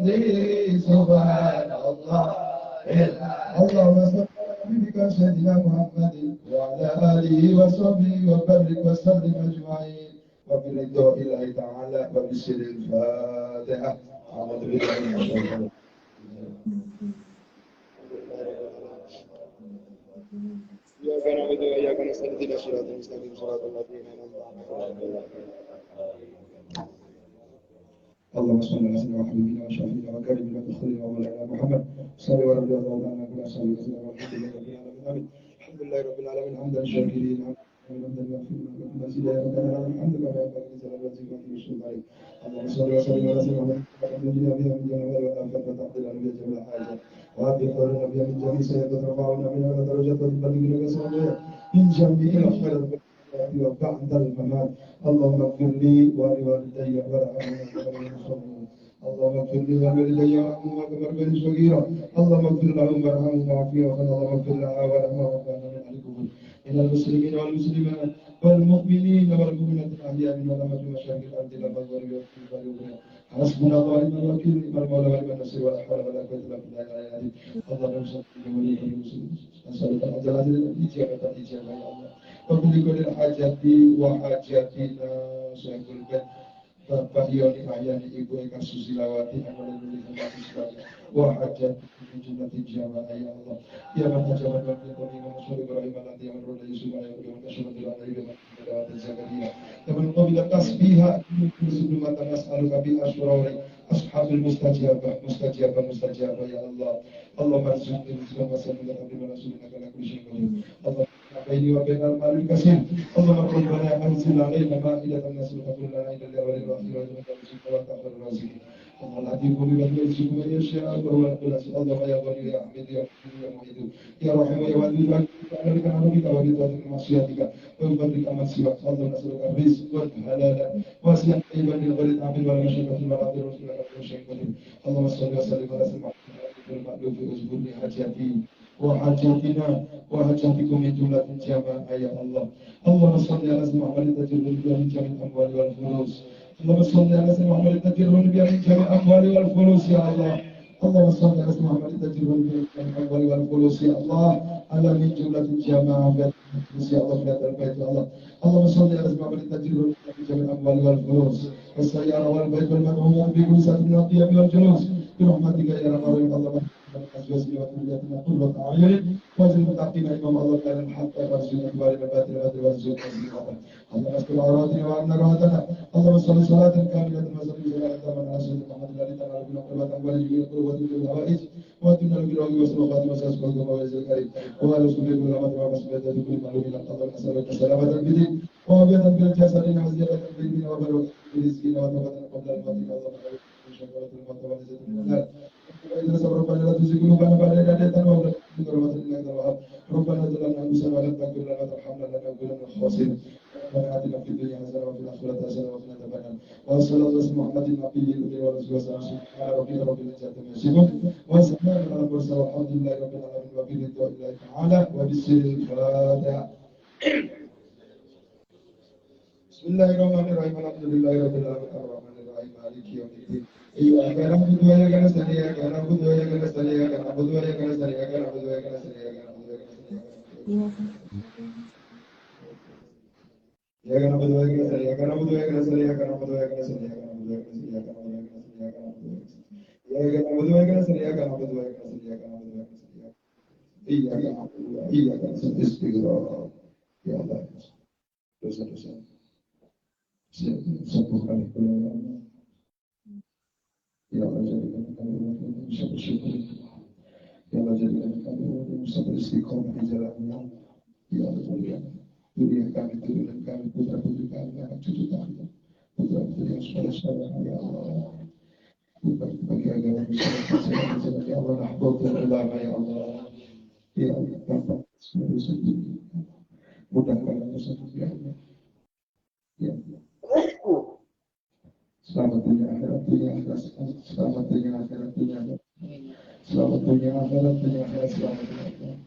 bihamdi subhanallah. Allahumma salli ala nabiyyika sayyidina Muhammadin wa ala alihi wa sahbihi wa barik wa sallim ajma'in wa bi ridwa'illahi ta'ala wa bi sirril Fatihah. A'udzu billahi minasyaitonir rajim. إياك نعبد وإياك نستعين اهدنا الصراط المستقيم صراط الذين أنعمت عليهم. اللهم صل على سيدنا وحبيبنا وشفيعنا وكريمنا وخلينا ومولانا محمد صلى الله عليه وسلم كل صلى الله الحمد لله رب العالمين حمدا شاكرين حمدا وافقنا مزيد يا رب العالمين الحمد لله رب العالمين. اللهم صل وسلم على سيدنا محمد النبي من جميع الآفات وتعطينا من جميع الحاجات وأبي قول النبي من جميع سيئات رفعنا من درجات وتبلغنا سبحانه من جميع الخير وبعد الممات. اللهم اغفر لي ولوالدي وارحمهم. اللهم اغفر لي ولوالدي وارحمهما كما ربياني صغيرا. اللهم اغفر لهم وارحمهم وعافهم. اللهم اغفر لها وارحمها وكان من عليكم من المسلمين والمسلمات والمؤمنين والمؤمنات الاحياء من علماء مشايخ الارض الابد واليوم. حسبنا الله ونعم الوكيل نعم المولى ونعم النصير ولا حول ولا قوه الا بالله العلي العظيم. اللهم صل وسلم نسالك الاجر الاجابه يا الله. وكل كل الحاجات وحاجاتنا سيكون Bapak Yoni Ayani Ibu Eka Susilawati Amal Wahajat Jumlah Tijama Ya Allah Ya Mata Jaman Bakti Koni Masyur Ibrahim Alati Yaman Roda Yusuf Ayam Yaman Kasyumatul Alaihi Yaman Dawati Zakaria Yaman Qabila Tasbiha Sebelum Mata Nas'alu Kabi Ashurawi Ashabul Mustajabah Mustajabah Mustajabah Ya Allah Allah Marzuqni Muslim Wasallam Nabi Rasulina Kala Kushim Allah بيني وبين المال الكثير. اللهم ربنا انزل علينا مائدة نسلك لنا الى الاول والاخر والمتوسط وتاخر الرازقين. اللهم العظيم بمجلسك من يشاء وهو القدس. اللهم يا غني يا حميد يا حكيم يا معيد يا رحيم يا ودود لك نعبدك ولطاعتك معصيتك ويفضلك عن سواك. اللهم نسالك الرزق والحلال واسعا طيبا للغير عامل ولا مشقة المناظر ورسولك كل شيء قدير. اللهم صل وسلم على سيدنا محمد المألوف واجبر حاجاتي وحاجاتنا وحاجاتكم من جملة الجماعة يا الله. اللهم صل على سيدنا محمد تجر بها من جميع الأموال والفلوس. اللهم صل على سيدنا محمد تجر بها من جميع الأموال والفلوس يا الله. اللهم صل على سيدنا محمد تجر بها من جميع الأموال والفلوس يا الله. على من جملة الجماعة يا الله في هذا البيت يا الله. اللهم صل على سيدنا محمد تجر بها من جميع الأموال والفلوس والسيارة والبيت والمدعوم بكل ساعة من القيام والجلوس برحمتك يا رب العالمين. أزواجنا وذرياتنا قرة أعين واجعل المتقين إمام الله تعالى الحق وارزقنا كبار الباطل وارزقنا تسليمه. اللهم استر عوراتنا وأمن رواتنا. اللهم صل صلاة كاملة وسلم صلاة من على سيدنا محمد الذي تعالى بنا قربة أموالنا وقربة الهوائج وأتنا بالرغم والصلوات والسلام والجمال الكريم وعلى سبيل الرحمة ومسبة كل معلوم لك. اللهم نسألك سلامة البدن وعافية في الجسد وزيادة في الدين وبركة في رزقنا وتوبة قبل الموت. اللهم من شر الموت ولزة النار. إذا صبر فلا تزغ قلوبنا بعد إذ هديتنا وهب لنا من لدنك رحمة إنك أنت الوهاب. ربنا ظلمنا أنفسنا وإن لم تغفر لنا وترحمنا لنكونن من الخاسرين. ربنا آتنا في الدنيا حسنة وفي الآخرة حسنة وقنا عذاب النار. وصلى الله على محمد النبي الأمي ورسوله وسلم على ربك رب العزة عما يصفون وسلام على المرسلين والحمد لله رب العالمين وبالرضا الله تعالى وبالسر الفاتحة. بسم الله الرحمن الرحيم الحمد لله رب العالمين الرحمن الرحيم مالك يوم الدين. إياك نعبد وإياك نستعين إياك نعبد وإياك نستعين إياك نعبد وإياك نستعين إياك نعبد وإياك نستعين إياك نعبد وإياك نستعين إياك نعبد وإياك نستعين إياك نعبد وإياك نستعين إياك نعبد وإياك نستعين إياك نعبد وإياك نستعين إياك نعبد وإياك نستعين إياك نعبد وإياك نستعين إياك نعبد وإياك نستعين إياك نعبد وإياك نستعين استغفار يا الله dosa-dosa satu kali ya Allah jadikan kami bisa bersyukur. Ya Allah jadikan kami bisa beristiqomah di jalannya. Ya Allah jadikan diri kami, turunan kami, putra putri kami, anak cucu kami, putra putri yang saudara-saudara ya Allah. Bagi agama Islam, ya Allah nahbatul ulama ya Allah. Ya Allah Bapak seluruh sendiri. Mudah-mudahan satu ya Allah. Ya Allah. Selamat dunia akhirat dunia akhirat. Selamat dunia akhirat dunia akhirat. Selamat dunia akhirat dunia akhirat. Selamat dunia akhirat.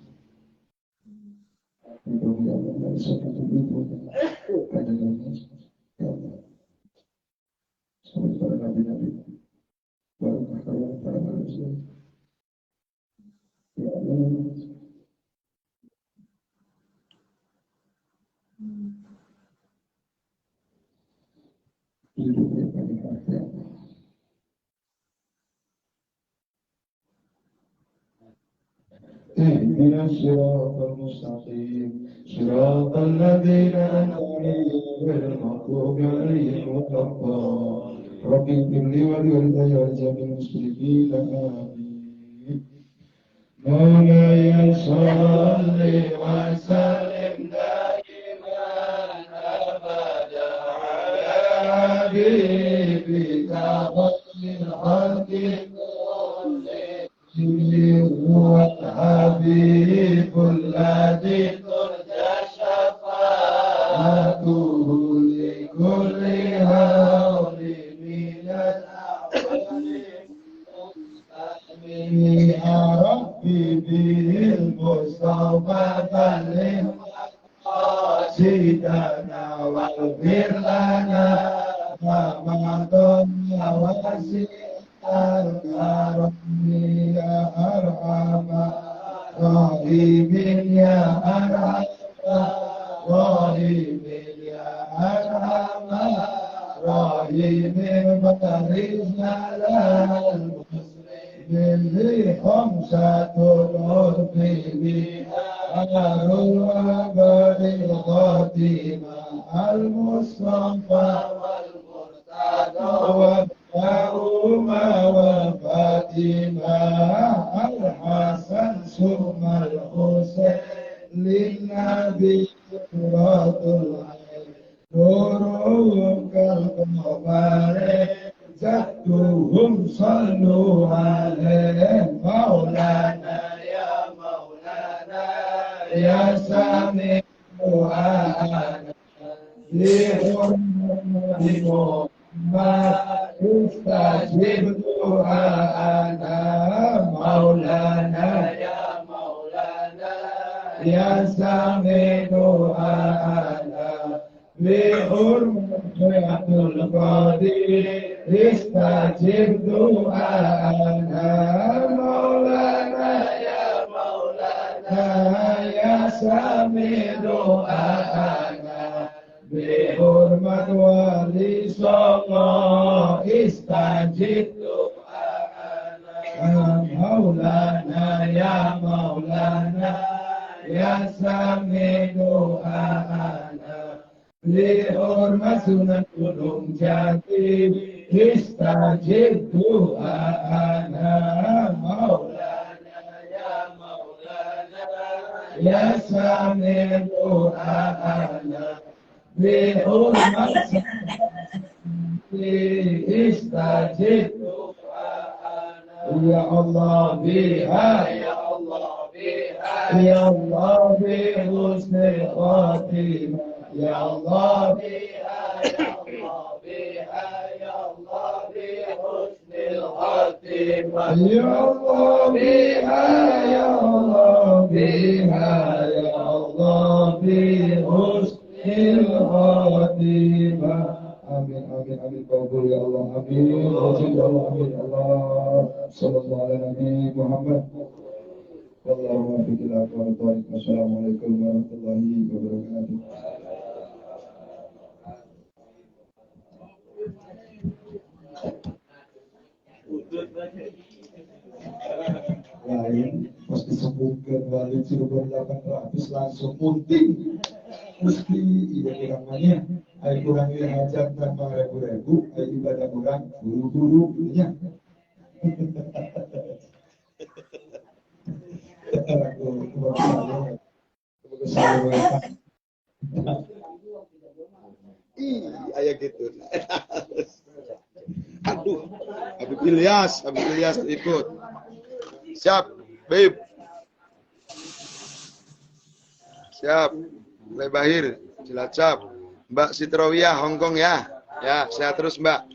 Ya Allah, dari satu tubuh ada dalamnya. Ya Allah. Sampai pada nabi-nabi. Baru اهدنا الصراط المستقيم صراط الذين أنعمت عليهم غير المغضوب عليهم ولا الضالين رب اغفر لي ولوالدي ولجميع المسلمين آمين مولاي صل وسلم دائما أبدا على حبيبك خير الخلق هو الحبيب الذي ترجى شفاعته لكل هول من الأحوال يا ربي به المصطفى بلغ مقاصدنا واغفر لنا ما ضل وسيئنا يا أرحم الراحمين يا أرحم الراحمين يا أرحم الراحمين بارزنا للمسلمين خمسة العرف بها الوبر الخاتمة المصطفى والمرتضى وأمة وفاطمة الحسن ثم الحسين للنبي صراط العين نورهم كالقمر زدتهم صلوا عليه مولانا يا مولانا يا سامي دعاءنا لحرمة ما استجب دعاءنا مولانا يا مولانا يا سامي دعاءنا بحرمة القدير استجب دعاءنا مولانا يا مولانا يا سامي دعاءنا بحرمة ولي صلى استجب دعاءنا مولانا يا مولانا يا سامي دعاءنا بحرمة سنة gunung jati استجب دعاءنا مولانا يا مولانا يا سامي دعاءنا بحرمة استجب دعاءنا يا الله بها يا الله بها يا الله بحسن الخاتمة يا الله بها يا الله بها يا الله بحسن الخاتمة يا الله بها يا الله بها يا الله بحسن الخاتمة آمين آمين آمين قبول يا الله آمين وجل يا الله آمين الله صلى الله على نبي محمد والله موفق إلى أقوال الطريق السلام عليكم ورحمة الله وبركاته lain pas disebutkan wali Cirebon 800 langsung munting mesti iya kurangannya ayo kurangnya hajat nama ribu-ribu ayo ibadah kurang buru-buru ya Ayah gitu. Aduh, Habib Ilyas ikut. Siap, Bib. Siap, Mulai Bahir, Cilacap. Mbak Sitrawiyah, Hongkong ya. Ya, sehat terus Mbak.